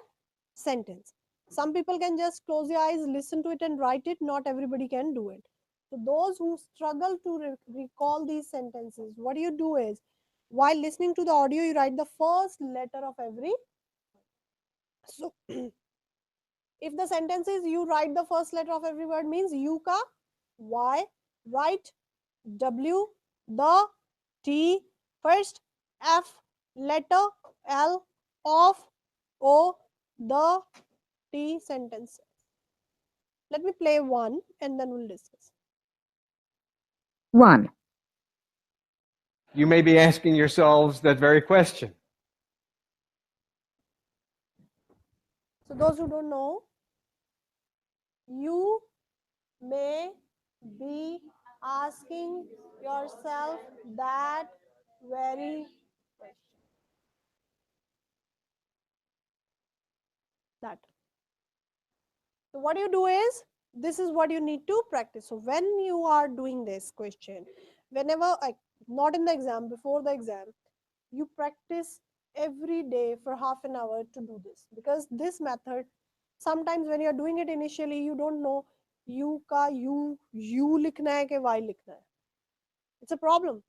sentence. Some people can just close your eyes, listen to it and write it. Not everybody can do it. So those who struggle to recall these sentences, what you do is, while listening to the audio, you write the first letter of every. So if the sentence is you write the first letter of every word means you ka Y, write W, the T, first F, letter L, of O, the T sentence. Let me play one and then we'll discuss. 1. You may be asking yourselves that very question. So those who don't know, you may be asking yourself that very question. That. So what you do is, this is what you need to practice. So when you are doing this question, whenever, not in the exam, before the exam, you practice every day for half an hour to do this. Because this method, sometimes when you're doing it initially, you don't know you ka you likhna hai ke y likhna hai. It's a problem.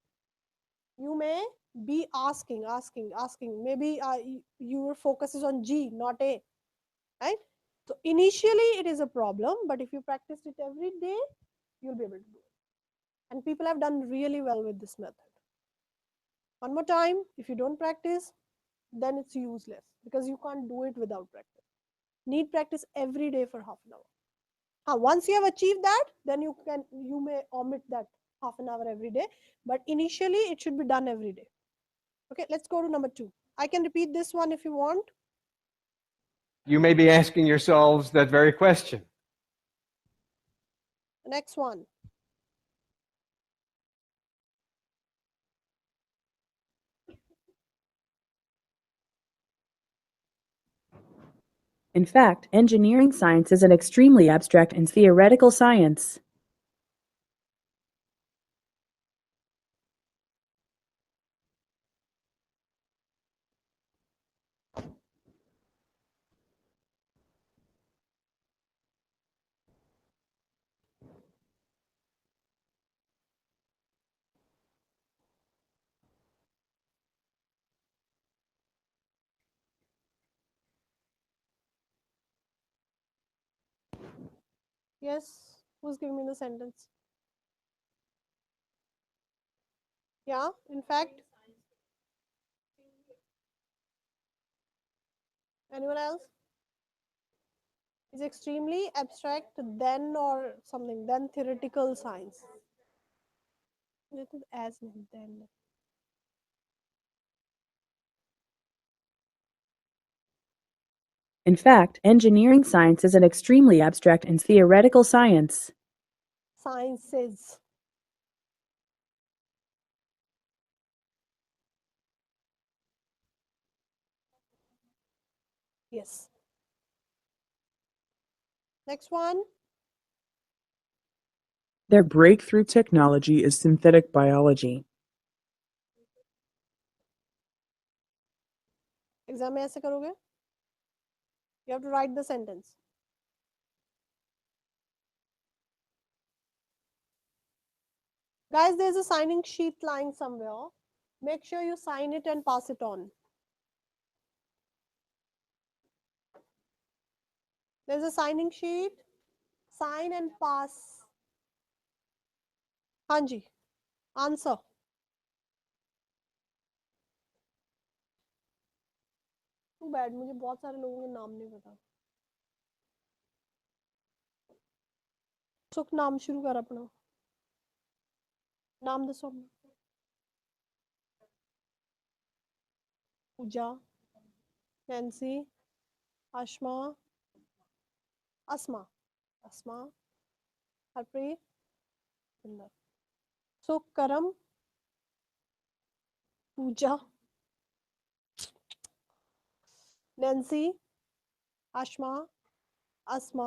You may be asking. Maybe your focus is on G, not A, right? So initially it is a problem, but if you practice it every day, you'll be able to do it. And people have done really well with this method. One more time, if you don't practice, then it's useless, because you can't do it without practice. Need practice every day for half an hour. Once you have achieved that, then you may omit that half an hour every day, but initially it should be done every day. Okay, let's go to number 2. I can repeat this one if you want. You may be asking yourselves that very question. The next one. In fact, engineering science is an extremely abstract and theoretical science. Yes, who's giving me the sentence? Yeah, in fact. Anyone else? Is extremely abstract then or something, then theoretical science. It is as then. In fact, engineering science is an extremely abstract and theoretical science. Sciences. Yes. Next one. Their breakthrough technology is synthetic biology. Exam में ऐसे करोगे? You have to write the sentence. Guys, there's a signing sheet lying somewhere. Make sure you sign it and pass it on. There's a signing sheet. Sign and pass. हाँ जी. Answer. Too bad, मुझे बहुत सारे लोगों के नाम नहीं पता. सुख नाम शुरू कर अपना. नाम दसो. पूजा, नैन्सी, आशमा, अस्मा, हरप्रीत, सुंदर. सुख, करम, पूजा, नैन्सी, आशमा, अस्मा,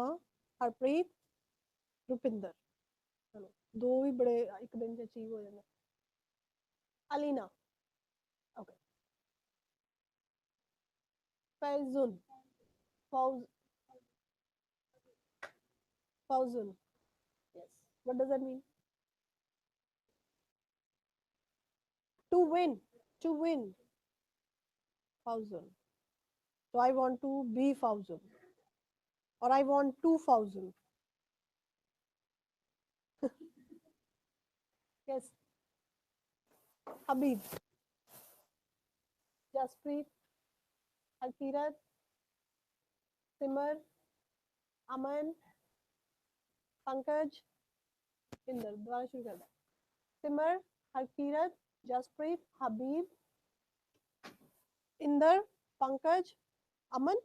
हरप्रीत, रुपिंदर. चलो, 2 भी बड़े एक दिन च अचीव हो जाने. Alina. Okay. Fauzun. Fauzun. Yes. What does that mean? To win. To win. Fauzun. So I want to be Fauzun. Or I want 2,000. Yes. Habib. Jaspreet. Alkirat. Simar. Aman. Pankaj. Inder. दोबारा शुरू कर दे. Simar. Alkirat. Jaspreet. Habib. Inder. Pankaj. Aman.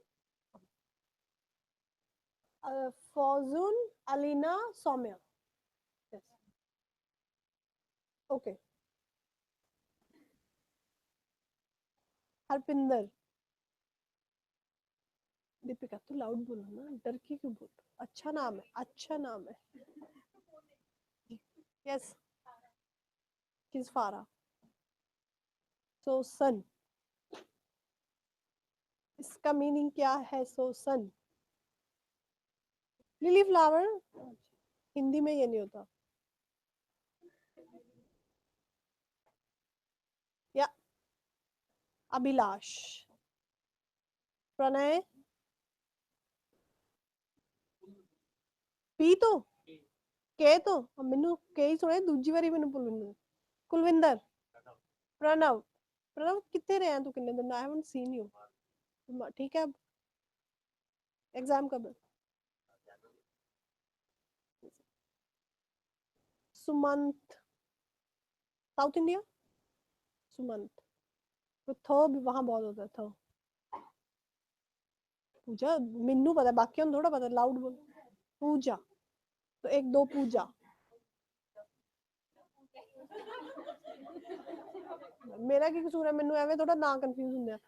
Fauzun. Alina. Soumya. Yes. Okay. Harpinder. Deepika तू loud बोलो ना, डर के क्यों बोल. अच्छा नाम है, अच्छा नाम है. यस. किस फारा. सो सन. इसका मीनिंग क्या है? So sun. Lily flower. Hindi में ये नहीं होता. Abhilash. Pranay. P ਤੋਂ K ਤੋਂ ਮੈਨੂੰ K ਹੀ ਸੁਣਿਆ ਦੂਜੀ ਵਾਰੀ ਮੈਨੂੰ ਕੁਲਵਿੰਦਰ ਪ੍ਰਣਵ ਪ੍ਰਣਵ ਕਿੱਥੇ ਰਿਹਾ ਤੂੰ ਕਿੰਨੇ ਦਿਨ I haven't seen you ठीक है अब एग्जाम कब है सुमंत साउथ इंडिया सुमंत तो थ भी वहां बहुत होता है थ पूजा मिन्नू पता बाकी थोड़ा पता लाउड बोल पूजा तो एक दो पूजा मेरा की कसूर है मैनू एवें थोड़ा ना कंफ्यूज ਹੁੰਦੇ ਆ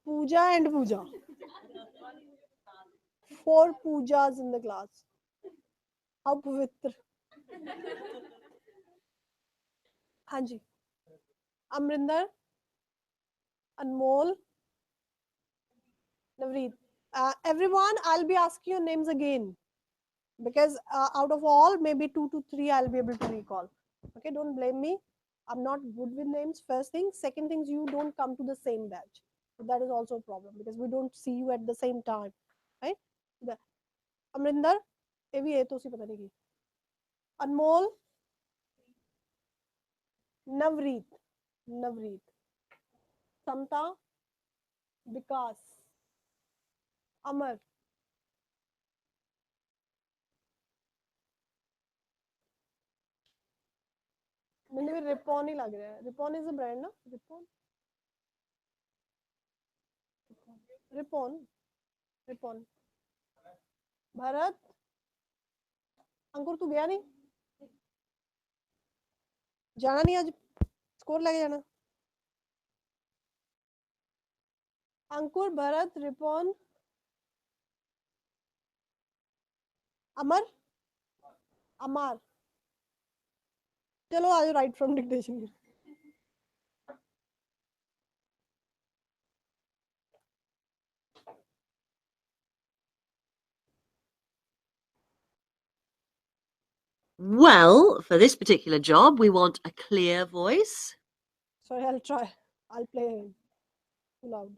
Pooja and Pooja. 4 Poojas in the class. How pavitra. हाँ जी. Amrinder, Anmol, Navreet. Everyone, I'll be asking your names again because out of all, maybe 2 to 3 I'll be able to recall. Okay, don't blame me. I'm not good with names. First thing. Second thing, you don't come to the same batch. So that is also a problem because we don't see you at the same time. Right? Amrinder, ये भी है तो उसी पता नहीं की अनमोल नवरीत नवरीत समता विकास अमर मैंने भी रिपॉन ही लग रहा है रिपॉन इज अ ब्रांड ना रिपॉन रिपॉन रिपॉन भरत अंकुर तू गया नहीं जाना नहीं आज स्कोर लेके जाना अंकुर भरत रिपॉन अमर अमर चलो आज right from dictation Well, for this particular job, we want a clear voice. Sorry, I'll try. I'll play too loud.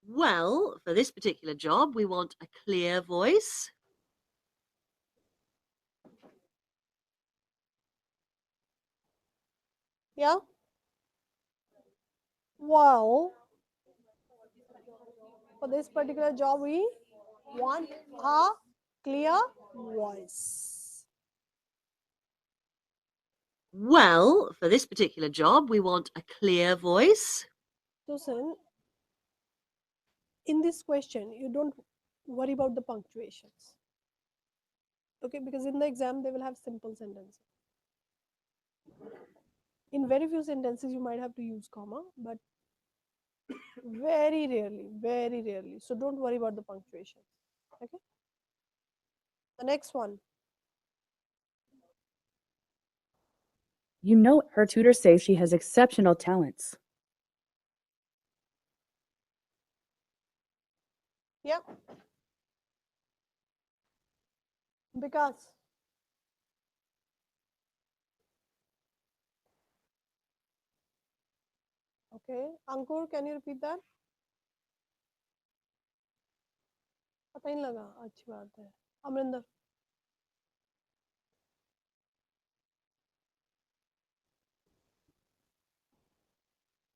Well, for this particular job, we want a clear voice. Yeah? Well, for this particular job, we want a clear voice. Well, for this particular job, we want a clear voice. Listen, in this question, you don't worry about the punctuations. Okay, because in the exam, they will have simple sentences. In very few sentences, you might have to use comma, but very rarely. So don't worry about the punctuation. Okay. The next one. You know, her tutors say she has exceptional talents. Yep. Because. Okay. Ankur, can you repeat that? पता ही नहीं लगा अच्छी बात है अमरिंदर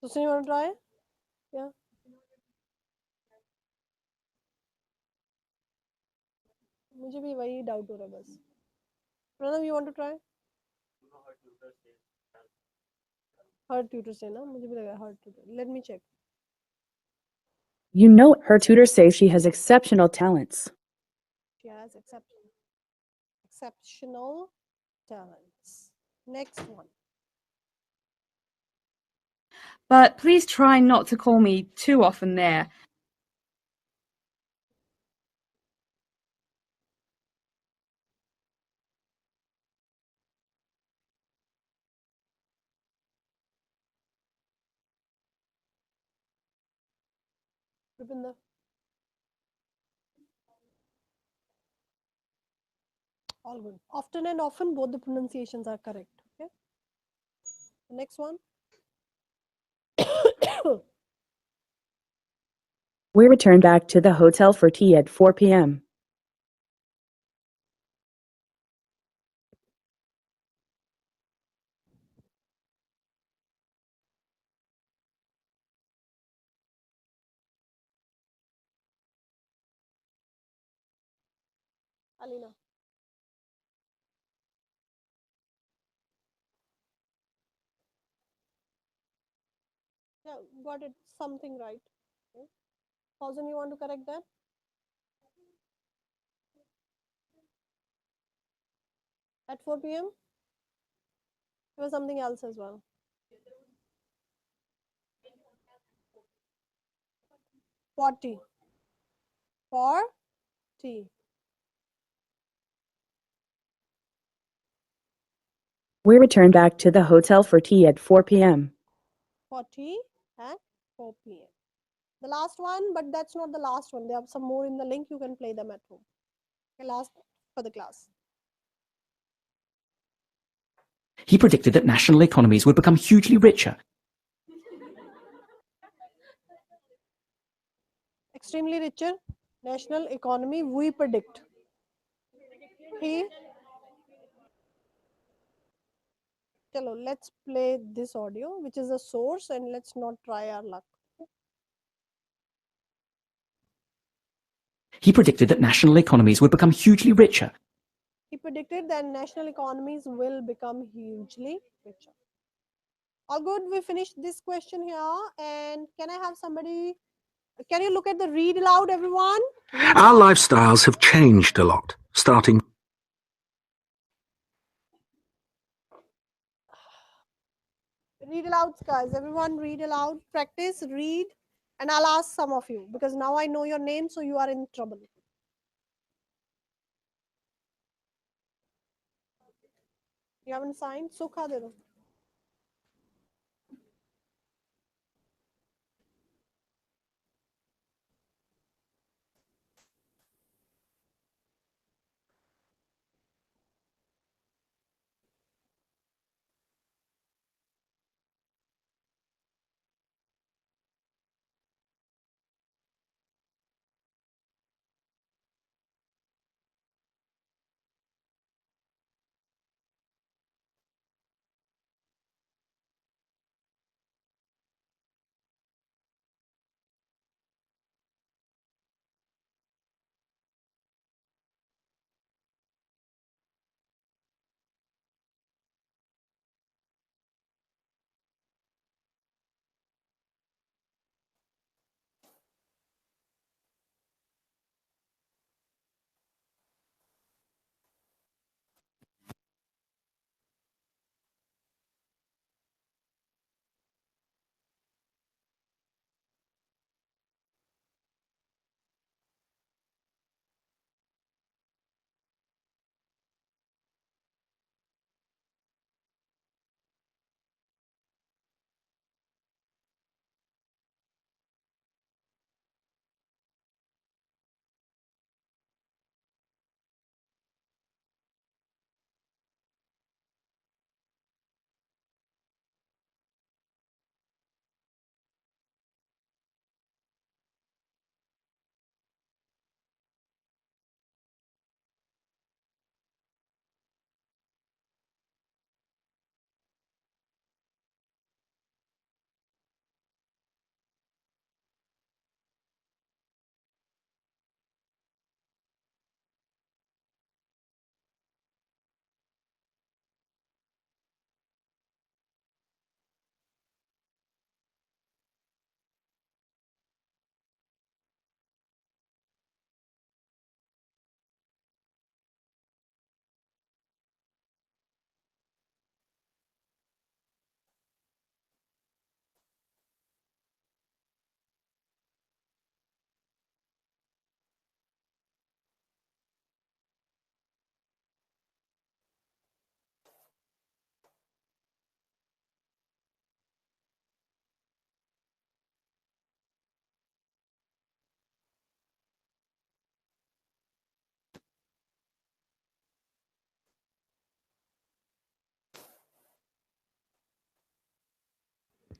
दूसरी वाला try क्या मुझे भी वही डाउट हो रहा है बस Pranav you want to try her tutor से ना मुझे भी लगा हर tutor let me check You know, her tutors say she has exceptional talents. She has exceptional talents. Next one. But please try not to call me too often there. Rupinder. All good. Often and often, both the pronunciations are correct. Okay. The next one. We return back to the hotel for tea at 4 p.m. Alina. Yeah, got it. Something right. Okay. Fauzen, you want to correct that? At 4 p.m.? There was something else as well. For tea. For tea. We return back to the hotel for tea at 4 p.m. For tea at 4 p.m. The last one, but that's not the last one. There are some more in the link. You can play them at home. Okay, last for the class. He predicted that national economies would become hugely richer. Extremely richer national economy we predict. He Chalo, let's play this audio, which is a source, and let's not try our luck. He predicted that national economies would become hugely richer. He predicted that national economies will become hugely richer. All good, we finished this question here. And can I have somebody, can you look at the read aloud, everyone? Our lifestyles have changed a lot, starting. Read aloud, guys. Everyone read aloud. Practice, read. And I'll ask some of you because now I know your name, so you are in trouble. You haven't signed? Sukha de do.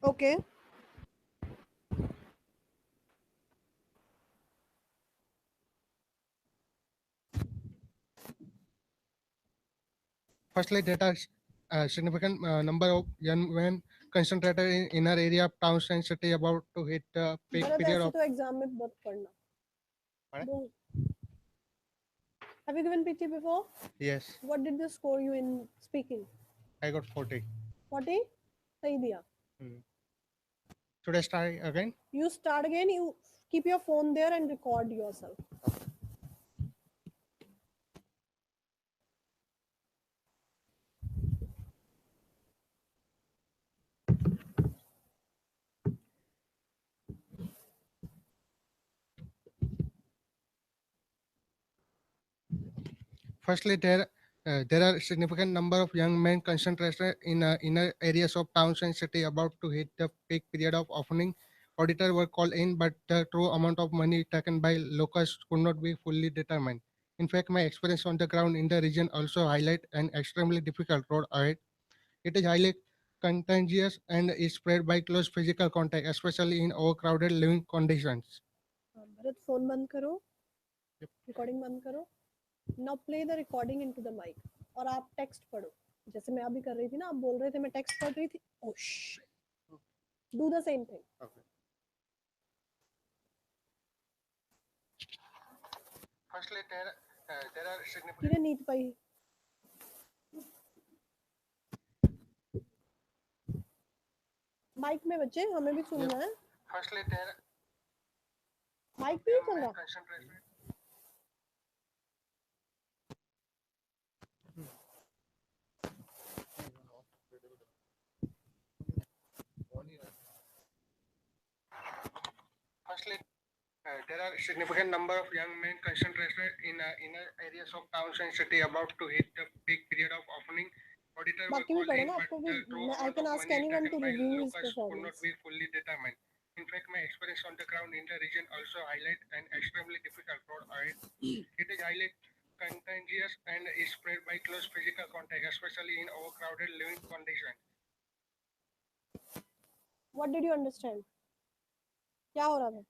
Okay. Firstly, data significant number of young men concentrated in inner area of towns and city about to hit the peak Bharat period ऐसे of. तो exam में बहुत पढ़ना. Don't. Have you given PT before? Yes, What did they score you in speaking? I got 40. 40? सही दिया. Should I start again? You start again. You keep your phone there and record yourself. Firstly, there are significant number of young men concentrated in inner areas of towns and city about to hit the peak period of opening. Auditors were called in, but the true amount of money taken by locals could not be fully determined. In fact, my experience on the ground in the region also highlight an extremely difficult road ahead. It is highly contagious and is spread by close physical contact, especially in overcrowded living conditions. Bharat phone बंद करो. Recording बंद करो. Now play the recording into the mic. और आप text पढ़ो. जैसे मैं अभी कर रही थी ना, आप बोल रहे थे, मैं टेक्स्ट पढ़ रही थी. Oh shit. Do the same thing. Okay. Firstly, there are significant. किरे नीत पाई. माइक में बच्चे हमें भी सुनना है. Firstly, there. माइक पे ही चल रहा. Firstly, there are significant number of young men concentrated in inner areas of towns and city about to hit the peak period of opening. Auditors were बाकी भी called पढ़ो in, ना. but आपको the भी. true I amount can of ask money anyone taken to by review his locals could not performance. be fully determined. In fact, my experience on the ground in the region also highlight an extremely difficult road ahead. It is highly contagious and is spread by close physical contact, especially in overcrowded living conditions. What did you understand? क्या हो रहा था?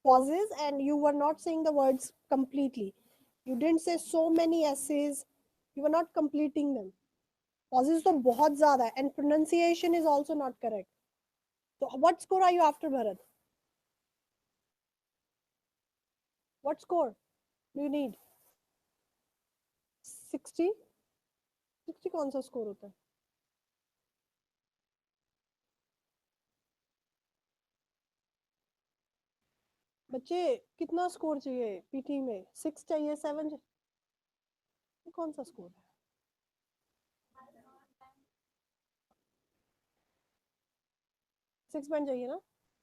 Pauses and you were not saying the words completely. You didn't say so many essays. You were not completing them. Pauses तो बहुत ज़्यादा है and pronunciation is also not correct. So what score are you after, Bharat? What score do you need? 60? 60 कौन सा score होता है? बच्चे कितना स्कोर चाहिए पीटी में? 6 चाहिए, 7 चाहिए? कौन सा स्कोर है? 6 पॉइंट चाहिए ना.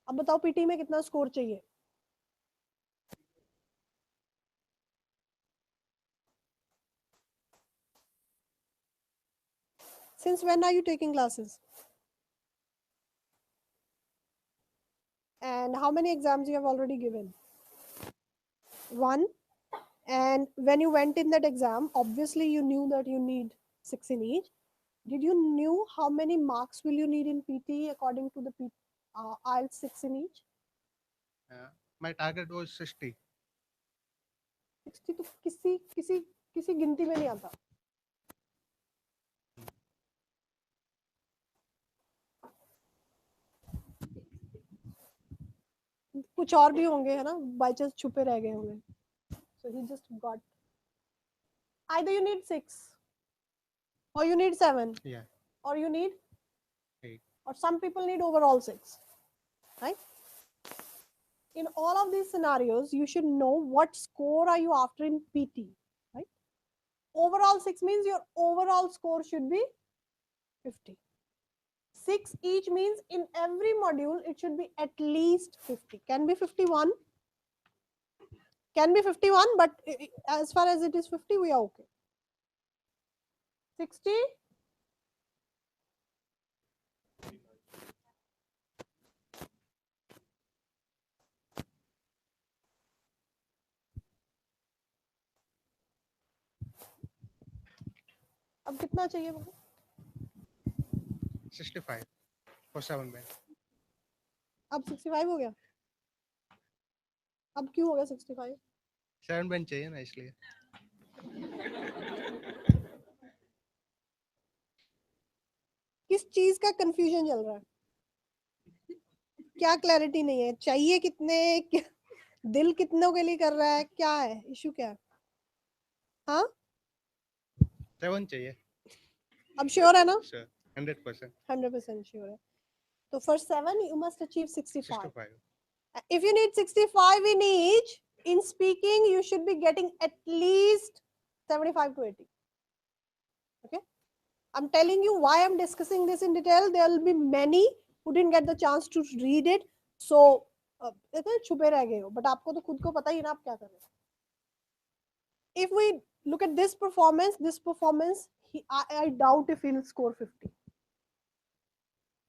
अब बताओ पीटी में कितना स्कोर चाहिए? Since when are you taking classes? And how many exams you have already given? One. And when you went in that exam, obviously you knew that you need 6 in each. Did you knew how many marks will you need in PT according to the IELTS 6 in each? My target was 60. 60 तो किसी गिनती में नहीं आता. कुछ और भी होंगे है ना, बाय चांस छुपे रह गए होंगे. So he just got. Either you need 6 or you need 7. Yeah. Or you need 8. Or some people need overall 6, right? In all of these scenarios, you should know what score are you after in PT, right? Overall 6 means your overall score should be 50. 6 each means in every module it should be at least 50. Can be 51. Can be 51, but as far as it is 50, we are okay. 60. अब कितना चाहिए? 65 for 7 band. अब 65 हो गया, अब क्यों हो गया 65? 7 band चाहिए ना इसलिए. किस चीज का कंफ्यूजन चल रहा है? क्या क्लैरिटी नहीं है? चाहिए कितने? दिल कितनों के लिए कर रहा है? क्या है इशू? क्या है? हाँ 7 चाहिए. अब श्योर है ना? Sure. 100%. 100% श्योर है. तो for 7 you must achieve 65. 65. If you need 65 in each, in speaking you should be getting at least 75 to 80. Okay, I'm telling you why I'm discussing this in detail. There will be many who didn't get the chance to read it, so इतने छुपे रह गए हो, but आपको तो खुद को पता ही ना आप क्या कर रहे हो. If we look at this performance, I doubt if he'll score 50.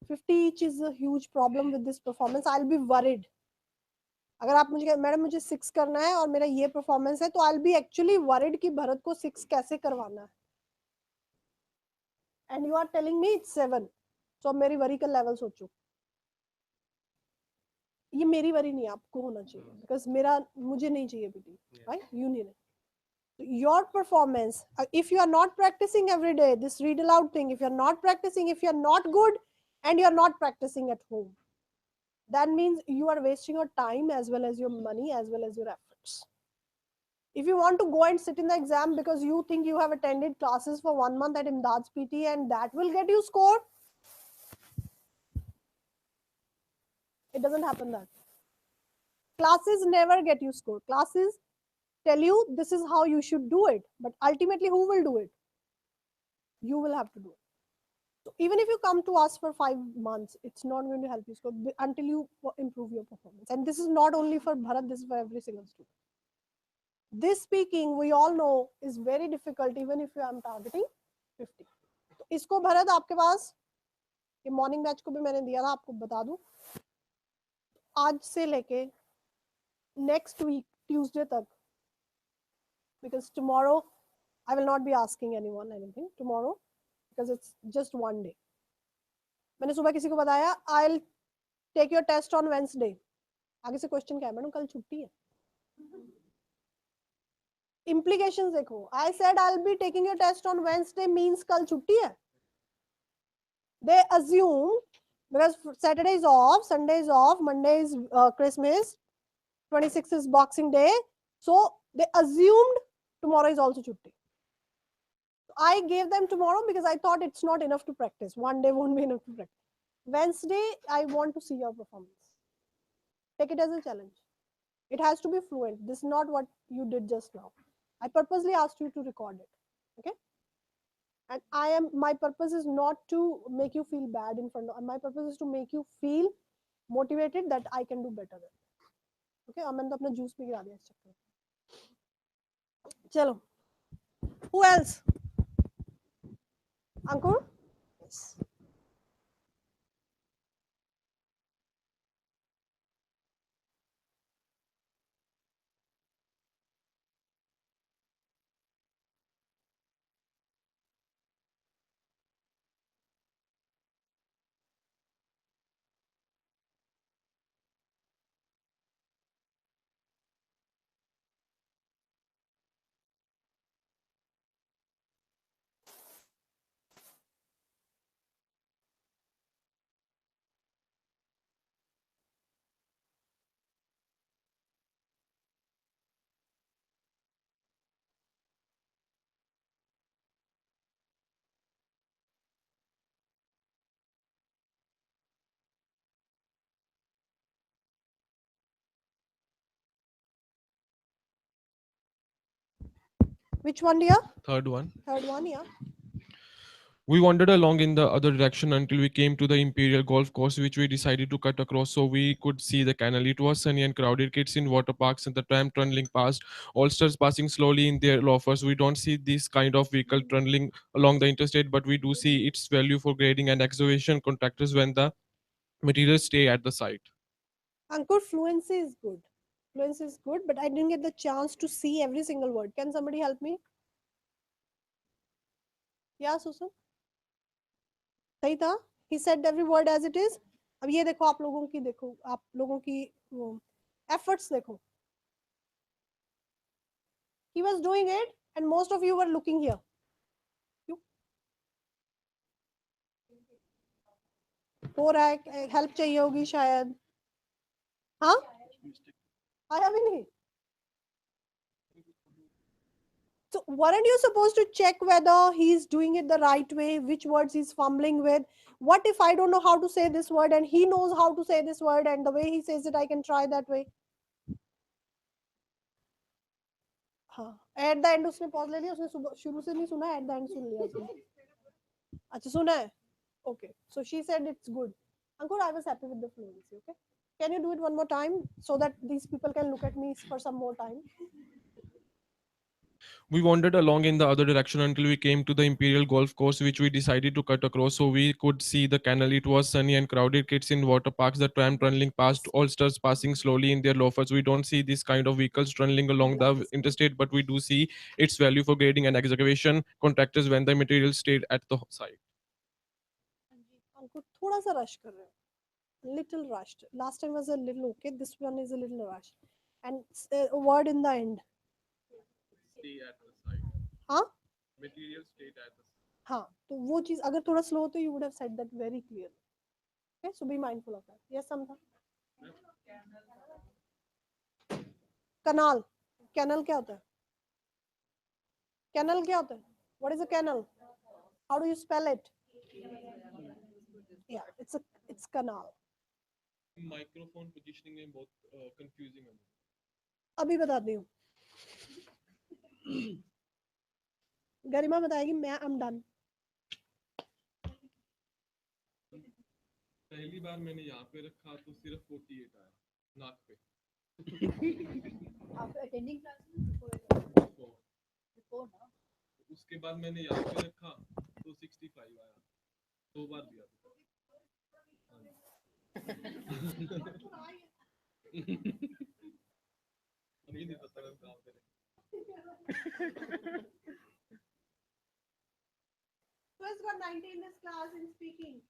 50 each is a huge problem with this performance. I'll be worried. अगर आप मुझे मैडम मुझे 6 करना है और मेरा ये परफॉर्मेंस है, तो I will be actually worried कि भरत को 6 कैसे करवाना है. And you are telling me it's 7. So अब मेरी वरी का लेवल सोचो. ये मेरी वरी नहीं, आपको होना चाहिए, बिकॉज मेरा मुझे नहीं चाहिए PT, right? You need your performance. If you are not practicing every day this read aloud thing, if you are not practicing, if you are not good and you are not practicing at home, that means you are wasting your time as well as your money as well as your efforts. If you want to go and sit in the exam because you think you have attended classes for 1 month at Imdad's PT and that will get you score, it doesn't happen that. Classes never get you score. Classes tell you this is how you should do it, but ultimately who will do it? You will have to do it. So even if you come to us for 5 months, it's not going to help you score until you improve your performance. And this is not only for Bharat, this is for every single student. This speaking we all know is very difficult even if you am targeting 50. तो इसको भरत आपके पास ये morning batch को भी मैंने दिया था, आपको बता दूं, आज से लेके नेक्स्ट वीक ट्यूसडे तक, because tomorrow I will not be asking anyone anything tomorrow because it's just one day. मैंने सुबह किसी को बताया I'll take your test on Wednesday. आगे से क्वेश्चन क्या है? मैडम कल छुट्टी है. Implications देखो. I said I'll be taking your test on Wednesday means कल छुट्टी है. They assume because Saturday is off, Sunday is off, Monday is Christmas, 26th is Boxing Day, so they assumed tomorrow is also chutti. I gave them tomorrow because I thought it's not enough to practice. One day won't be enough to practice. Wednesday, I want to see your performance. Take it as a challenge. It has to be fluent. This is not what you did just now. I purposely asked you to record it. Okay? And my purpose is not to make you feel bad in front of, my purpose is to make you feel motivated that I can do better than. Okay? अब मैंने तो अपना juice भी गिरा दिया इस चक्कर में. चलो. Who else? Ankur? Yes. Which one, dear? Third one. Third one, yeah. We wandered along in the other direction until we came to the Imperial Golf Course, which we decided to cut across so we could see the canal. It was sunny and crowded, kids in water parks and the tram trundling past, oldsters passing slowly in their loafers. We don't see this kind of vehicle trundling along the interstate, but we do see its value for grading and excavation contractors when the materials stay at the site. Ankur, fluency is good. Fluency is good, but I didn't get the chance to see every single word. Can somebody help me? Yeah, Susan? सही था? He said every word as it is. अब ये देखो आप लोगों की वो efforts देखो. He was doing it and most of you were looking here. हो रहा है, हेल्प चाहिए होगी शायद. हाँ आया भी नहीं. So weren't you supposed to check whether he's doing it the right way, which words he's fumbling with? What if I don't know how to say this word and he knows how to say this word and the way he says it I can try that way? हाँ at the end उसने pause ले लिया, उसने शुरू से नहीं सुना, at the end सुन लिया उसने. अच्छा सुना है. Okay, so she said it's good. Ankur, I was happy with the fluency. Okay, can you do it one more time so that these people can look at me for some more time? We wandered along in the other direction until we came to the Imperial Golf Course, which we decided to cut across so we could see the canal. It was sunny and crowded. Kids in water parks, the tram tunneling past, oldsters passing slowly in their loafers. We don't see this kind of vehicles tunneling along the interstate, but we do see its value for grading and excavation contractors when the material stayed at the site. Ankur, थोड़ा सा rush कर रहे हो. Little rushed. Last time was a little okay. This one is a little rushed. And a word in the end. Stay at the site. हाँ Material stayed at the site. हाँ तो वो चीज अगर थोड़ा slow तो you would have said that very clearly. Okay, so be mindful of that. Yes, Samtha. Canal. Canal क्या होता है? Canal क्या होता है? What is a canal? How do you spell it? Yeah, it's canal. Microphone positioning में बहुत confusing है. अभी बताती हूँ. गरिमा बताएगी. मैं I'm done. पहली बार मैंने यहाँ पे रखा तो सिर्फ 48 आया नाक पे. After attending class before ना. उसके बाद मैंने यहाँ पे रखा तो 65 आया. 2 बार दिया. अभी नहीं पता कब काम करें. Who has got 90 in this class in speaking?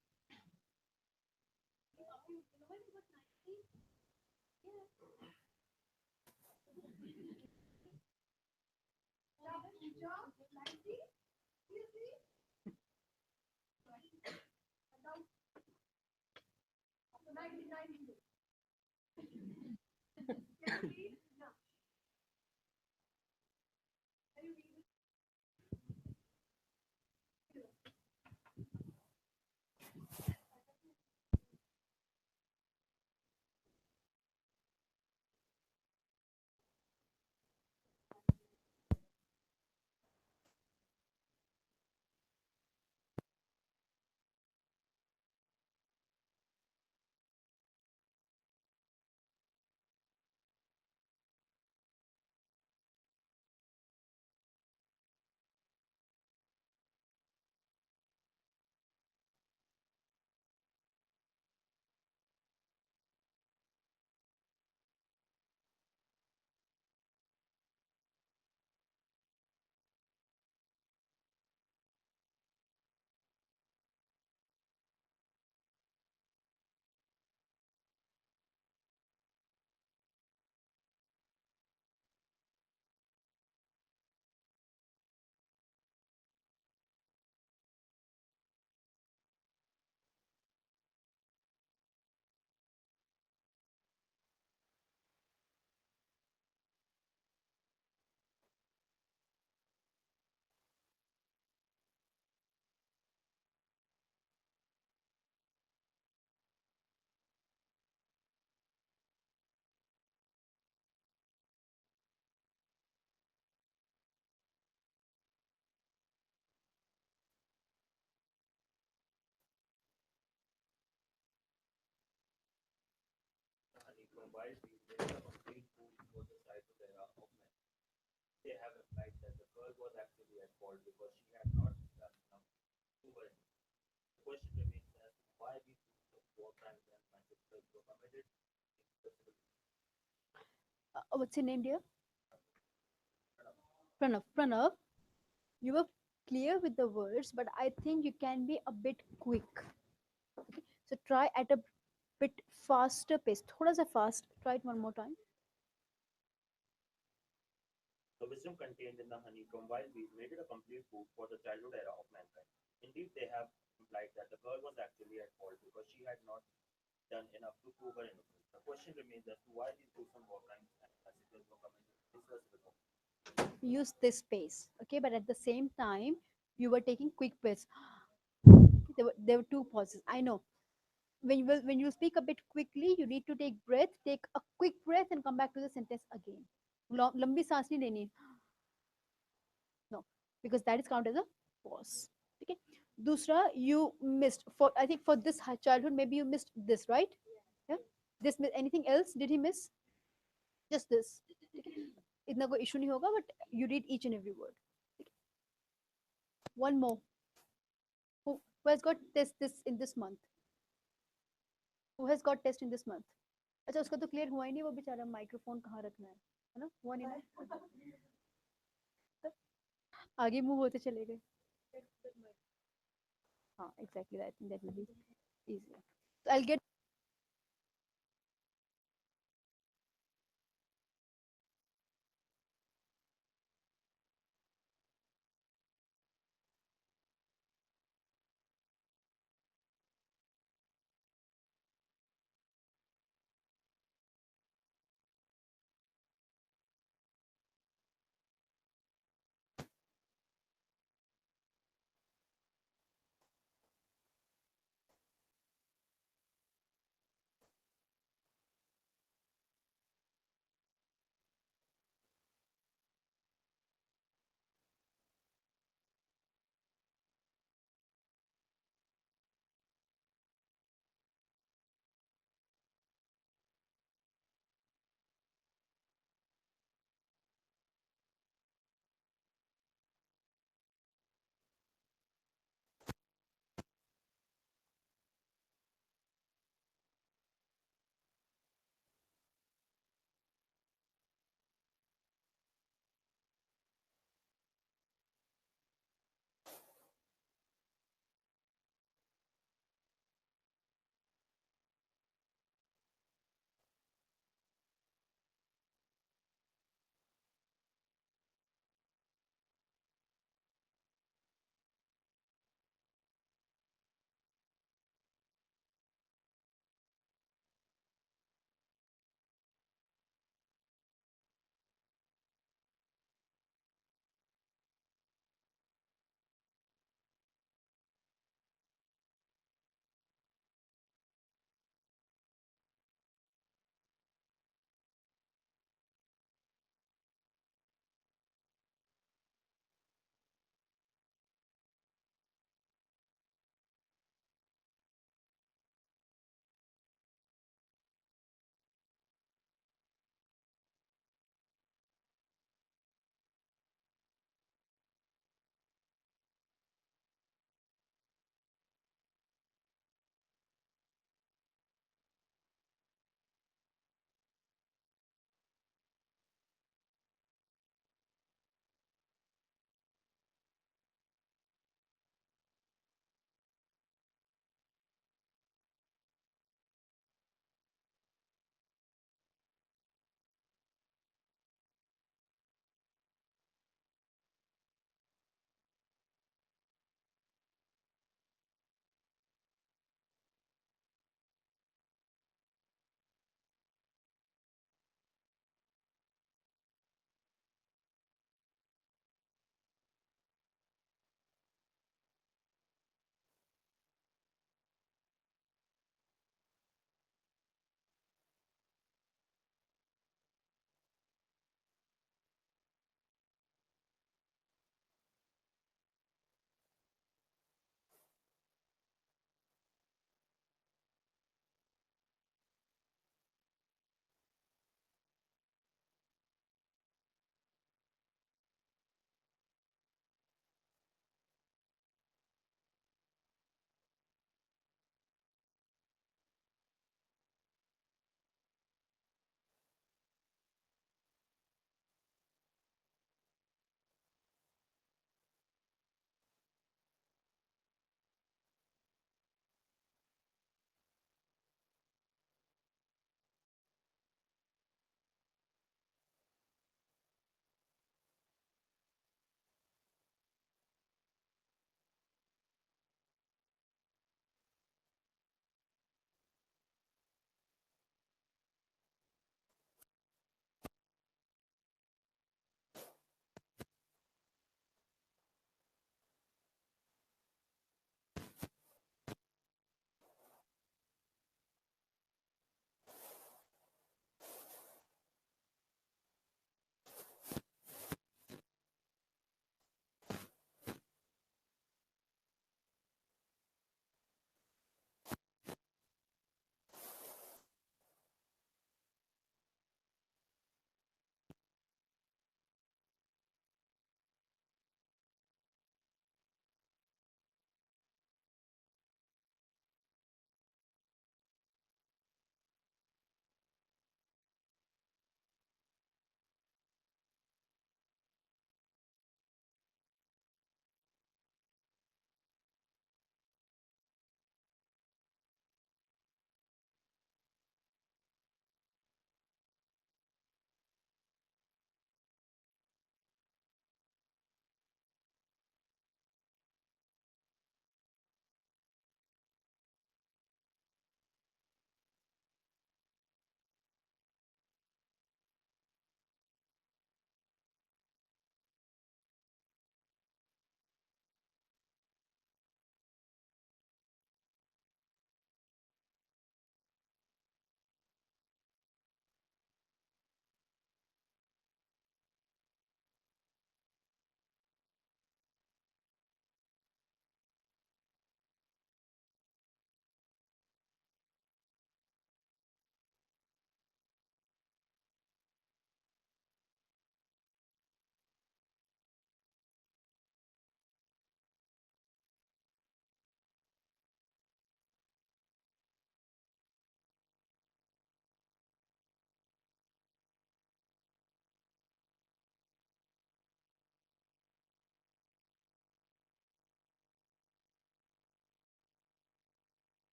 They have implied that the girl was actually at fault because she had not done enough to her. The question remains as to why we took 4 times and my sisters were committed. What's your name, dear? Pranav. Pranav, you were clear with the words, but I think you can be a bit quick. So try at a bit faster pace. थोड़ा सा fast. Try it one more time. The wisdom contained in the honey from wild bees made it a complete food for the childhood era of mankind. Indeed, they have implied that the girl was actually at fault because she had not done enough to prove her innocence. The question remains as to why these gruesome war crimes and massacres were committed this was Use this pace, okay? But at the same time, you were taking quick breaths. There were two pauses. I know. When you speak a bit quickly, you need to take breath, take a quick breath, and come back to the sentence again. लंबी सांस नहीं लेनी. No, because that is counted as a pause. Okay. Dusra, you missed for I think for this childhood maybe you missed this, right? Yeah. This anything else did he miss? Just this. Okay. इतना कोई issue नहीं होगा, but you read each and every word. Okay. One more. Who has got test this in this month? Who has got test in this month? अच्छा उसका तो clear हुआ ही नहीं, वो बेचारा माइक्रोफोन कहाँ रखना है ना, हुआ नहीं ना. आगे मूव होते चले गए. हाँ exactly, I think that will be easier. So I'll get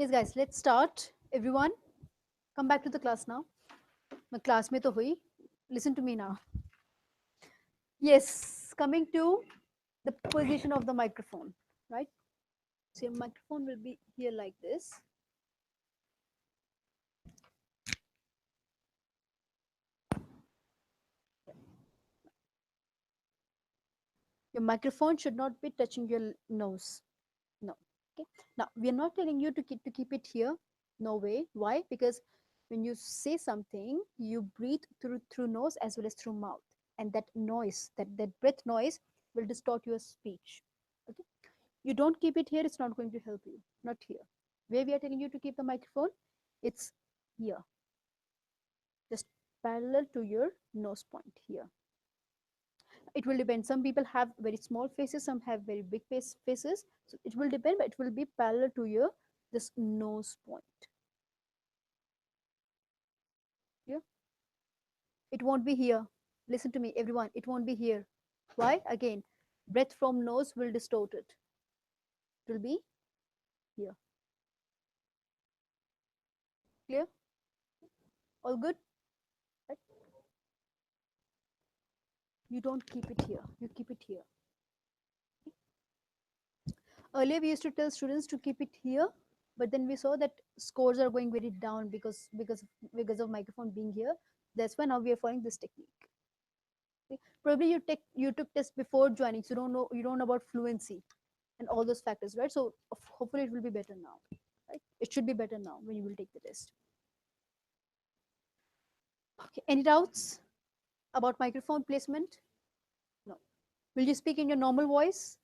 Yes, guys, let's start. Everyone, come back to the class now. My class mein to hui. Listen to me now. Yes, coming to the position of the microphone, right? So your microphone will be here like this. Your microphone should not be touching your nose. No. Okay. Now we are not telling you to keep it here. No way. Why? Because when you say something, you breathe through nose as well as through mouth, and that noise, that breath noise, will distort your speech. Okay. You don't keep it here. It's not going to help you. Not here. Where we are telling you to keep the microphone, it's here, just parallel to your nose point here. It will depend. Some people have very small faces, some have very big faces, so it will depend, but it will be parallel to your this nose point. Yeah, it won't be here. Listen to me, everyone, it won't be here. Why? Again, breath from nose will distort it. It will be here. Clear? All good? Right? You don't keep it here, you keep it here. Earlier we used to tell students to keep it here, but then we saw that scores are going very down because of microphone being here. That's why now we are following this technique. Okay? Probably you took test before joining, so you don't know about fluency and all those factors, right? So hopefully it will be better now, right? It should be better now when you will take the test. Okay, any doubts about microphone placement? No. Will you speak in your normal voice,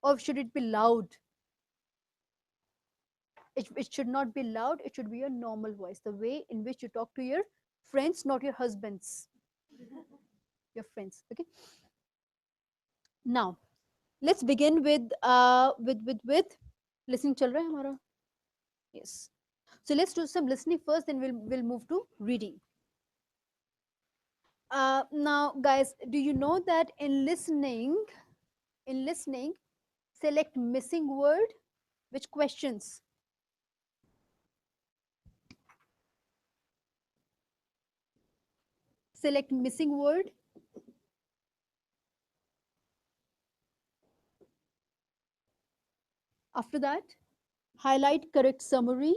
or should it be loud? It should not be loud. It should be your normal voice, the way in which you talk to your friends, not your husbands, your friends. Okay. Now let's begin with listening. चल रहा है हमारा? Yes. So let's do some listening first, then we'll move to reading. Now, guys, do you know that in listening, select missing word? Which questions? Select missing word. After that, highlight correct summary.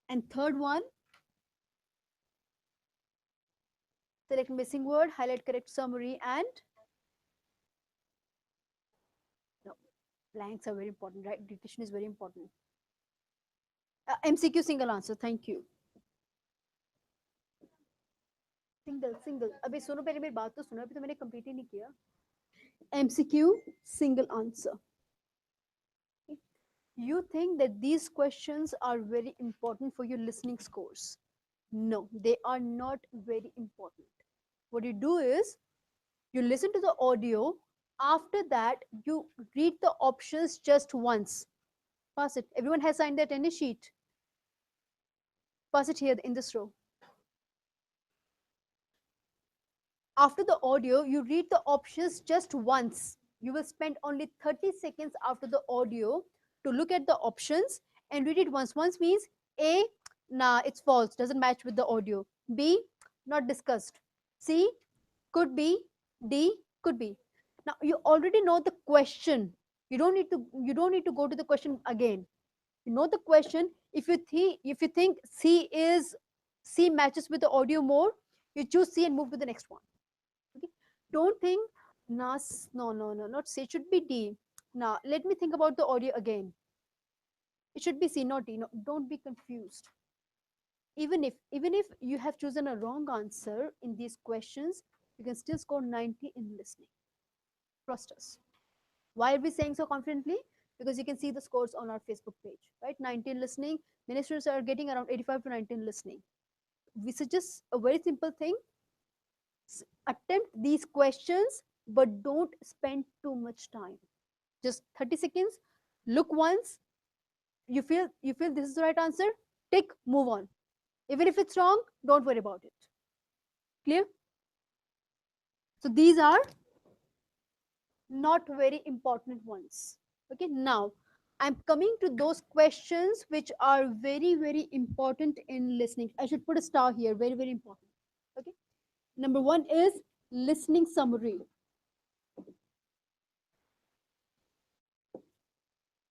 And third one, select missing word, highlight correct summary, and no, blanks are very important, right? Dictation is very important. MCQ single answer. Thank you. Single अभी सुनो, पहले मेरी बात तो सुनो, अभी तो मैंने कंप्लीट ही नहीं किया. MCQ single answer. You think that these questions are very important for your listening scores? No, they are not very important. What you do is you listen to the audio. After that, you read the options just once. Pass it. Everyone has signed the attendance sheet. Pass it here in this row. After the audio, you read the options just once. You will spend only 30 seconds after the audio to look at the options and read it once. Once means A, nah, it's false, doesn't match with the audio. B, not discussed. C, could be. D, could be. Now you already know the question. You don't need to go to the question again. You know the question. If you think C matches with the audio more, you choose C and move to the next one. Okay? Don't think no, not C. It should be D. Now let me think about the audio again. It should be C, not D. No, don't be confused. Even if you have chosen a wrong answer in these questions, you can still score 90 in listening. Trust us. Why are we saying so confidently? Because you can see the scores on our Facebook page, right? 19 listening. Many students are getting around 85 to 19 listening. We suggest a very simple thing. Attempt these questions, but don't spend too much time. Just 30 seconds. Look once. You feel this is the right answer. Tick. Move on. Even if it's wrong, don't worry about it. Clear? So these are not very important ones. Okay, now I'm coming to those questions which are very, very important in listening. I should put a star here, very, very important. Okay, number one is listening summary.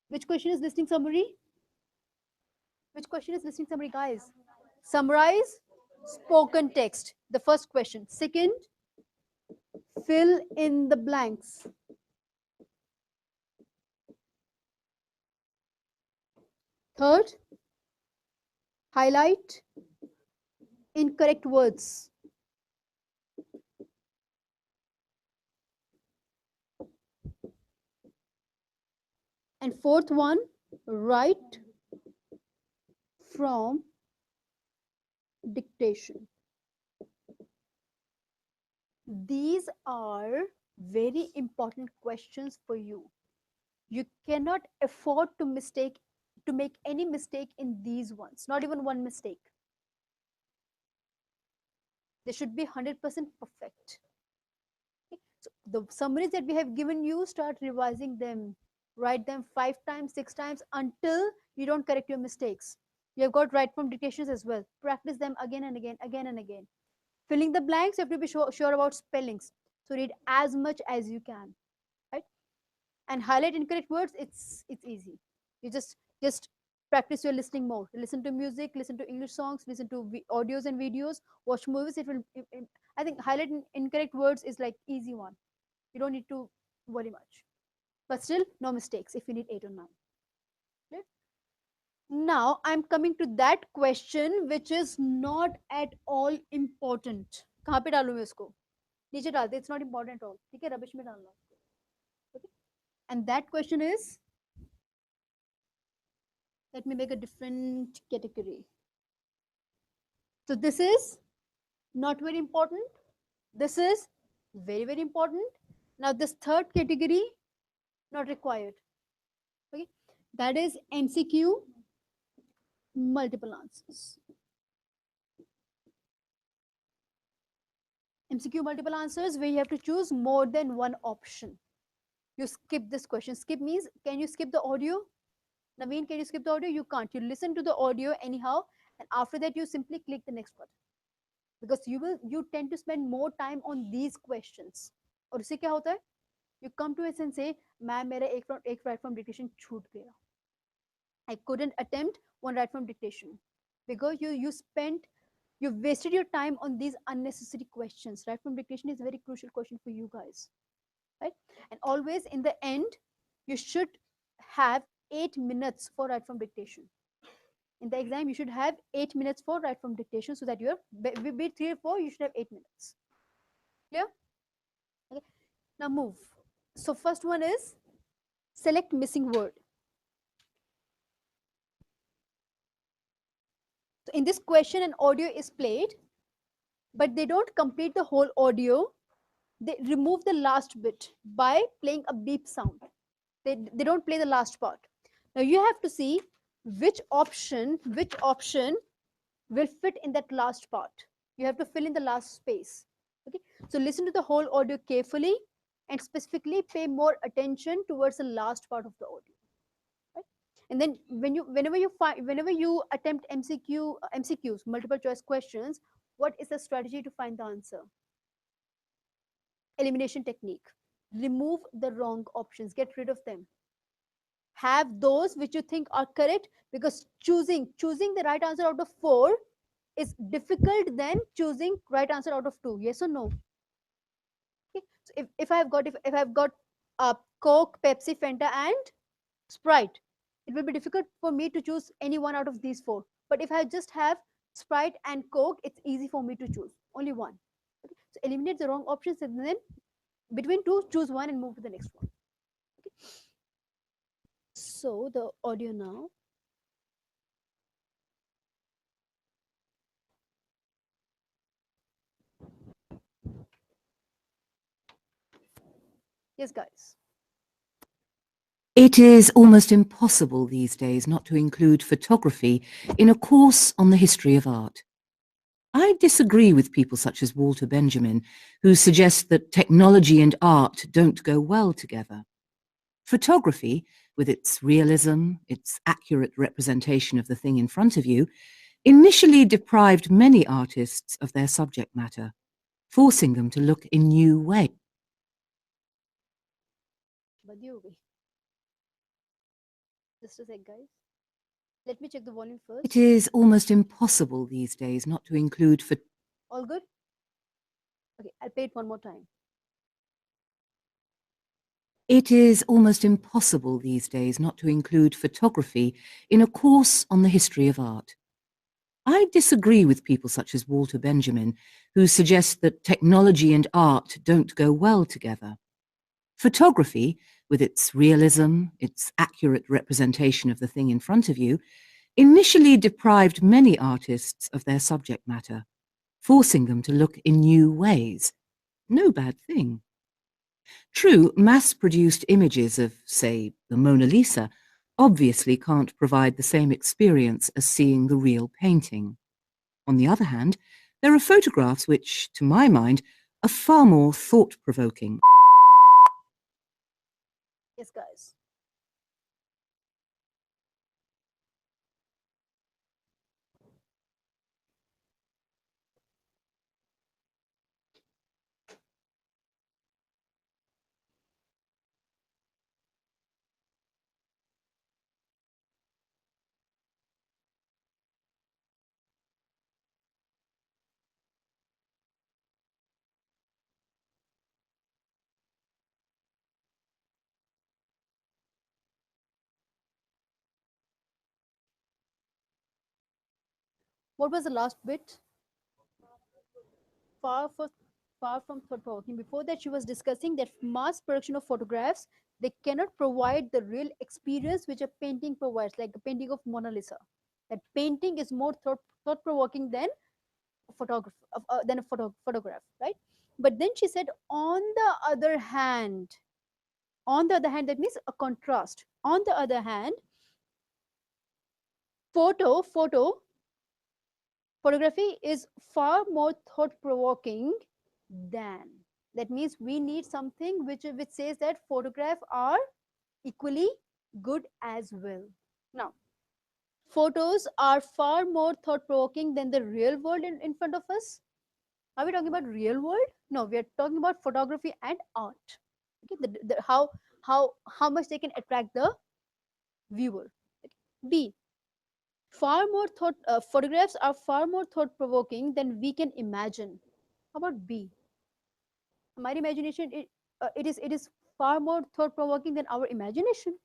Which question is listening summary? Which question is listening summary, guys? Summarize spoken text. The first question. Second, fill in the blanks. Third, highlight incorrect words. And fourth one, write from dictation. These are very important questions for you. You cannot afford to make any mistake in these ones, not even one mistake. They should be 100% perfect. Okay? So the summaries that we have given you, start revising them. Write them 5 times, 6 times until you don't correct your mistakes. You have got write from dictations as well. Practice them again and again, again and again. Filling the blanks, you have to be sure about spellings. So read as much as you can, right? And highlight incorrect words. It's easy. You just practice your listening more. Listen to music, listen to English songs, listen to audios and videos, watch movies. I think highlight incorrect words is like easy one. You don't need to worry much. But still, no mistakes if you need 8 or 9. Okay? Now I'm coming to that question which is not at all important. कहाँ पे डालूं मैं इसको? नीचे डाल दे. It's not important at all. ठीक है, rubbish में डालना. Okay? And that question is, let me make a different category. So this is not very important. This is very, very important. Now this third category, not required. Okay, that is MCQ multiple answers. MCQ multiple answers where you have to choose more than one option. You skip this question. Skip means, can you skip the audio? Naveen, can you skip the audio? You can't. You listen to the audio anyhow, and after that you simply click the next button. Because you tend to spend more time on these questions. और उससे क्या होता है? You come to us and say, ma'am मेरा एक write from dictation छूट गया. I couldn't attempt one write from dictation because you wasted your time on these unnecessary questions. Write from dictation is a very crucial question for you guys, right? And always in the end, you should have 8 minutes for write from dictation. In the exam, you should have 8 minutes for write from dictation, so that you're be 3 or 4, you should have 8 minutes. Clear? Okay. Now move. So first one is select missing word. So in this question, an audio is played, but they don't complete the whole audio. They remove the last bit by playing a beep sound. They don't play the last part. Now you have to see which option will fit in that last part. You have to fill in the last space. Okay, so listen to the whole audio carefully and specifically pay more attention towards the last part of the audio. Right? And then whenever you attempt MCQs, multiple choice questions, what is the strategy to find the answer? Elimination technique. Remove the wrong options, get rid of them. Have those which you think are correct, because choosing the right answer out of 4 is difficult than choosing right answer out of 2. Yes or no? Okay. So if I've got Coke, Pepsi, Fanta and Sprite, it will be difficult for me to choose any one out of these 4. But if I just have Sprite and Coke, it's easy for me to choose only one. Okay. So eliminate the wrong options, and then between 2, choose one and move to the next one. Okay. So the audio now. Yes, guys. It is almost impossible these days not to include photography in a course on the history of art. I disagree with people such as Walter Benjamin, who suggest that technology and art don't go well together. Photography, with its realism, its accurate representation of the thing in front of you, initially deprived many artists of their subject matter, forcing them to look in new ways. बंदी हो गई. Just a sec, guys. Let me check the volume first. It is almost impossible these days not to include All good? Okay, I'll play it one more time. It is almost impossible these days not to include photography in a course on the history of art. I disagree with people such as Walter Benjamin, who suggest that technology and art don't go well together. Photography, with its realism, its accurate representation of the thing in front of you, initially deprived many artists of their subject matter, forcing them to look in new ways. No bad thing. True, mass-produced images of, say, the Mona Lisa obviously can't provide the same experience as seeing the real painting. On the other hand, there are photographs which, to my mind, are far more thought-provoking. Yes, guys. What was the last bit? Far for, far from thought-provoking. Before that, she was discussing that mass production of photographs, they cannot provide the real experience which a painting provides, like the painting of Mona Lisa. That painting is more thought-provoking than photograph, right? But then she said, on the other hand, that means a contrast. On the other hand, photography is far more thought-provoking than. That means we need something which says that photographs are equally good as well. Now, photos are far more thought-provoking than the real world in front of us. Are we talking about real world? No, we are talking about photography and art. Okay, how much they can attract the viewer. B, photographs are far more thought-provoking than we can imagine. How about B? My imagination, it is far more thought-provoking than our imagination.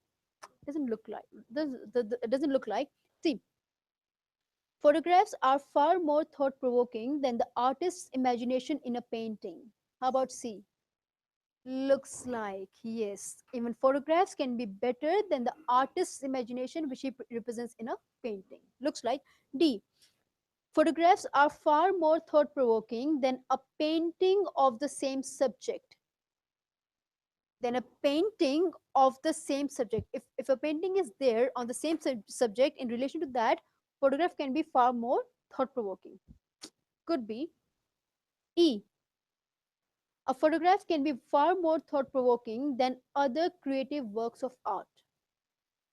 Doesn't look like. It doesn't look like. See, photographs are far more thought-provoking than the artist's imagination in a painting. How about C? Looks like, yes. Even photographs can be better than the artist's imagination which he represents in a painting. Looks like. D, photographs are far more thought-provoking than a painting of the same subject. Than a painting of the same subject. If a painting is there on the same subject, in relation to that, photograph can be far more thought-provoking. Could be. E, a photograph can be far more thought-provoking than other creative works of art.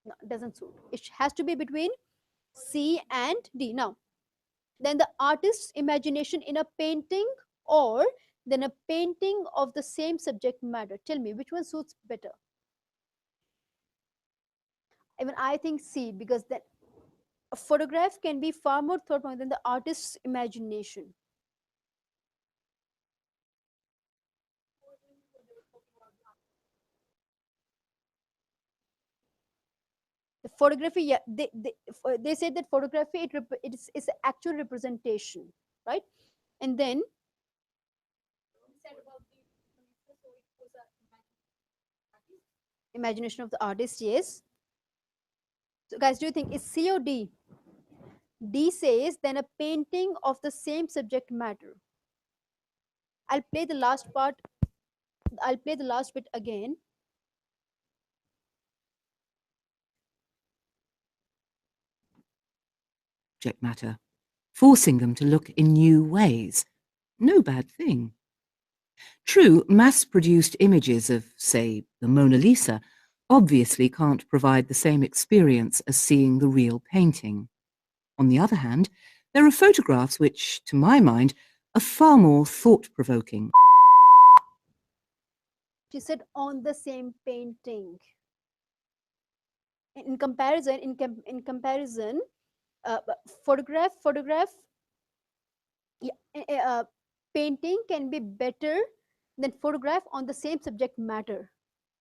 No, it doesn't suit. It has to be between C and D. Now, then the artist's imagination in a painting, or then a painting of the same subject matter. Tell me, which one suits better? Even I think C, because that a photograph can be far more thought-provoking than the artist's imagination. The photography, yeah, they said that photography, it's an actual representation, right? And then imagination of the artist, yes. So guys, do you think it's C or D? D says then a painting of the same subject matter. I'll play the last part. I'll play the last bit again. Subject matter, forcing them to look in new ways. No bad thing. True, mass-produced images of, say, the Mona Lisa obviously can't provide the same experience as seeing the real painting. On the other hand, there are photographs which, to my mind, are far more thought-provoking. She said on the same painting. In comparison, photograph, painting can be better than photograph on the same subject matter.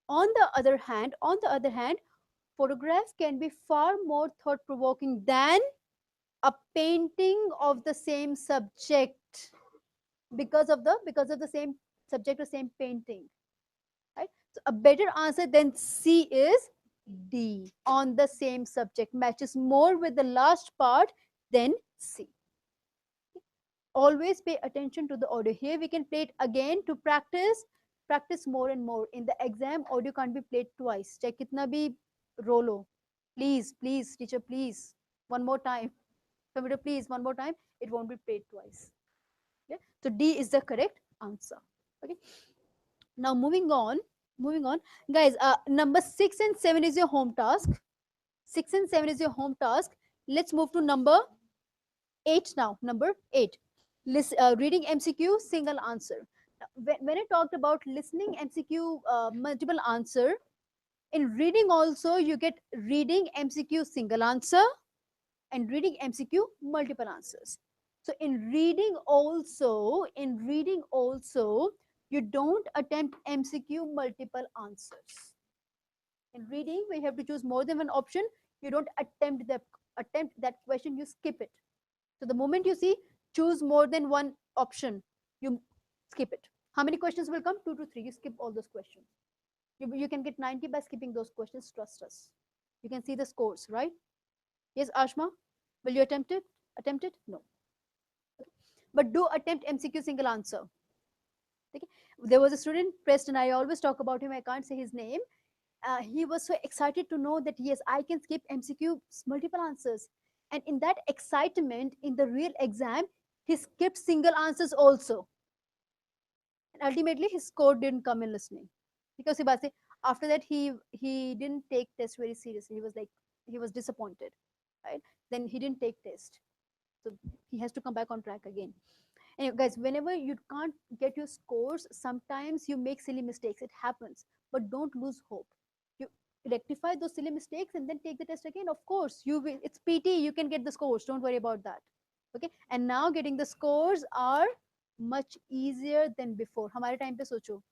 On the other hand, photograph can be far more thought-provoking than a painting of the same subject because of the same subject or same painting, right? So a better answer than C is D. On the same subject matches more with the last part than C. Always pay attention to the audio. Here we can play it again to practice more and more. In the exam, audio can't be played twice. Check kitna bhi rolo. Please, teacher, please. One more time. Computer, please, one more time. It won't be played twice. Okay? So D is the correct answer. Okay. Now moving on, guys. Number 6 and 7 is your home task. 6 and 7 is your home task. Let's move to number 8 now. Number 8. Reading MCQ, single answer. Now, when I talked about listening MCQ, multiple answer, in reading also you get reading MCQ single answer and reading MCQ multiple answers. So in reading also, you don't attempt MCQ multiple answers. In reading, we have to choose more than one option. You don't attempt that question, you skip it. So the moment you see choose more than one option, you skip it. How many questions will come? 2 to 3. You skip all those questions. You can get 90 by skipping those questions. Trust us. You can see the scores, right? Yes, Ashma? Will you attempt it? No. But do attempt MCQ single answer. Okay. There was a student, Preston, I always talk about him, I can't say his name. He was so excited to know that yes, I can skip MCQ multiple answers. And in that excitement, in the real exam, he skipped single answers also. And ultimately, his score didn't come in listening. Because after that, he didn't take test very seriously. He was disappointed, right? Then he didn't take test. So he has to come back on track again. Anyway, guys, whenever you can't get your scores, sometimes you make silly mistakes. It happens. But don't lose hope. You rectify those silly mistakes and then take the test again. Of course, you will. It's PT. You can get the scores. Don't worry about that. Okay. And now getting the scores are much easier than before. हमारे time पे सोचो.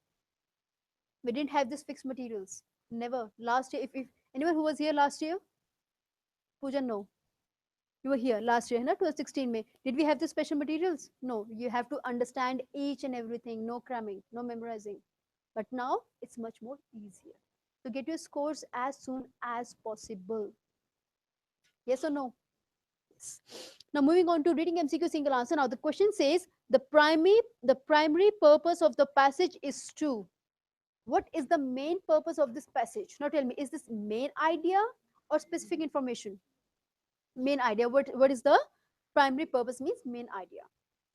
We didn't have this fixed materials. Never. Last year, if anyone who was here last year, Pooja, no. You were here last year, na? 2016 May. Did we have the special materials? No. You have to understand each and everything. No cramming, no memorizing. But now it's much more easier. So get your scores as soon as possible. Yes or no? Yes. Now moving on to reading MCQ single answer. Now the question says the primary purpose of the passage is to. What is the main purpose of this passage? Now tell me, is this main idea or specific information? Main idea. What is the primary purpose means main idea.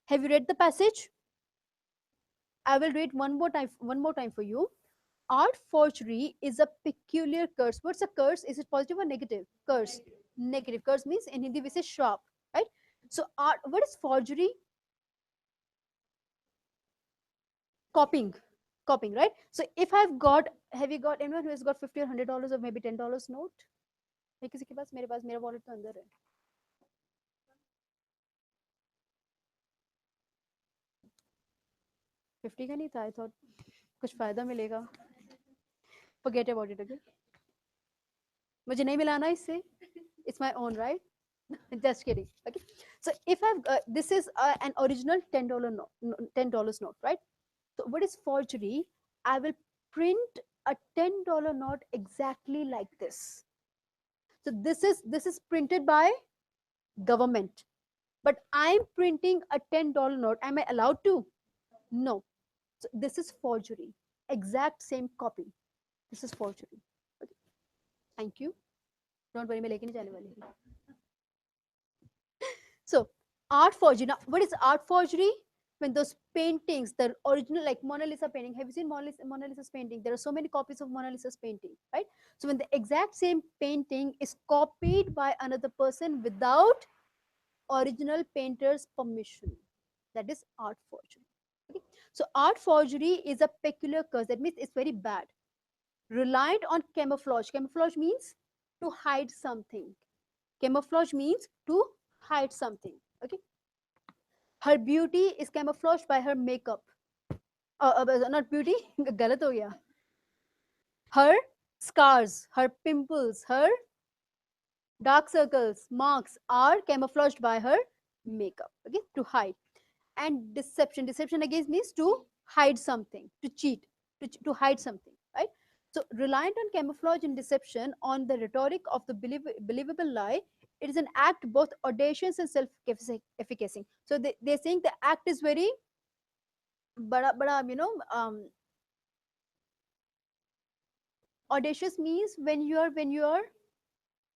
Have you read the passage? I will read one more time for you. Art forgery is a peculiar curse. What's a curse? Is it positive or negative? Curse. Negative. Curse means in Hindi we say sharp, right? So art, what is forgery? Copying. Copying, right? So if have you got anyone who has got $50 or $100 or maybe $10 note? है किसी के पास? मेरा wallet तो अंदर है. 50 का नहीं था. I thought कुछ फायदा मिलेगा. Forget about it, okay? मुझे नहीं मिला ना इससे. It's my own, right? Just kidding. Okay. So if I've this is an original $10 note, $10 note, right? So what is forgery? I will print a $10 note exactly like this. So this is printed by government, but I'm printing a $10 note. Am I allowed to? No. So this is forgery. Exact same copy. This is forgery. Okay. Thank you. Don't worry, मैं लेके नहीं जाने वाली. So art forgery. Now, what is art forgery? When those paintings, the original, like Mona Lisa painting, have you seen Mona Lisa's painting? There are so many copies of Mona Lisa's painting, right? So when the exact same painting is copied by another person without original painter's permission, that is art forgery. Okay? So art forgery is a peculiar curse. That means it's very bad. Reliant on camouflage. Camouflage means to hide something. Camouflage means to hide something. Okay. Her beauty is camouflaged by her makeup. Not beauty, गलत हो गया. Her scars, her pimples, her dark circles, marks are camouflaged by her makeup. Okay, to hide. And deception. Deception again means to hide something, to cheat, to hide something, right? So reliant on camouflage and deception on the rhetoric of the believable lie, it is an act both audacious and self-efficacy. So they're saying the act is very bada, audacious means when you are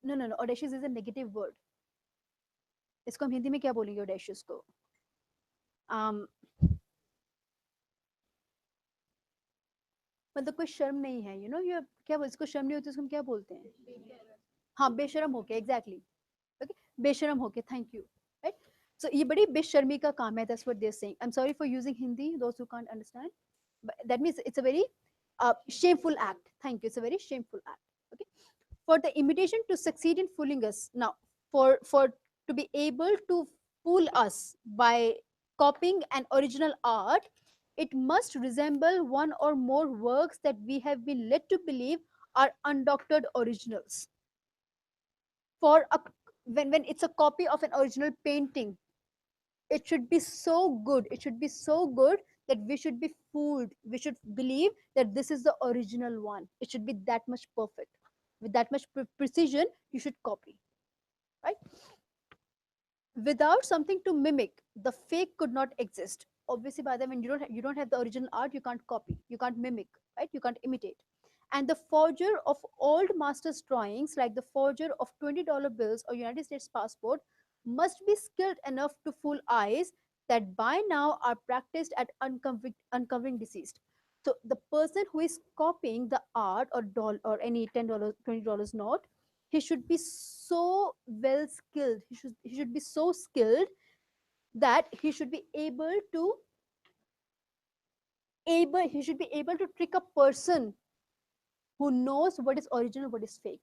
no, audacious is a negative word. इसको हम हिंदी में क्या बोलेंगे audacious को? मतलब कोई शर्म नहीं है, ये क्या बोलते, इसको शर्म नहीं होती, इसको हम क्या बोलते हैं? हाँ, बेशरम होके, एग्जैक्टली. ओके, बेशरम होके, थैंक यू. राइट, सो ये बड़ी बेशर्मी का काम है. That's what they are saying. I am sorry for using Hindi, those who can't understand, but that means it's a very shameful act. Thank you. It's a very shameful act. Okay, for the imitation to succeed in fooling us. Now, for to be able to fool us by copying an original art, it must resemble one or more works that we have been led to believe are undoctored originals. For a, when it's a copy of an original painting, it should be so good, it should be so good that we should be fooled, we should believe that this is the original one. It should be that much perfect, with that much precision you should copy, right? Without something to mimic, the fake could not exist. Obviously, by then, when you don't have the original art, you can't copy, you can't mimic, right? You can't imitate. And the forger of old masters' drawings, like the forger of $20 bills or United States passport, must be skilled enough to fool eyes that by now are practiced at uncovering deceased. So the person who is copying the art or doll or any $10, $20 note, he should be so well skilled, he should be so skilled that he should be able to trick a person who knows what is original, what is fake,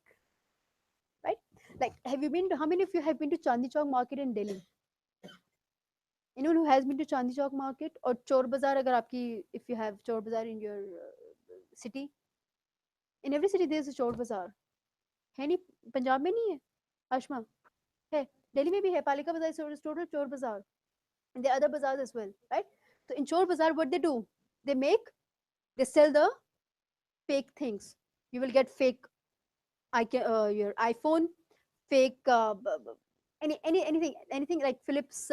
right? Like, how many of you have been to Chandni Chowk market in Delhi? Anyone who has been to Chandni Chowk market or Chor Bazaar, agar aapki, if you have Chor Bazaar in your city? In every city there is a Chor Bazaar. है नहीं, पंजाब में नहीं है आशमा? है, दिल्ली में भी है, पालिका बाजार is total Chor Bazaar, and there are other bazaars as well, right? So in Chor Bazaar, what they do, they sell the fake things. You will get fake your iPhone, fake anything like Philips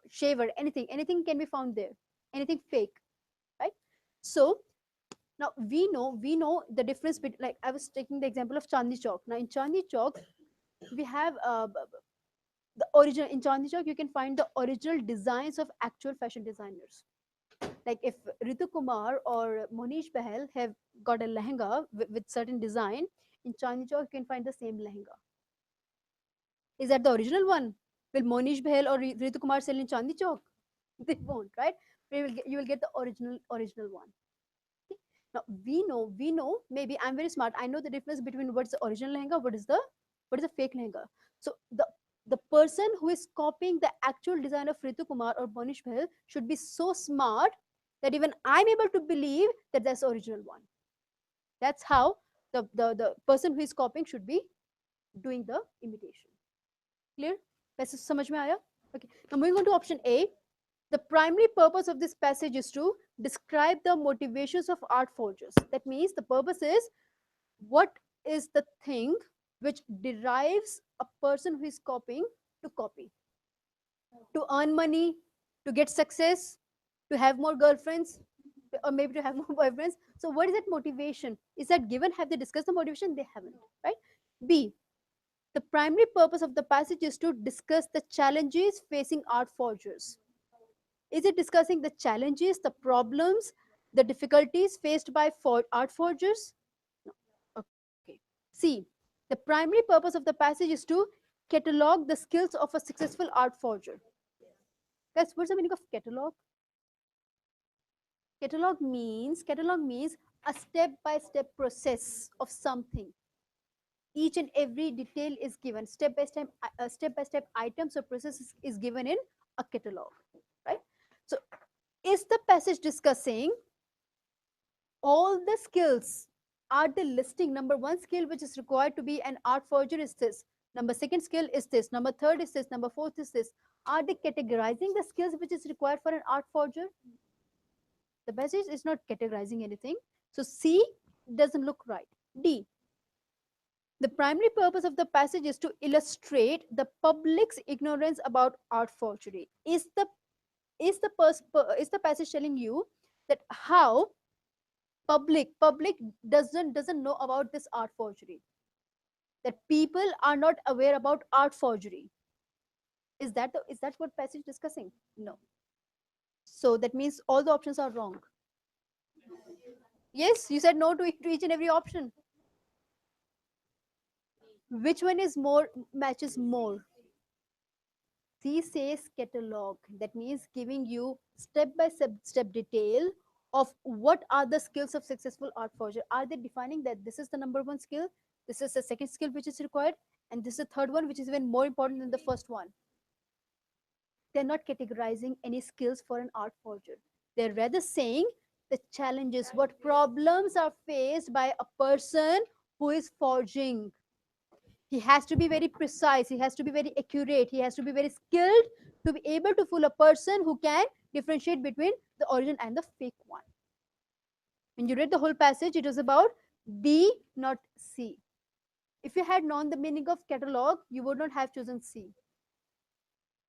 shaver, anything can be found there, anything fake, right? So now we know the difference between, like I was taking the example of Chandni Chowk. Now in Chandni Chowk, we have the original. In Chandni Chowk, you can find the original designs of actual fashion designers. Like if Ritu Kumar or Monish Bahel have got a lehenga with certain design, in Chandni Chowk you can find the same lehenga. Is that the original one? Will Monish Bahel or Ritu Kumar sell in Chandni Chowk? They won't, right? You will get the original one. Okay? Now we know. Maybe I'm very smart. I know the difference between what's the original lehenga, what is the fake lehenga. So the person who is copying the actual design of Ritu Kumar or Monish Bahel should be so smart that even I'm able to believe that that's the original one. That's how the person who is copying should be doing the imitation. Clear? वैसे समझ में आया? Okay. Now moving on to option A. The primary purpose of this passage is to describe the motivations of art forgers. That means the purpose is, what is the thing which derives a person who is copying to copy? To earn money, to get success, to have more girlfriends, or maybe to have more boyfriends. So what is that motivation? Is that given? Have they discussed the motivation? They haven't, right? B, The primary purpose of the passage is to discuss the challenges facing art forgers. Is it discussing the challenges, the problems, the difficulties faced by art forgers? No. Okay. C. The primary purpose of the passage is to catalog the skills of a successful art forger. Guys, what's the meaning of catalog? Catalog means a step-by-step process of something. Each and every detail is given, step-by-step items or processes is given in a catalog, right? So is the passage discussing all the skills? Are they listing number one skill which is required to be an art forger is this, number second skill is this, number third is this, number fourth is this? Are they categorizing the skills which is required for an art forger? The passage is not categorizing anything, so C doesn't look right. D. The primary purpose of the passage is to illustrate the public's ignorance about art forgery. Is the passage telling you that how public doesn't know about this art forgery? That people are not aware about art forgery? Is that what passage discussing? No. So that means all the options are wrong. Yes, you said no to each and every option. Which one is more matches more? C says catalog. That means giving you step detail of what are the skills of successful art forger. Are they defining that this is the number one skill, this is the second skill which is required, and this is the third one which is even more important than the first one? They're not categorizing any skills for an art forger. They're rather saying the challenges, what problems are faced by a person who is forging. He has to be very precise, he has to be very accurate, he has to be very skilled to be able to fool a person who can differentiate between the original and the fake one. When you read the whole passage, it was about D, not C. If you had known the meaning of catalog, you would not have chosen C.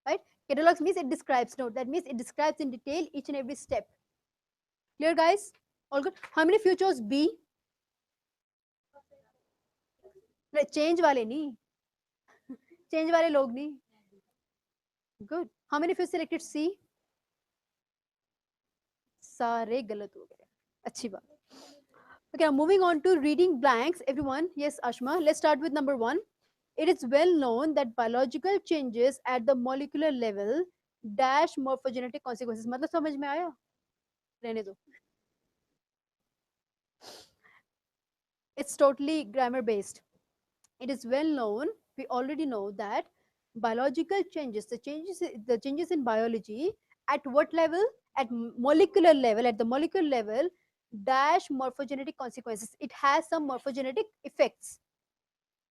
Right? Catalogs means it describes. No, that means it describes in detail each and every step. Clear, guys? All good? How many of you chose B? Change wale nahi. Change wale log nahi. Good. How many of you selected C? सारे गलत हो गए. अच्छी बात. Okay, now moving on to reading blanks. Everyone, yes, Ashma. Let's start with number 1. It is well known that biological changes at the molecular level dash morphogenetic consequences. मतलब समझ में आया? रहने दो. It's totally grammar based. It is well known, we already know that biological changes, the changes in biology at what level? At molecular level, at the molecular level dash morphogenetic consequences. It has some morphogenetic effects,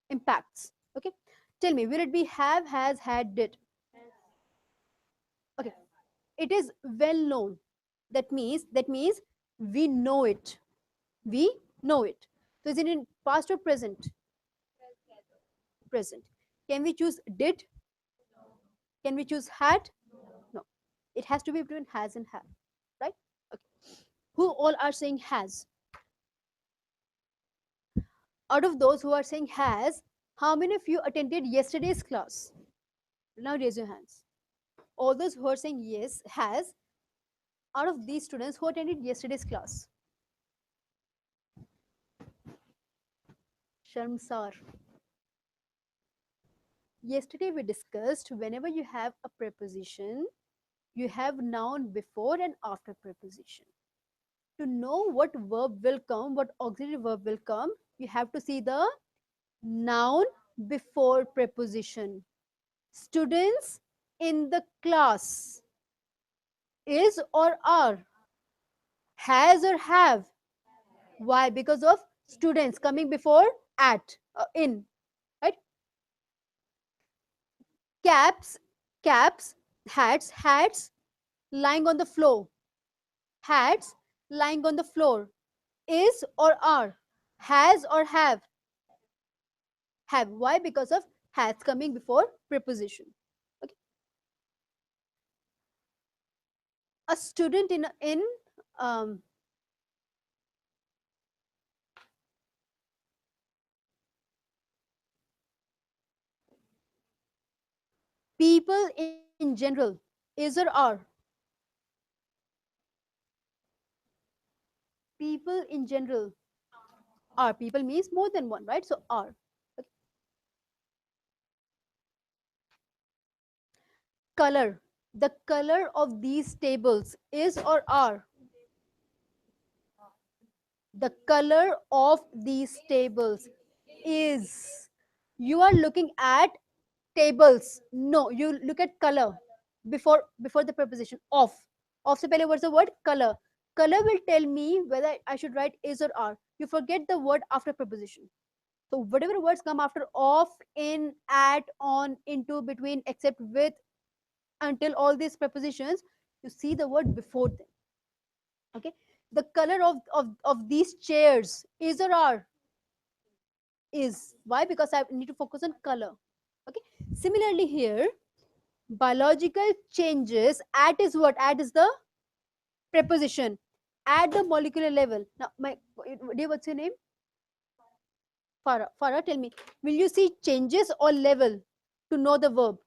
impacts. Okay, tell me, will it be have, has, had, did? Okay, it is well known. That means we know it. We know it. So is it in past or present? Present. Can we choose did? Can we choose had? No. It has to be between has and have, right? Okay. Who all are saying has? Out of those who are saying has, how many of you attended yesterday's class? Now raise your hands. All those who are saying yes, has, out of these students who attended yesterday's class? Sharmsar. Yesterday we discussed whenever you have a preposition, you have noun before and after preposition. To know what verb will come, what auxiliary verb will come, you have to see the noun before preposition. Students in the class. Is or are? Has or have? Why? Because of students coming before at, in, right? Caps, hats lying on the floor. Hats lying on the floor. Is or are? Has or have? Have. Why? Because of has coming before preposition. Okay. A student in um, People in general, is or are? People in general are. People means more than one, right? So are. Okay. Color. The color of these tables is or are? The color of these tables is. You are looking at tables. No, you look at color before the preposition of. Of se pehle what's the word? Color. Color will tell me whether I should write is or are. You forget the word after preposition. So whatever words come after of, in, at, on, into, between, except, with, until, all these prepositions, you see the word before them. Okay. The color of these chairs is or are? Is. Why? Because I need to focus on color. Okay. Similarly here, biological changes, at is what? At is the preposition at the molecular level. Now, dear, what's your name? Farah. Farah, tell me, will you see changes or level to know the verb?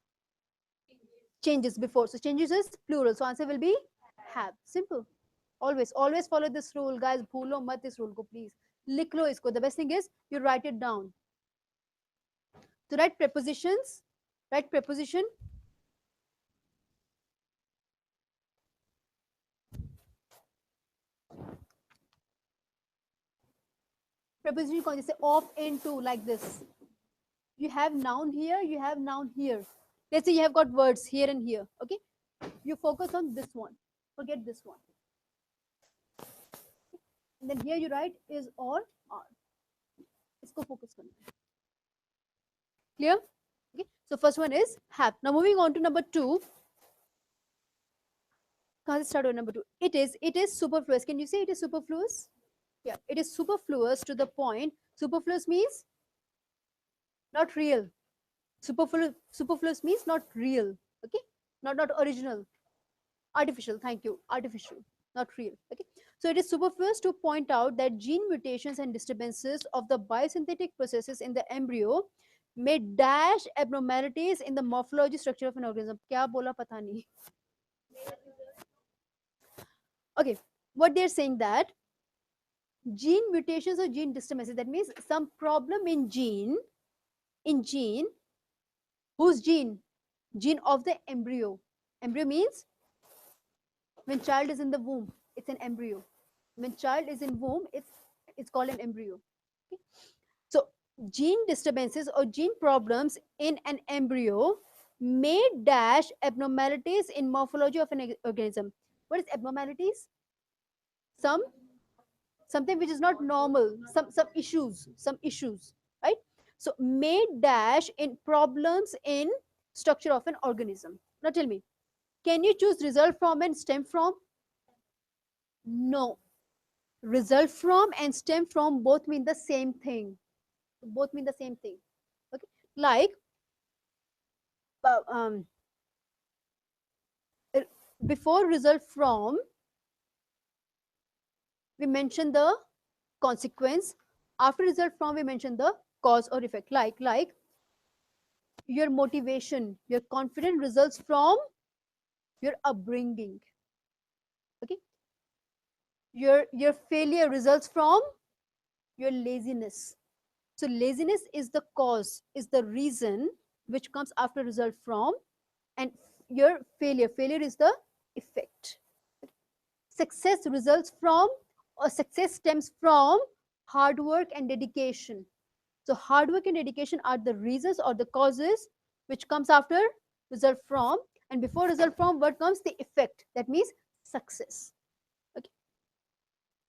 Changes before. So changes is plural. So answer will be have. Simple. Always follow this rule, guys. Bhulo mat this rule ko, please. Likh lo isko. The best thing is you write it down. To write prepositions, write preposition. Preposition कौन जैसे of, into, like this. You have noun here, you have noun here. Let's say you have got words here and here. Okay, you focus on this one, forget this one. And then here you write is or are. Isko focus करना. Clear? Okay, so first one is have. Now moving on to number 2. कहाँ से start हो number 2? It is superfluous. Can you say it is superfluous? Yeah, it is superfluous to the point. Superfluous means not real. Superfluous means not real. Okay, not original. Artificial. Thank you. Artificial, not real. Okay, so it is superfluous to point out that gene mutations and disturbances of the biosynthetic processes in the embryo may dash abnormalities in the morphology structure of an organism. Kya bola pata nahi. Okay, what they're saying that gene mutations or gene disturbances, that means some problem in gene, whose gene? Gene of the embryo. Embryo means when child is in the womb, it's an embryo. When child is in womb, it's called an embryo. Okay? So gene disturbances or gene problems in an embryo may dash abnormalities in morphology of an organism. What is abnormalities? Something which is not normal, some issues, right? So may dash in problems in structure of an organism. Now tell me, can you choose result from and stem from? No. Result from and stem from both mean the same thing. Both mean the same thing. Okay. Like before result from, we mention the consequence. After result from, we mention the cause or effect. Like your motivation, your confidence results from your upbringing. Okay. Your failure results from your laziness. So laziness is the cause, is the reason which comes after result from, and your failure is the effect. Success results from, or success stems from, hard work and dedication. So hard work and dedication are the reasons or the causes which comes after result from, and before result from, what comes? The effect. That means success. Okay.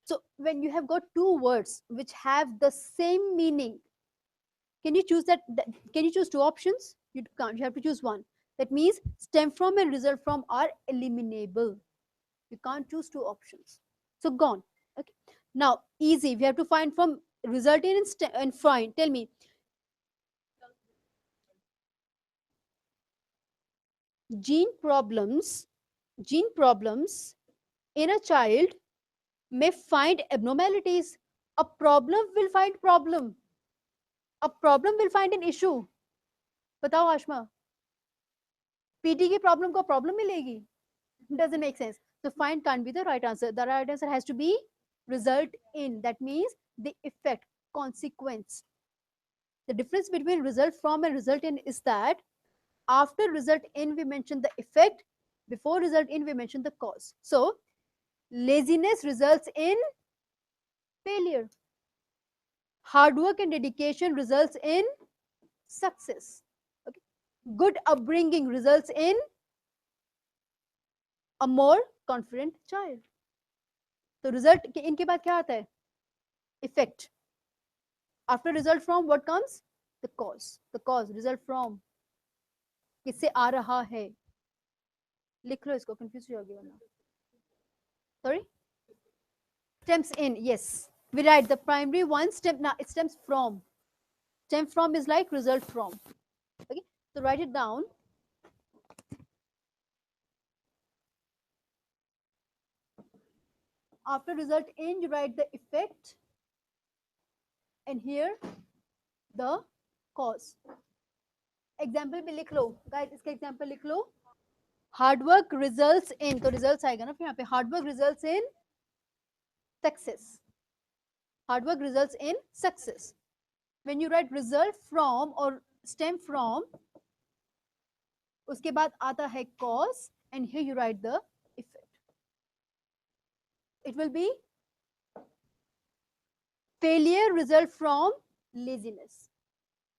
So when you have got two words which have the same meaning, can you choose can you choose two options? You can't. You have to choose one. That means stem from and result from are eliminable. You can't choose two options. So gone. Okay. Now easy. We have to find from result in and find. Tell me. Gene problems in a child may find abnormalities. A problem will find problem. A problem will find an issue. Batao Ashma. PT की problem को problem मिलेगी? Doesn't make sense. So find can't be the right answer. The right answer has to be result in. That means the effect, consequence. The difference between result from and result in is that after result in we mention the effect, before result in we mention the cause. So laziness results in failure. Hard work and dedication results in success. Okay. Good upbringing results in a more confident child. तो result इनके बाद क्या आता है? Effect. After result from what comes? The cause. The cause result from किससे आ रहा है? लिख लो इसको, कंफ्यूज हो जाओगे वरना. Sorry, stems in. Yes, we write the primary one stem. Now it stems from. Stem from is like result from. Okay, so write it down. After result in, you write the effect, and here the cause. Example भी लिख लो guys, इसका example लिख लो. Hard work results in, तो results आएगा ना फिर यहाँ पे. Hard work results in success. Hard work results in success. When you right result from और स्टेम फ्रॉम, उसके बाद आता है cause, and here you right the effect. It will be failure result from laziness.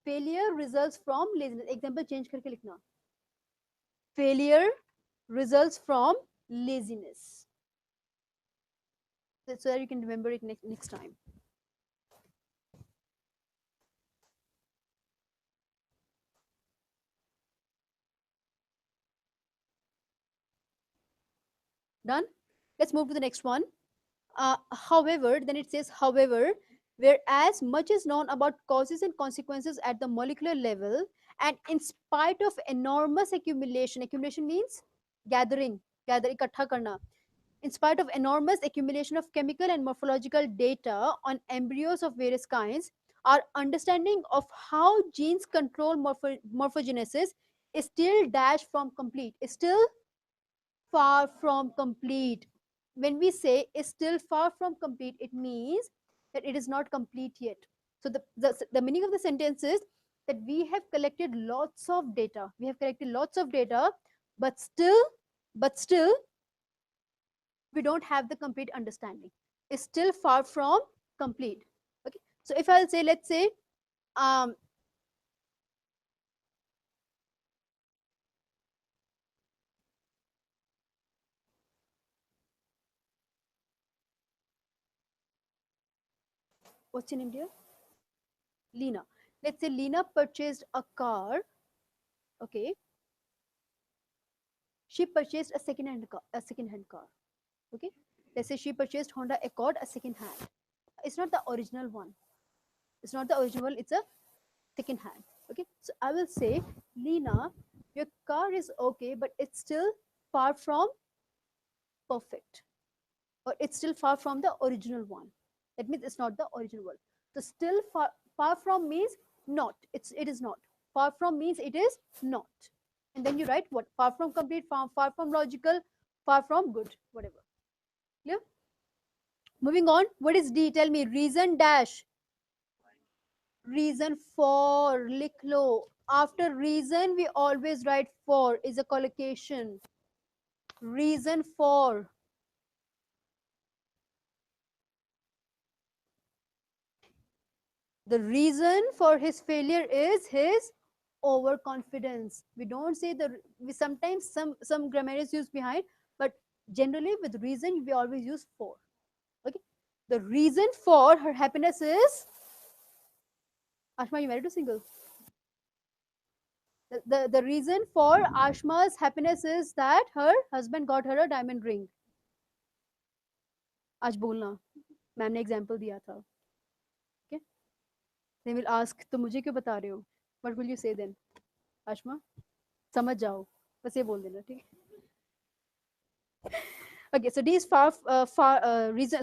Failure results from laziness. Example change करके लिखना. Failure results from laziness. So that you can remember it next time. Done? Let's move to the next one. However, then it says, however, whereas much is known about causes and consequences at the molecular level, and in spite of enormous accumulation, accumulation means gathering, ikatha karna. In spite of enormous accumulation of chemical and morphological data on embryos of various kinds, our understanding of how genes control morphogenesis is still dash from complete, is still far from complete. When we say is still far from complete, it means that it is not complete yet. So the meaning of the sentence is that we have collected lots of data. We have collected lots of data, but still we don't have the complete understanding. It's still far from complete. Okay. So if I'll say, let's say, what's your name, dear? Lena. Let's say Lena purchased a car. Okay. She purchased a second-hand car. Okay. Let's say she purchased Honda Accord, a second hand. It's not the original one. It's not the original one. It's a second hand. Okay. So I will say, Lena, your car is okay, but it's still far from perfect, or it's still far from the original one. That means it's not the original one. So still far from means not. It is not. Far from means it is not. And then you write what? Far from complete, far from logical, far from good, whatever. Clear? Moving on. What is D? Tell me. Reason dash. Reason for. Likh lo. After reason, we always write for. Is a collocation. Reason for. The reason for his failure is his overconfidence. We don't say we sometimes some grammar is used behind, but generally with reason we always use for. Okay. The reason for her happiness is, Ashma, you married or single? The reason for Ashma's happiness is that her husband got her a diamond ring. आज बोलना, ma'am ने example दिया था. Okay. They will ask, तो मुझे क्यों बता रहे हो? What will you say then? Ashma, समझ जाओ, बस ये बोल देना, ठीक है? Okay, so D is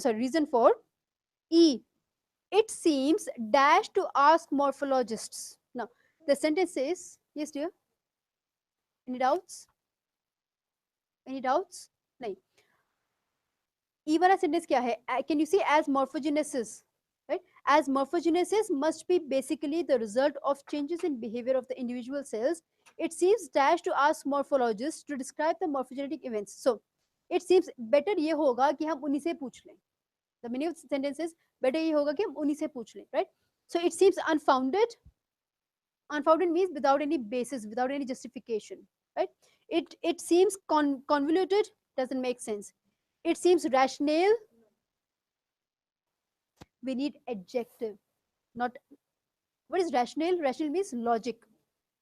reason for. E, it seems dash to ask morphologists. Now the sentence says, yes dear, Any doubts? Any doubts? नहीं. E वाला sentence क्या है? Can you see as morphogenesis? Right? As morphogenesis must be basically the result of changes in behavior of the individual cells. It seems dash to ask morphologists to describe the morphogenetic events. So, it seems better ये होगा कि हम उन्हीं से पूछ लें. The meaning of the sentence is better ये होगा कि हम उन्हीं से पूछ लें. Right? So, it seems unfounded. Unfounded means without any basis, without any justification. Right? It seems convoluted. Doesn't make sense. It seems rational. We need adjective, not what is rational. Rational means logic.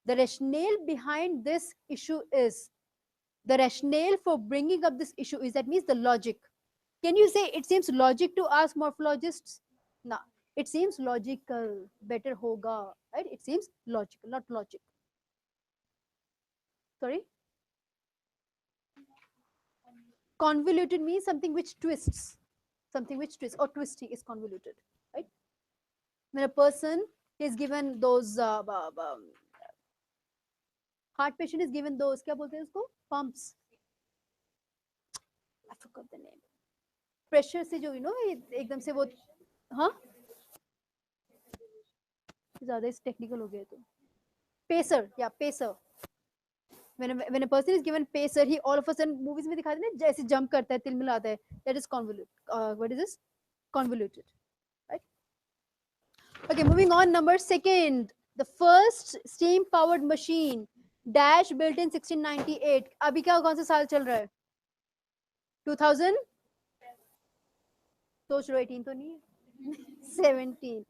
The rationale behind this issue is, the rationale for bringing up this issue is, that means the logic. Can you say it seems logic to ask morphologists? No, it seems logical. Better hoga, right? It seems logical, not logic. Sorry. Convoluted means something which twists. Something which twists, or twisting is convoluted, right? When a person is given those heart patient is given those, क्या बोलते हैं उसको, pumps. I forgot the name. Pressure से जो एकदम से वो, हाँ, ज़्यादा इस technical हो गया तो. Pacer, yeah, pacer. When a person is given pacer, he all of a sudden movies में दिखाते हैं जैसे jump करता है, तिल मिलाता है. That is convoluted. What is this? Convoluted, right? Okay, moving on. Number second, the first steam powered machine dash built in 1698. अभी क्या कौन सा साल चल रहा है? 2000. सोच लो 18 तो नहीं है. 17.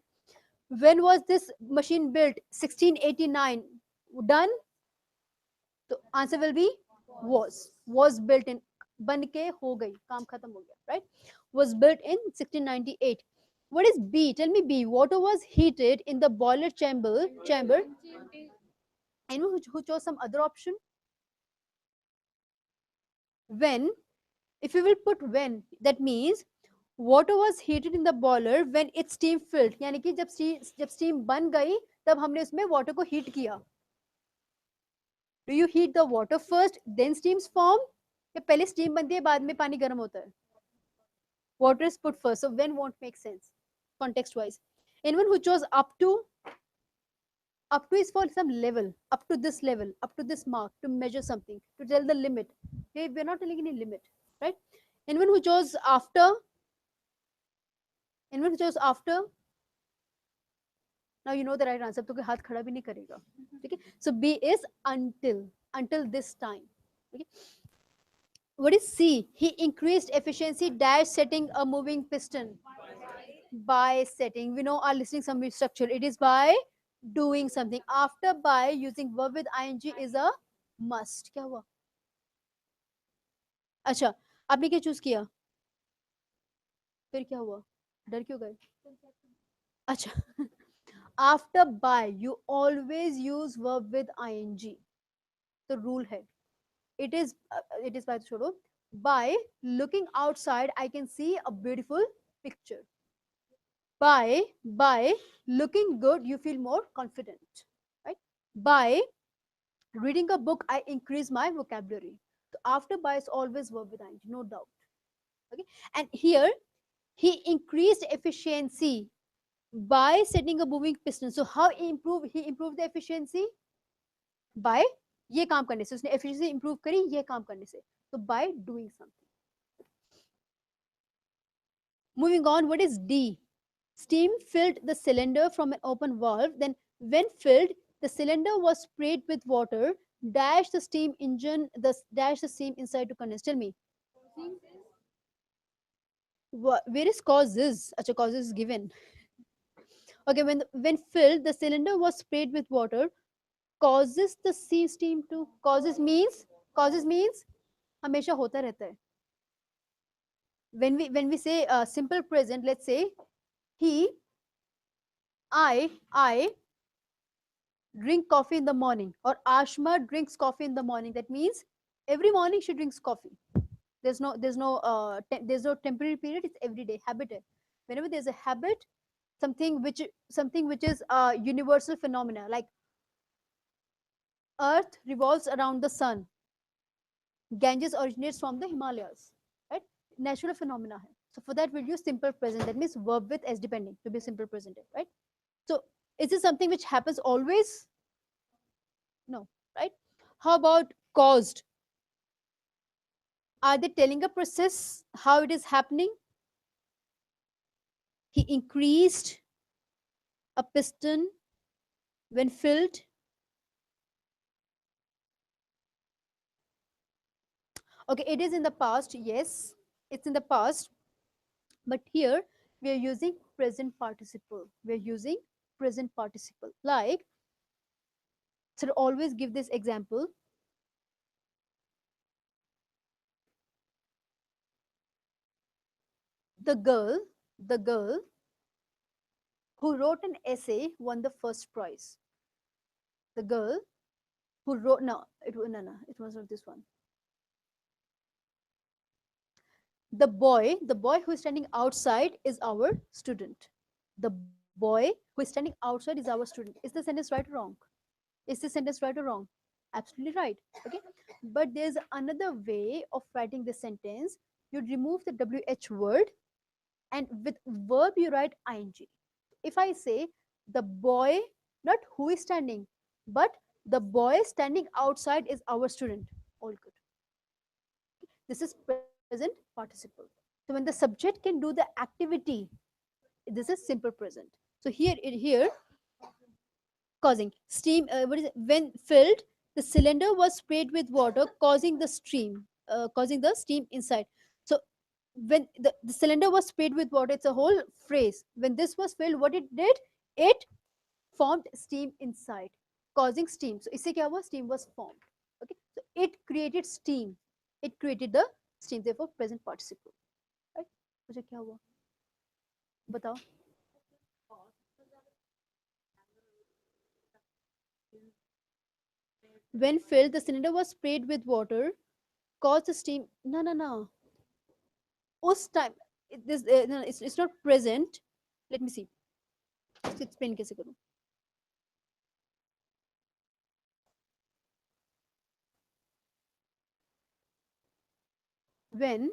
When was this machine built? 1689. Done? The answer will be was built in, बन के हो गई, काम खत्म हो गया, right? Was built in 1698. What is B? Tell me B. Water was heated in the boiler chamber. Anyone who chose some other option? When, if you will put when, that means water was heated in the boiler when its steam filled. यानी कि जब steam बन गई तब हमने उसमें water को heat किया. Do you heat the water first, then steams form? या पहले steam बनती है बाद में पानी गर्म होता है? Water is put first, so when won't make sense context wise. Anyone who chose up to? Up to is for some level, up to this level, up to this mark, to measure something, to tell the limit. Okay, we're not telling any limit, right? Anyone who chose after? Anyone who chose after? Now you know the right answer. तो हाथ खड़ा भी नहीं करेगा. Okay, so B is until this time. Okay. What is C? He increased efficiency dash setting a moving piston. By setting, we know our listening summary structure. It is by doing something. After by using verb with ing is a must. क्या हुआ? अच्छा, आपने क्या choose किया? फिर क्या हुआ? डर क्यों गए? अच्छा, after by you always use verb with ing. The rule है. It is by छोड़ो. By looking outside, I can see a beautiful picture. By looking good, you feel more confident, right? By reading a book, I increase my vocabulary. So after by is always verb with ing, no doubt. Okay, and here he increased efficiency by setting a moving piston. So how he improved the efficiency? By ये काम करने से, उसने efficiency improve करी ये काम करने से. So by doing something. Moving on, what is D? Steam filled the cylinder from an open valve. Then when filled, the cylinder was sprayed with water. Dash the steam engine, dash the steam inside to condense. Tell me. Where is causes? Acha, causes is given. Okay, when filled, the cylinder was sprayed with water. Causes the steam to, causes means हमेशा होता रहता है. When we say simple present, let's say I drink coffee in the morning, or Ashma drinks coffee in the morning. That means every morning she drinks coffee. There's no temporary period. It's everyday habit. Whenever there's a habit, something which is a universal phenomena, like Earth revolves around the sun. Ganges originates from the Himalayas, right? Natural phenomena hai. So for that, we'll use simple present. That means verb with s depending to be simple present, right? So is this something which happens always? No, right? How about caused? Are they telling a process how it is happening? He increased a piston when filled. Okay, it is in the past. Yes, it's in the past. But here we are using present participle. We are using present participle. Like, so always give this example. The girl who wrote an essay won the first prize. The girl who wrote, it was not this one. The boy who is standing outside is our student. The boy who is standing outside is our student. Is the sentence right or wrong? Is this sentence right or wrong? Absolutely right. Okay. But there's another way of writing this sentence. You remove the WH word and with verb you write ing. If I say the boy, not who is standing, but the boy standing outside is our student, all good. This is present participle. So when the subject can do the activity, this is simple present. So here causing steam, what is it? When filled, the cylinder was sprayed with water, causing the steam inside. So when the cylinder was sprayed with water, it's a whole phrase. When this was filled, what it did, it formed steam inside, causing steam. So isse kya hua? Steam was formed. Okay, so it created steam. It created the steam. Therefore, present participle. Right? मुझे क्या हुआ? बताओ. When filled, the cylinder was sprayed with water, caused the steam. No. उस time, no, it's not present. Let me see. इसको explain कैसे करूँ? When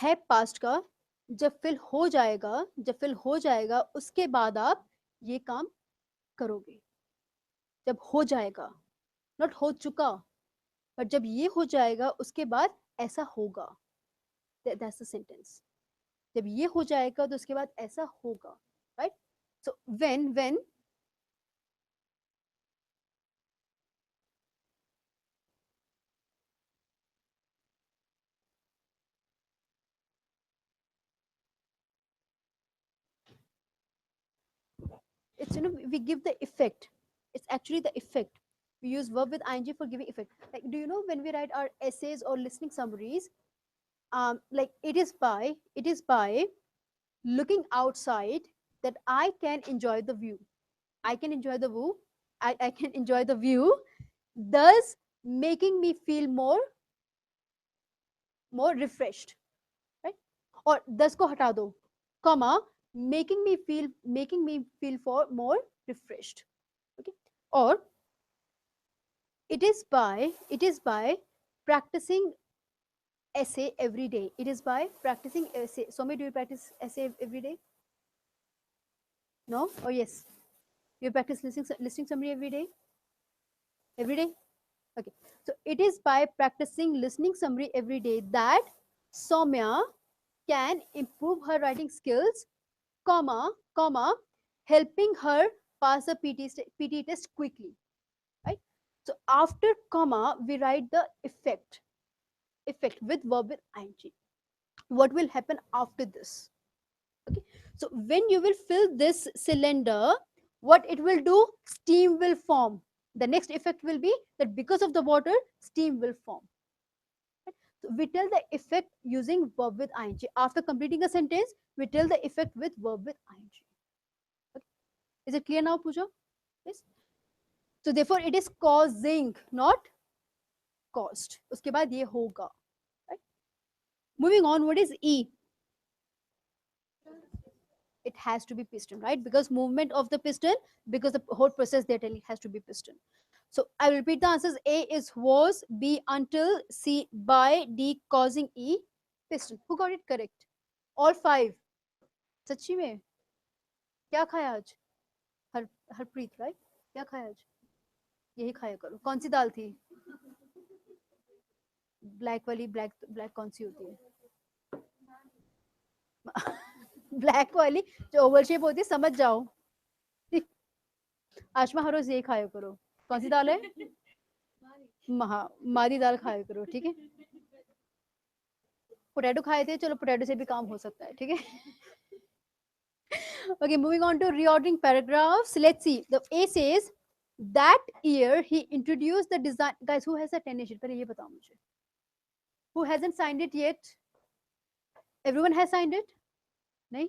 है past का, जब फिल हो जाएगा उसके बाद आप ये काम करोगे. जब हो जाएगा, नॉट हो चुका, बट जब ये हो जाएगा उसके बाद ऐसा होगा. That's the sentence. जब ये हो जाएगा तो उसके बाद ऐसा होगा. Right? So when it's, we give the effect. It's actually the effect. We use verb with ing for giving effect. Like, do you know when we write our essays or listening summaries, like it is by looking outside that I can enjoy the view. I can enjoy the view. I can enjoy the view, thus making me feel more refreshed. Right? Or thus ko hata do, comma, making me feel for more refreshed. Okay? Or it is by practicing essay every day. It is by practicing essay. Somi, do you practice essay every day? No or yes? You practice listening summary every day? Every day? Okay. So it is by practicing listening summary every day that Soumya can improve her writing skills, comma, helping her pass the PT test quickly. Right? So after comma, we write the effect with verb with ing. What will happen after this? Okay. So when you will fill this cylinder, what it will do? Steam will form. The next effect will be that because of the water, steam will form. Right? So we tell the effect using verb with ing. After completing a sentence, we tell the effect with verb with ing. Okay. Is it clear now, Pooja? Yes. So therefore, it is causing, not caused. उसके बाद ये होगा. Right? Moving on, what is E? it has to be piston, right? Because movement of the piston, because the whole process they're telling has to be piston. So I will repeat the answers. A is was, B until, C by, D causing, E piston. Who got it correct? All five. सच्ची में क्या खाया आज? Harpreet, right? क्या खाया आज? यही खाया करो. कौन सी दाल थी? ब्लैक वाली. ब्लैक कौन सी होती है? ब्लैक वाली जो ओवल शेप होती है, समझ जाओ. आशमा हर रोज यही खाया करो. कौन सी दाल है? मादी दाल खाया करो, ठीक है? पोटैटो खाए थे, चलो पोटैटो से भी काम हो सकता है, ठीक है? Okay, moving on to reordering paragraphs. Let's see. The A says that year he introduced the design. Guys, who has a tennis sheet? पहले ये बताओ मुझे. Who hasn't signed it yet? Everyone has signed it? नहीं?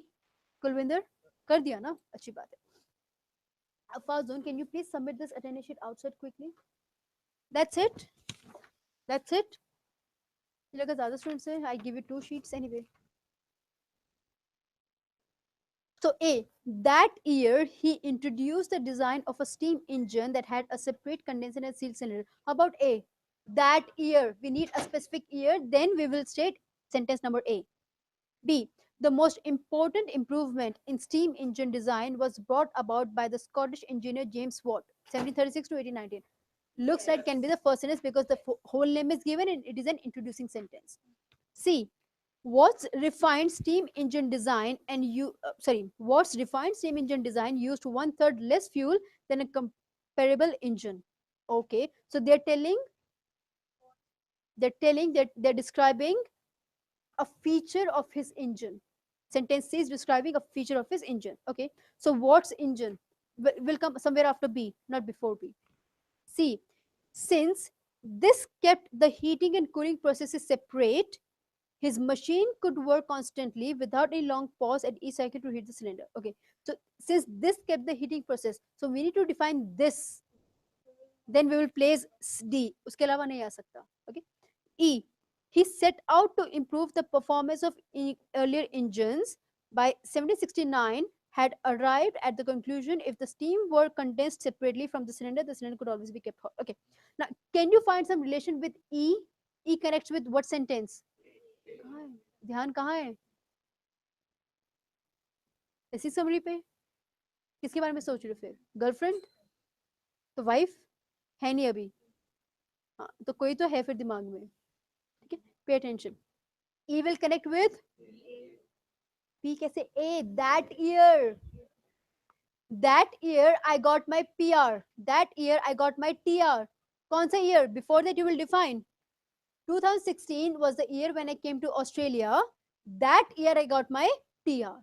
कुलविंदर कर दिया ना? अच्छी बात है. Fazun, can you please submit this attendance sheet outside quickly? That's it. That's it. अगर ज़्यादा students हैं, I give you 2 sheets anyway. So A, that year he introduced the design of a steam engine that had a separate condenser and sealed cylinder. How about A? That year. We need a specific year, then we will state sentence number A. B, the most important improvement in steam engine design was brought about by the Scottish engineer James Watt, 1736 to 1819. Looks like can be the first sentence because the whole name is given and it is an introducing sentence. C, Watt's refined steam engine design Watt's refined steam engine design used 1/3 less fuel than a comparable engine. Okay, so they're describing a feature of his engine. Sentence C is describing a feature of his engine. Okay, so Watt's engine will come somewhere after B, not before B. C, since this kept the heating and cooling processes separate, his machine could work constantly without a long pause at each cycle to heat the cylinder. Okay, so since this kept the heating process, so we need to define this. Then we will place D. उसके अलावा नहीं आ सकता. Okay. E, he set out to improve the performance of earlier engines. By 1769, had arrived at the conclusion if the steam were condensed separately from the cylinder could always be kept hot. Okay. Now, can you find some relation with E? E connects with what sentence? ध्यान कहाँ है? ऐसी summary पे किसके बारे में सोच रहे हो फिर? गर्लफ्रेंड? तो वाइफ है नहीं अभी. हाँ, तो कोई तो है फिर दिमाग में. ठीक है, pay attention. E will connect with P. कैसे? A, that year. That year I got my PR. That year I got my TR. कौन सा year? Before that you will define. 2016 was the year when I came to Australia. That year I got my TR.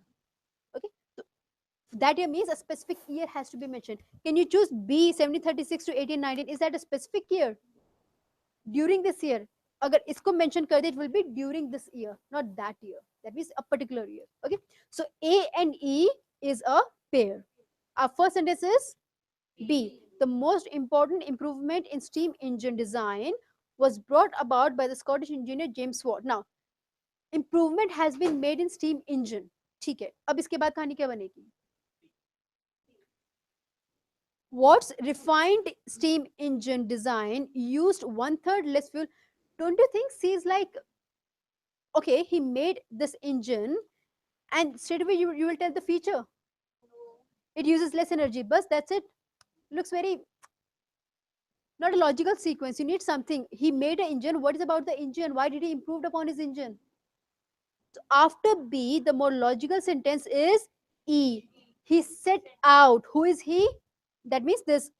Okay, so that year means a specific year has to be mentioned. Can you choose B, 1736 to 1819? Is that a specific year? During this year. अगर इसको mention कर दे, it will be during this year, not that year. That means a particular year. Okay, so A and E is a pair. Our first sentence is B. The most important improvement in steam engine design was brought about by the Scottish engineer James Watt. Now, improvement has been made in steam engine. ठीक है, अब इसके बाद कहानी क्या बनेगी? Watt's refined steam engine design used 1/3 less fuel. Don't you think C is like, okay, he made this engine and straight away you will tell the feature. It uses less energy, but that's it. Looks very not a logical sequence. You need something. He made an engine. What is about the engine? Why did he improve upon his engine? So after B, the more logical sentence is E. He set out. Who is he? That means this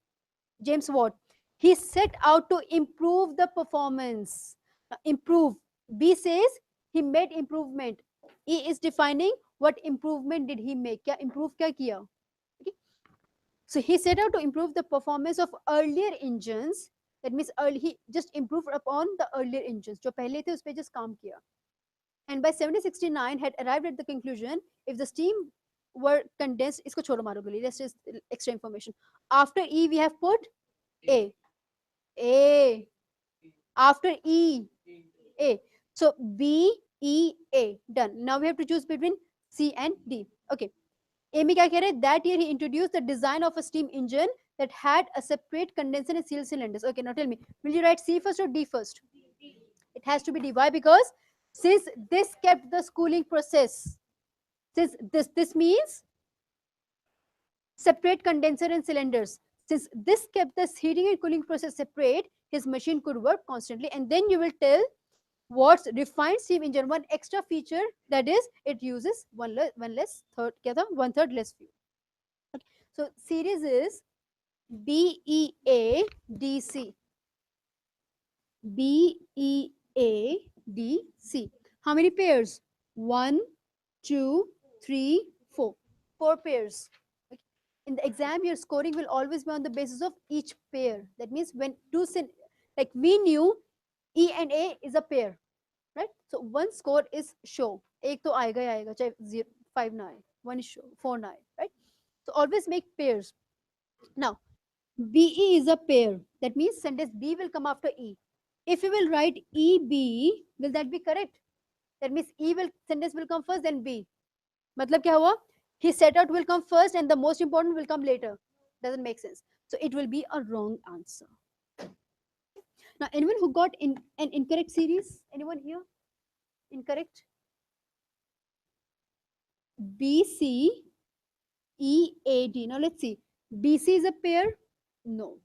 James Watt. He set out to improve the performance. Now, improve. B says he made improvement. E is defining what improvement did he make. क्या improve क्या किया? Okay. So he set out to improve the performance of earlier engines. That means he just improved upon the earlier engines. जो पहले थे उस पे just काम किया. And by 1769 had arrived at the conclusion if the steam were condensed, इसको छोड़ो मारो गोली. That's just extra information. After E we have put A. A. After E, A. So B, E, A. Done. Now we have to choose between C and D. Okay. Amy क्या कह रहे हैं? That year he introduced the design of a steam engine that had a separate condenser and seal cylinders. Okay, now tell me, will you write C first or D first? It has to be D. Why? Because since this kept the cooling process, since this means separate condenser and cylinders. Since this kept the heating and cooling process separate, his machine could work constantly. And then you will tell what's refined steam engine. One extra feature, that is it uses one less third, क्या था? 1/3 less fuel. Okay. So series is BEADC. BEADC. How many pairs? 1, 2, 3, 4. 4 pairs. Okay. In the exam, your scoring will always be on the basis of each pair. That means when like we knew E and A is a pair, right? So one score is show. एक तो आएगा ही आएगा, चाहे 5 ना आए. One is show, 4 ना आए, right? So always make pairs. Now, BE is a pair. That means sentence B will come after E. If you will write EB, will that be correct? That means sentence will come first, then B. मतलब क्या हुआ? His set out will come first and the most important will come later. Doesn't make sense. So it will be a wrong answer. Now, anyone who got an incorrect series? Anyone here? Incorrect? BCEAD. Now let's see. BC is a pair? No.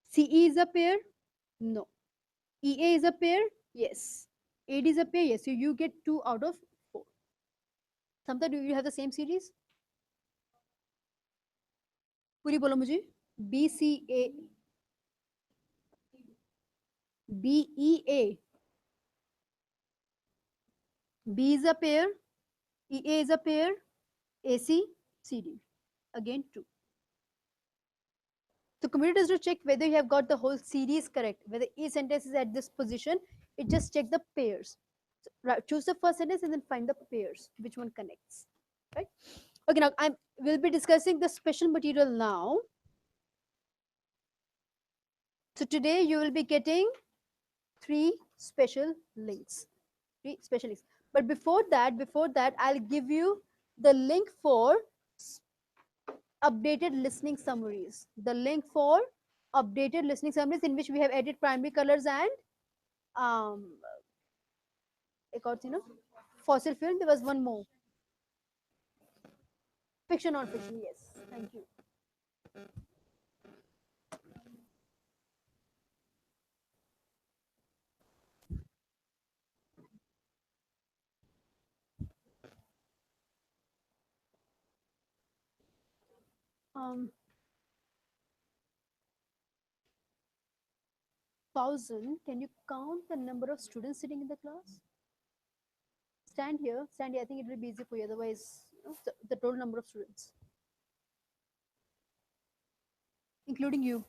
CE is a pair? No. EA is a pair? Yes. AD is a pair? Yes. So you get 2 out of 4. Samta, do you have the same series? पूरी बोलो मुझे. BCA. BEA. B is a pair. EA is a pair. AC, CD. Again 2. So computer does not check whether you have got the whole series correct, whether each sentence is at this position. It just check the pairs. So, right, choose the first sentence and then find the pairs, which one connects, right? Okay, now we'll be discussing the special material now. So today you will be getting 3 special links. 3 special links. But before that, I'll give you the link for updated listening summaries. The link for updated listening summaries in which we have added primary colors and fossil fuel. There was one more. Fiction, non-fiction. Yes. Thank you. 1,000. Can you count the number of students sitting in the class? Stand here. Stand here. I think it will be easy for you. Otherwise, the total number of students, including you.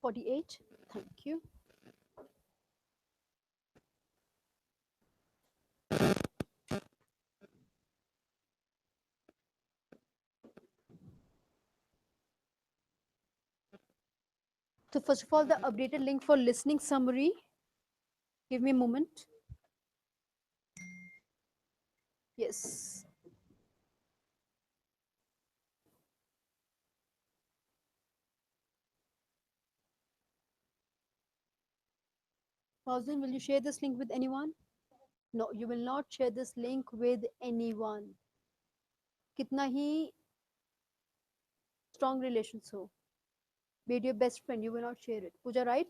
$48. Thank you. So first of all, the updated link for listening summary. Give me a moment. Yes. Fauzin, will you share this link with anyone? No, you will not share this link with anyone. कितना ही strong relations हो, be it your best friend, you will not share it. Pooja, right?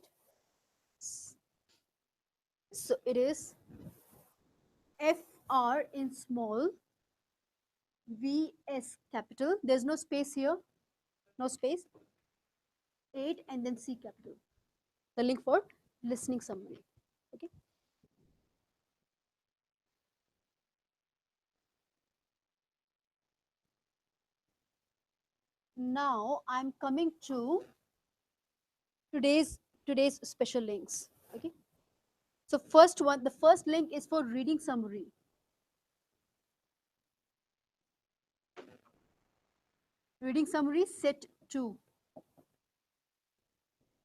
So it is FR in small, VS capital. There's no space here. No space. 8 and then C capital. The link for listening summary. Okay. Now I'm coming to today's special links. Okay. So first one, the first link is for reading summary. Reading summary set 2.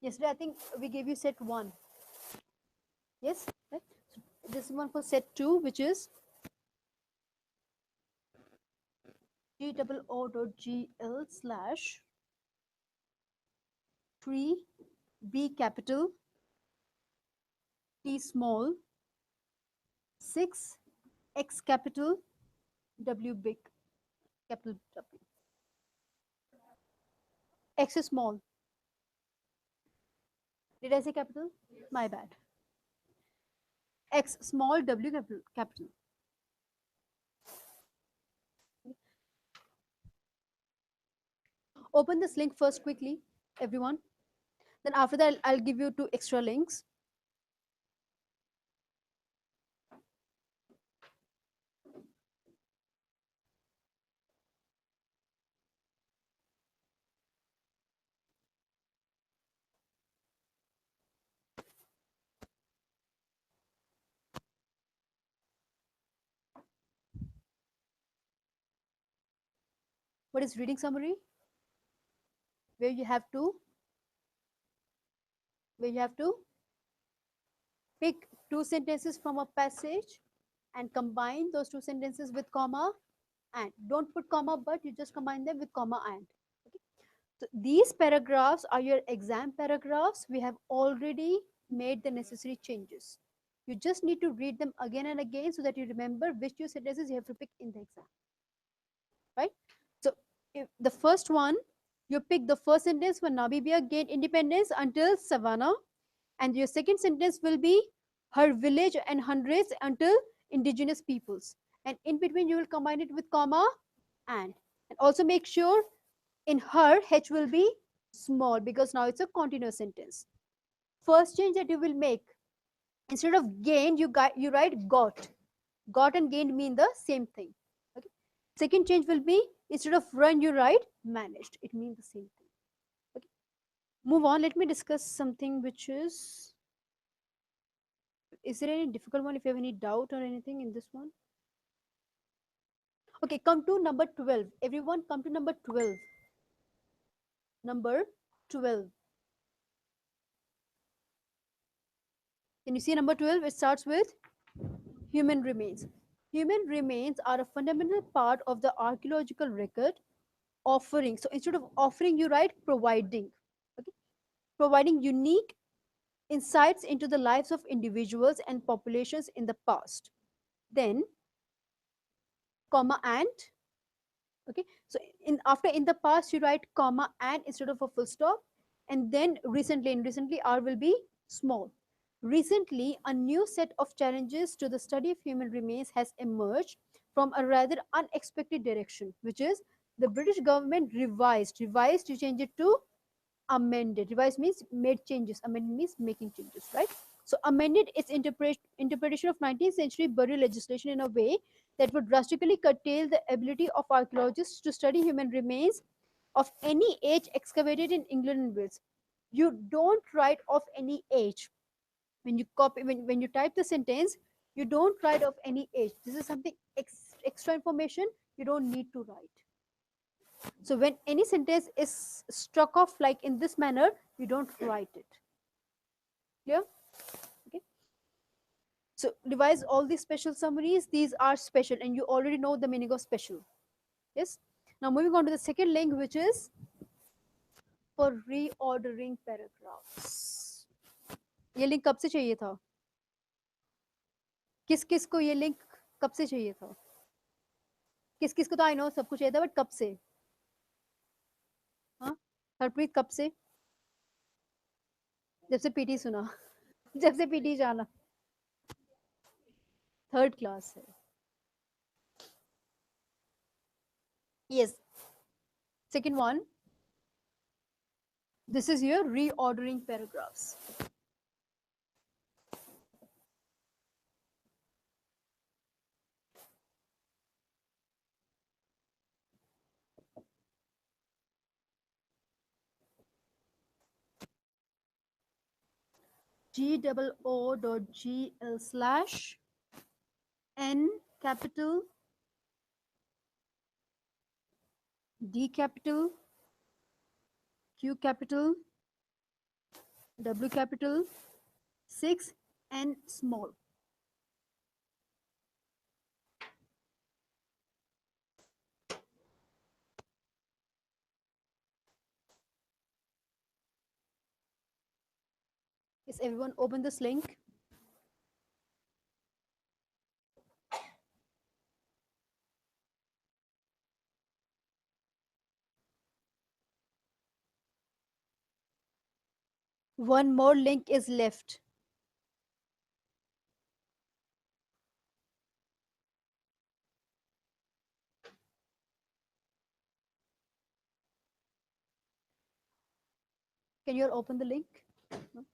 Yesterday I think we gave you set 1. Yes, right? So this one for set 2, which is GOO.GL slash 3 B capital T small 6 X capital W big capital W. X is small. Did I say capital? My bad. X small W capital. Open this link first quickly, everyone. Then after that, I'll give you 2 extra links. What is reading summary? Where you have to pick 2 sentences from a passage and combine those 2 sentences with comma and. Don't put comma but, you just combine them with comma and. Okay. So these paragraphs are your exam paragraphs. We have already made the necessary changes. You just need to read them again and again so that you remember which 2 sentences you have to pick in the exam. Right? So if the first one, you pick the first sentence when Namibia gained independence until Savannah, and your second sentence will be her village and hundreds until indigenous peoples, and in between you will combine it with comma and also make sure in her H will be small because now it's a continuous sentence. First change that you will make, instead of gained you write got and gained mean the same thing. Okay. Second change will be, instead of run you write managed, it means the same thing. Okay. Move on, let me discuss something which is there any difficult one if you have any doubt or anything in this one? Okay, come to number 12. Everyone come to number 12. Number 12. Can you see number 12? It starts with human remains. Human remains are a fundamental part of the archaeological record, offering. So instead of offering, you write providing. Okay? Providing unique insights into the lives of individuals and populations in the past. Then, comma and. Okay, so in the past you write comma and instead of a full stop, and then recently, and recently R will be small. Recently, a new set of challenges to the study of human remains has emerged from a rather unexpected direction, which is the British government revised to change it to amended. Revised means made changes, amended means making changes, right? So amended its interpretation of 19th century burial legislation in a way that would drastically curtail the ability of archaeologists to study human remains of any age excavated in England and Wales. You don't write of any age. When you copy, when you type the sentence, you don't write of any age. This is something extra information you don't need to write. So when any sentence is struck off like in this manner, you don't write it. Clear? Okay. So revise all these special summaries. These are special and you already know the meaning of special. Yes. Now moving on to the second link, which is for reordering paragraphs. ये link कब से चाहिए था? किस किस को ये link कब से चाहिए था? किस किस को तो आई नो सब कुछ चाहिए था, बट कब से? हाँ, हरप्रीत कब से? जब से पीटी सुना जब से पीटी जाना 3rd क्लास है. Yes. Second one, this is your reordering paragraphs. GOO.GL slash N capital D capital Q capital W capital 6 N small. Is everyone open this link? One more link is left. Can you all open the link? No?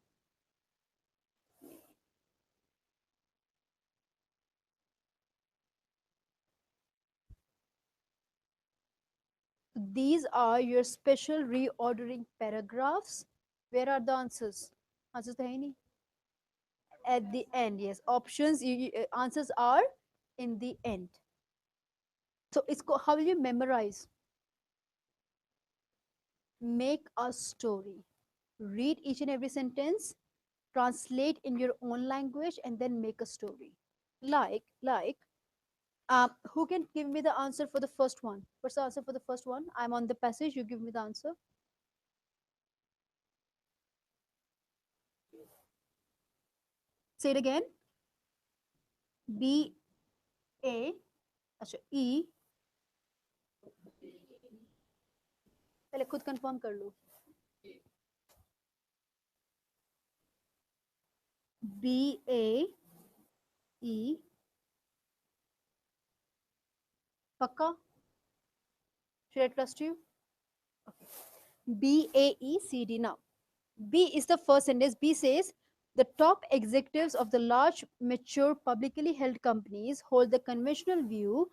These are your special reordering paragraphs. Where are the answers? Answers तो है ही नहीं. At the end, yes. Options, answers are in the end. So how will you memorize? Make a story. Read each and every sentence, translate in your own language, and then make a story. Like, who can give me the answer for the first one? What's the answer for the first one? I'm on the passage, you give me the answer. Say it again. B A अच्छा E पहले खुद confirm कर लो. B A E पक्का? Should I trust you? Okay. B A E C D. Now B is the first sentence. B says the top executives of the large mature publicly held companies hold the conventional view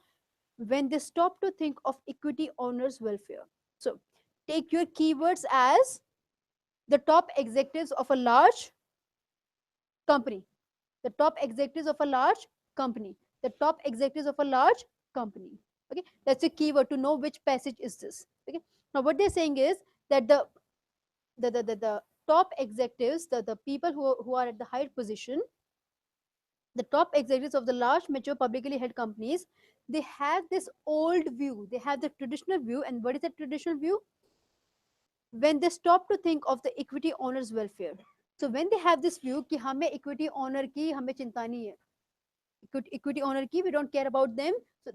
when they stop to think of equity owners' welfare. So take your keywords as the top executives of a large company. The top executives of a large company. The top executives of a large company. Okay, that's a keyword to know which passage is this. Okay, now what they're saying is that the top executives, the people who are at the higher position, the top executives of the large mature publicly held companies, they have this old view, they have the traditional view. And what is the traditional view? When they stop to think of the equity owners welfare. So when they have this view कि हमें equity owner की हमें चिंता नहीं है, equity owner की we don't care about them, so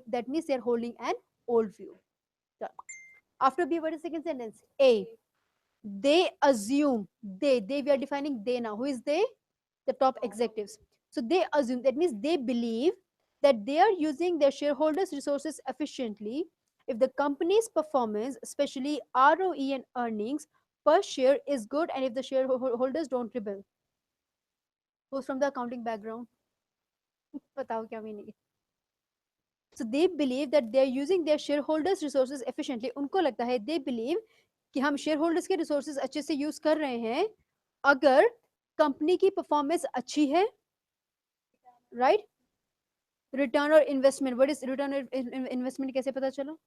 that means they're holding an old view. After B, what is the second sentence? A. They assume, they we are defining they now. Who is they? The top executives. So they assume, that means they believe that they are using their shareholders resources efficiently if the company's performance, especially ROE and earnings per share, is good, and if the shareholders don't rebel. Who's from the accounting background? बताओ क्या meaning है? So they believe that they are using their shareholders resources efficiently. उनको लगता है, they believe कि हम shareholders के resources अच्छे से use कर रहे हैं अगर कंपनी की परफॉर्मेंस अच्छी है, right? Return or investment. What is return or investment? कैसे पता चला?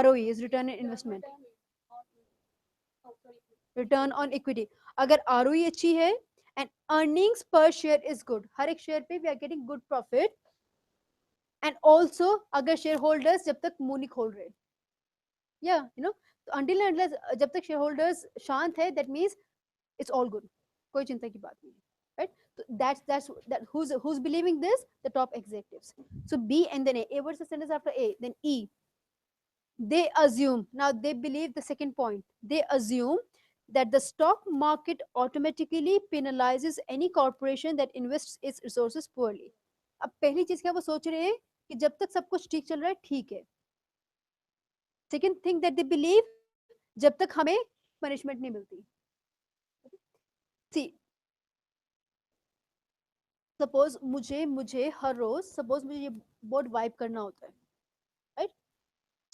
ROE is return on investment. Return on equity. अगर ROE अच्छी है and earnings per share is good, हर एक share पे we are getting good profit, and also अगर shareholders जब तक मुंह नहीं खोल रहे, yeah, until and unless जब तक shareholders शांत है, that means it's all good, कोई चिंता की बात नहीं, right? So that who's believing this? The top executives. So B and then A. What's the sentence after A? Then E. They assume, now they believe the second point, they assume that the stock market automatically penalizes any corporation that invests its resources poorly. अब पहली चीज क्या वो सोच रहे हैं कि जब तक सब कुछ ठीक चल रहा है ठीक है. Second thing that they believe, जब तक हमें punishment नहीं मिलती. See, suppose मुझे हर रोज suppose मुझे ये board wipe करना होता है, right?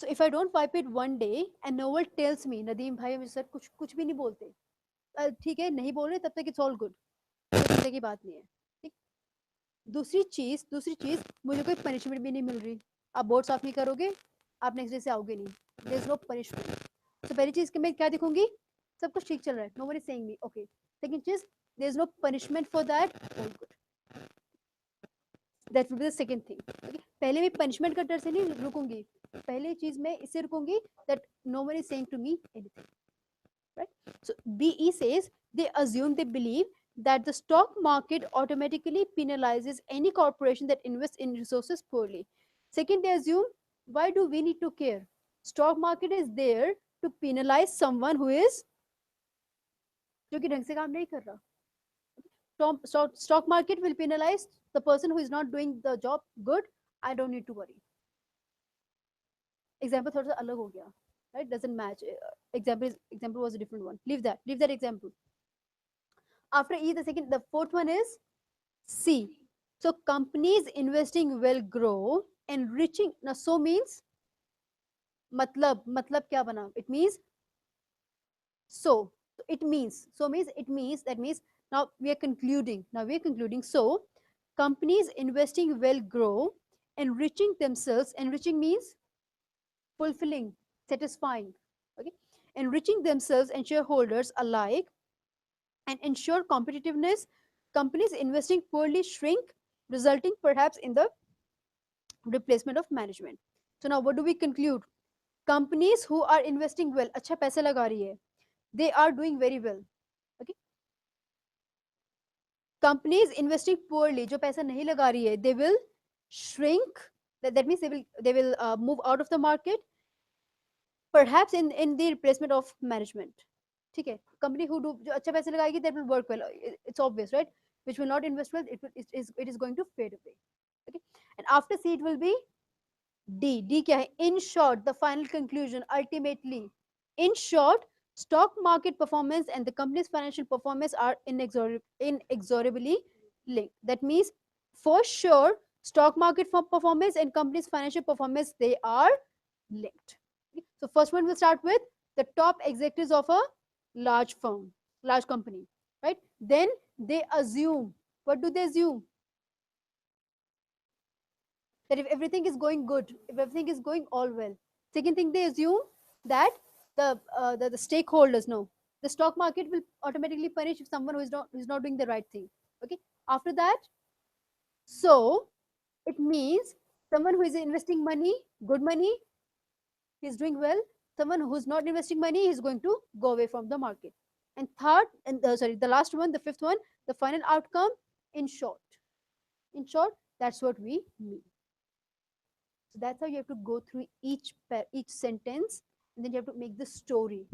So if I don't wipe it one day and no one tells me, Nadeem भाई मुझे सर कुछ भी नहीं बोलते, ठीक है नहीं बोल रहे तब तक इट्स ऑल गुड, कोई चिंता की बात नहीं है। ठीक। दूसरी चीज मुझे कोई पनिशमेंट भी नहीं मिल रही। आप बोर्ड साफ नहीं करोगे, आप नेक्स्ट डे से आओगे नहीं, देयर इज नो पनिशमेंट। तो पहली चीज कि मैं क्या दिखूंगी, सब कुछ ठीक चल रहा है, no one is saying me okay. Second चीज, there is no punishment for that, all good, that will be the second thing. Okay, पहले मैं पनिशमेंट का डर से नहीं रुकूंगी, पहली चीज मैं इससे रुकूंगी that no one is saying to me anything, right? So BE says they believe that the stock market automatically penalizes any corporation that invests in resources poorly. Second, they assume, why do we need to care? Stock market is there to penalize someone who is जो कि ढंग से काम नहीं कर रहा. Stock market will penalize the person who is not doing the job good. I don't need to worry. Example थोड़ा सा अलग हो गया, right? Doesn't match. Example was a different one. Leave that example. After E, the fourth one is C. So companies investing will grow, enriching. Now so means matlab क्या बना? It means so. It means that means now we are concluding. So companies investing will grow, enriching themselves. Enriching means fulfilling, satisfying. Okay, enriching themselves and shareholders alike and ensure competitiveness. Companies investing poorly shrink, resulting perhaps in the replacement of management. So now what do we conclude? Companies who are investing well, अच्छा पैसे लगा रही है, they are doing very well. Okay. Companies investing poorly, जो पैसा नहीं लगा रही है, they will shrink. That means they will move out of the market, perhaps in the replacement of management. ठीक है, company who do जो अच्छा पैसे लगाएगी, that will work well. It's obvious, right? Which will not invest well, it is going to fade away. Okay, and after C it will be D क्या है? In short, the final conclusion, ultimately, in short, stock market performance and the company's financial performance are inexorably linked. That means, for sure, stock market performance and company's financial performance, they are linked. So first one, we'll start with the top executives of a large firm, large company, right? Then they assume, what do they assume? That if everything is going good, if everything is going all well. Second thing, they assume that the stakeholders know the stock market will automatically punish if someone who is not doing the right thing. Okay. After that, so it means someone who is investing money, good money, he's doing well. Someone who's not investing money is going to go away from the market. And third, and sorry, the last one, the fifth one, the final outcome. In short, that's what we mean. So that's how you have to go through each sentence, and then you have to make the story.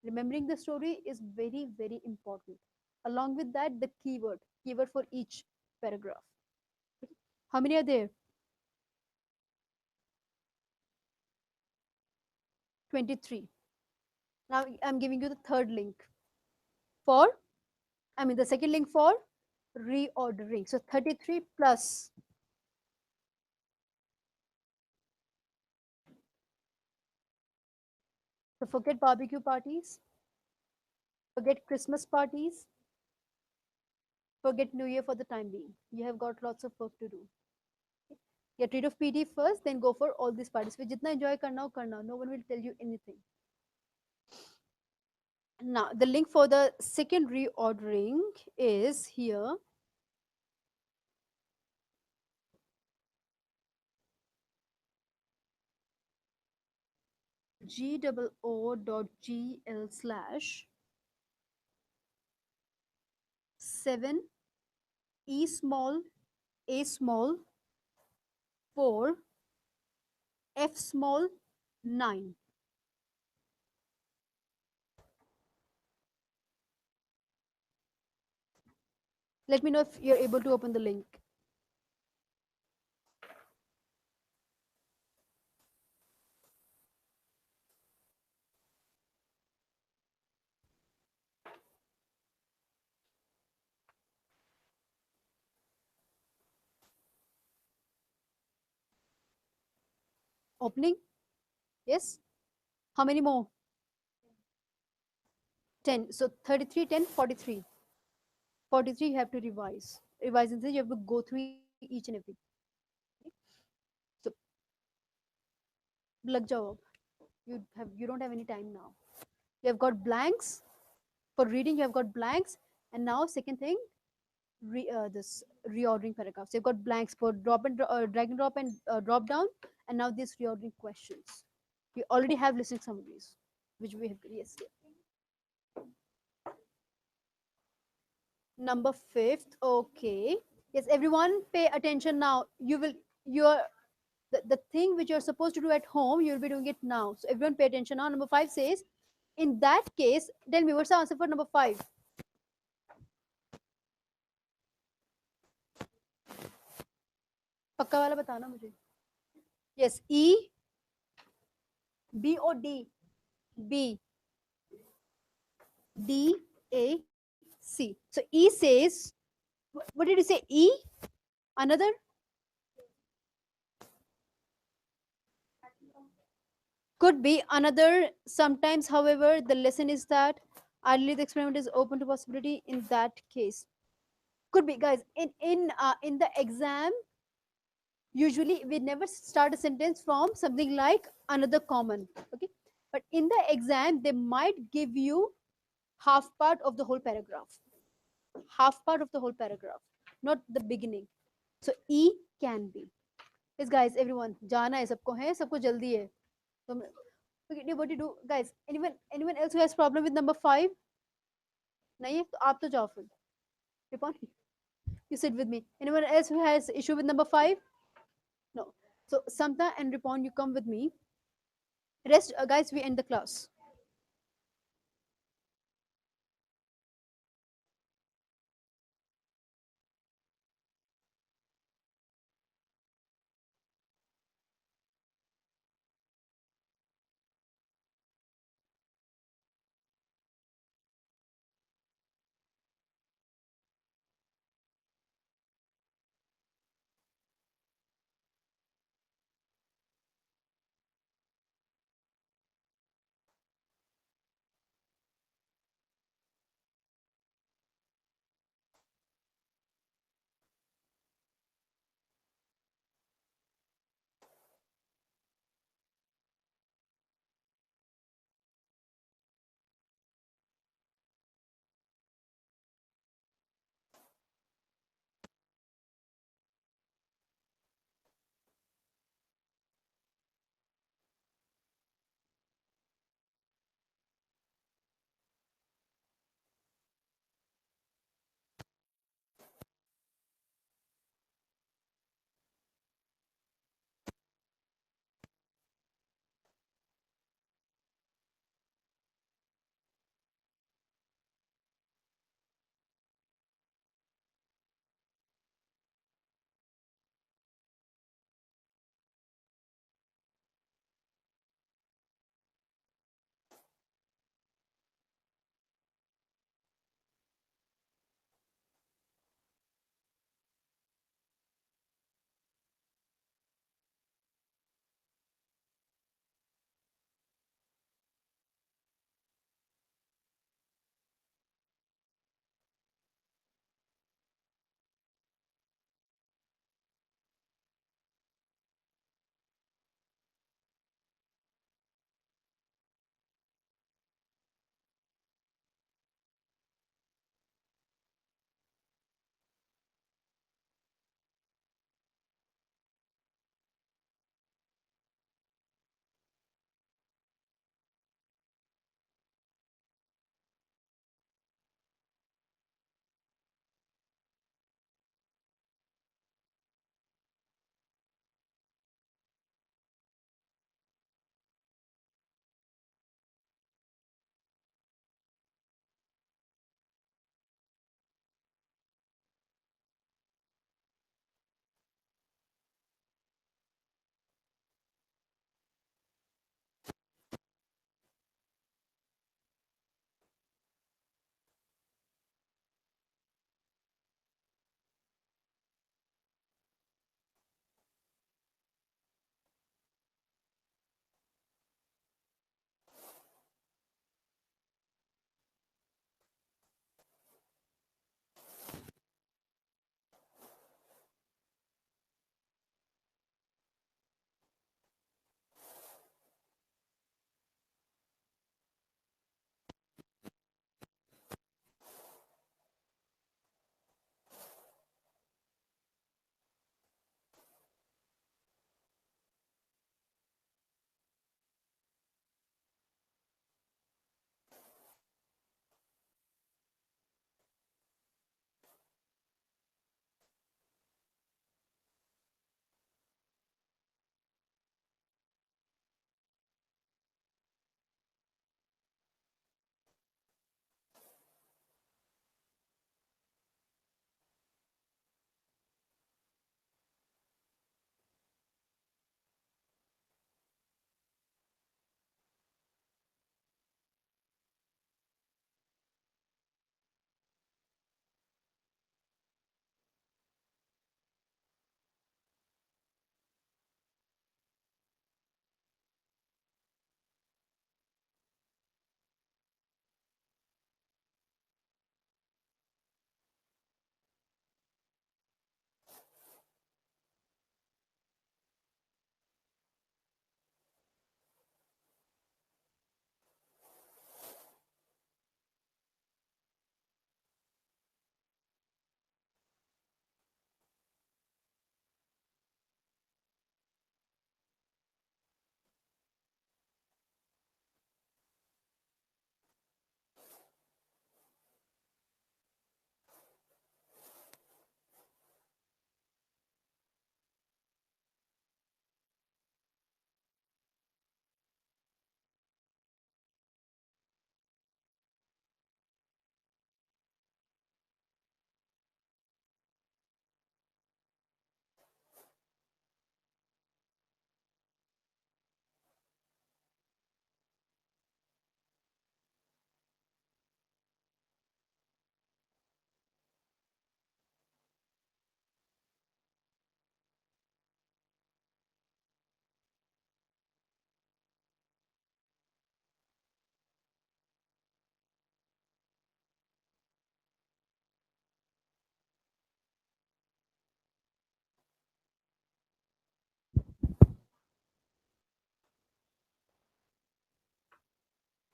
Remembering the story is very, very important. Along with that, the keyword for each paragraph. How many are there? 23. Now I'm giving you the third link the second link for reordering. So 33 plus. So forget barbecue parties, forget Christmas parties, forget New Year for the time being. You have got lots of work to do. Get rid of PD first, then go for all these parties. फिर जितना enjoy करना हो करना, no one will tell you anything. Now the link for the second reordering is here. GOO.gl/7 E small A small 4 F small 9. Let me know if you're able to open the link. Opening? Yes? How many more? 10. So 33, 10, 43. 43 you have to revise. Revise in the sense you have to go through each and every. So lag jao ab. You don't have any time now. You have got blanks. For reading you have got blanks, and now second thing, this reordering paragraphs. You've got blanks for drag and drop and drop down, and now these reordering questions. You already have listening summaries, which we have. Yes. Number fifth. Okay. Yes, everyone pay attention now. You're the thing which you're supposed to do at home, you'll be doing it now. So everyone pay attention now. Number 5 says, in that case, tell me what's the answer for number 5? पक्का वाला बताना मुझे. Yes, E, B or D? B, D, A, C. So E says, what did you say? E? Another? Could be another. Sometimes, however, the lesson is that ideally the experiment is open to possibility in that case. Could be, guys. In the exam, usually we never start a sentence from something like another common. Okay, but in the exam they might give you half part of the whole paragraph. Half part of the whole paragraph, not the beginning. So E can be. Yes, guys, everyone, जाना है सबको, है सबको जल्दी है. तो okay, what do you do, guys? Anyone else who has problem with number 5? नहीं है तो आप तो जाओ फिर. Ripon, you sit with me. Anyone else who has issue with number 5? No. So Samta and Ripon, you come with me. Rest, guys, we end the class.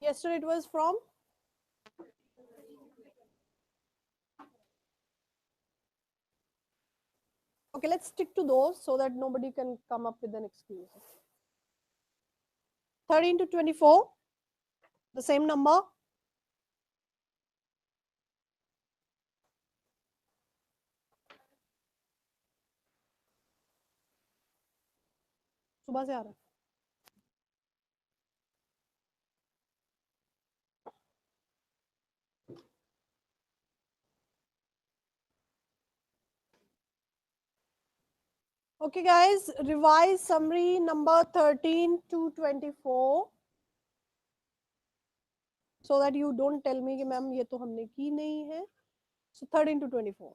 Yesterday it was from okay, let's stick to those so that nobody can come up with an excuse. 13 to 24, the same number. सुबह से आ रहा है. Okay, guys, revise summary number 13 to 24 so that you don't tell me कि ma'am ये तो हमने की नहीं है. So 13 to 24.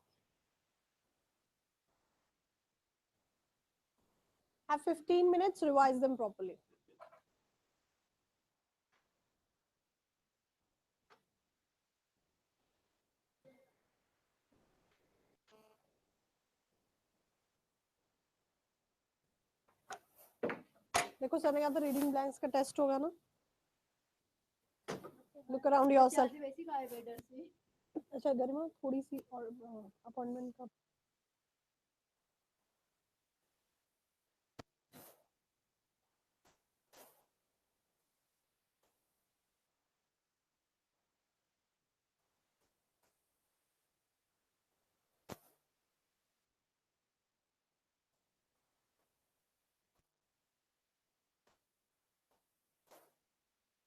Have 15 minutes, revise them properly. देखो सर ने कहा था रीडिंग ब्लैंक्स का टेस्ट होगा ना. Look around yourself. अच्छा गरिमा थोड़ी सी और अपॉइंटमेंट का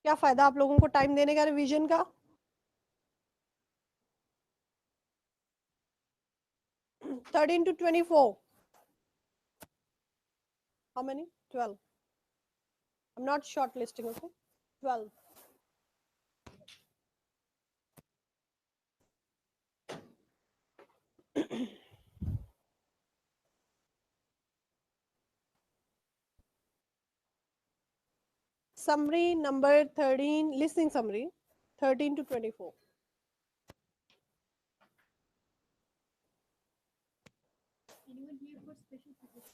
क्या फायदा आप लोगों को टाइम देने का रिवीजन का. 13 to 24. How many? 12. I'm not shortlisting, okay? 12. Summary number 13, listening summary, 13 to 24. Anyone here for special physics?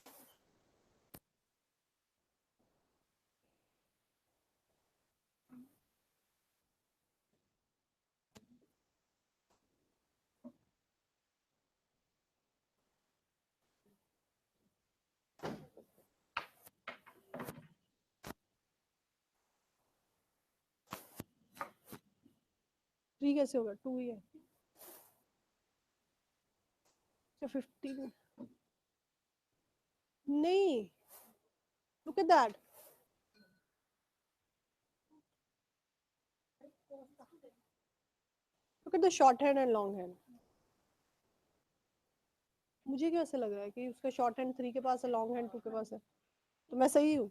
Three कैसे होगा? 2 ही है. So 15. नहीं. Look at that. Look at the short hand and long hand. मुझे क्यों ऐसे लग रहा है कि उसका शॉर्ट हैंड 3 के पास है, लॉन्ग हैंड 2 के पास है. तो मैं सही हूँ.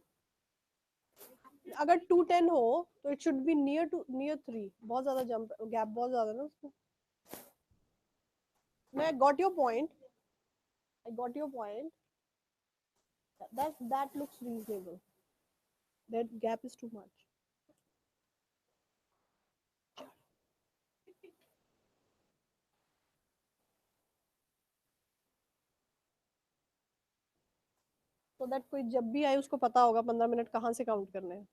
अगर 210 हो तो it should be near to near 3. बहुत ज्यादा जंप गैप बहुत ज्यादा ना उसमें. मैं got your point. I got your point. That looks reasonable. That gap is too much. So that कोई जब भी आए उसको पता होगा 15 मिनट कहाँ से काउंट करने हैं.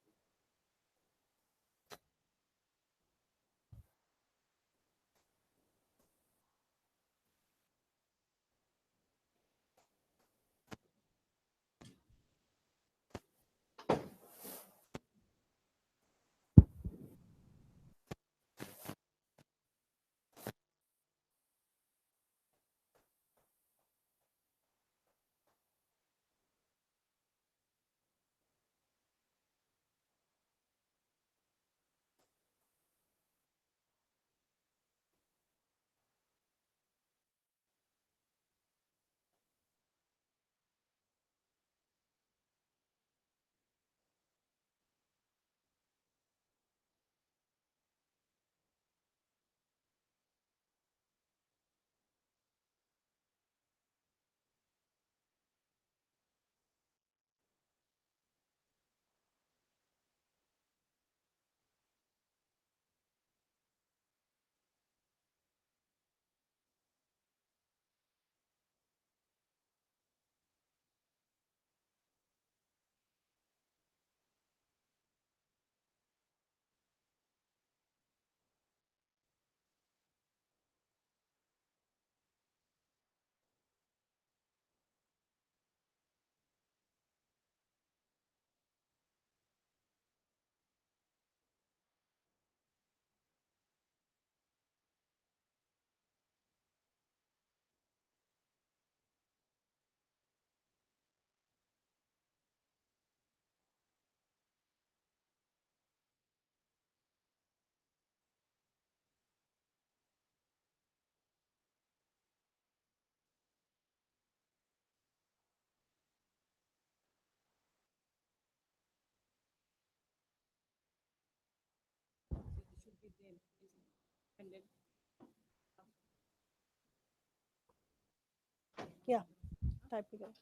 type again.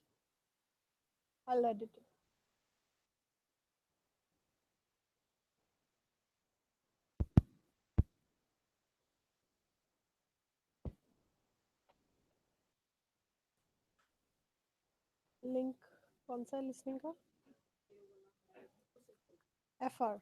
I'll edit it. Link कौन सा है लिसनिंग का? FR.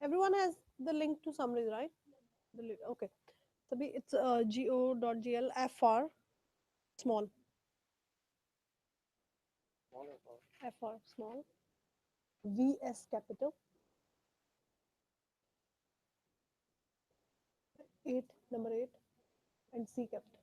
Everyone has the link to summaries, right? Okay. So it's go.gl fr small. FR small. VS capital. 8 number 8 and C capital.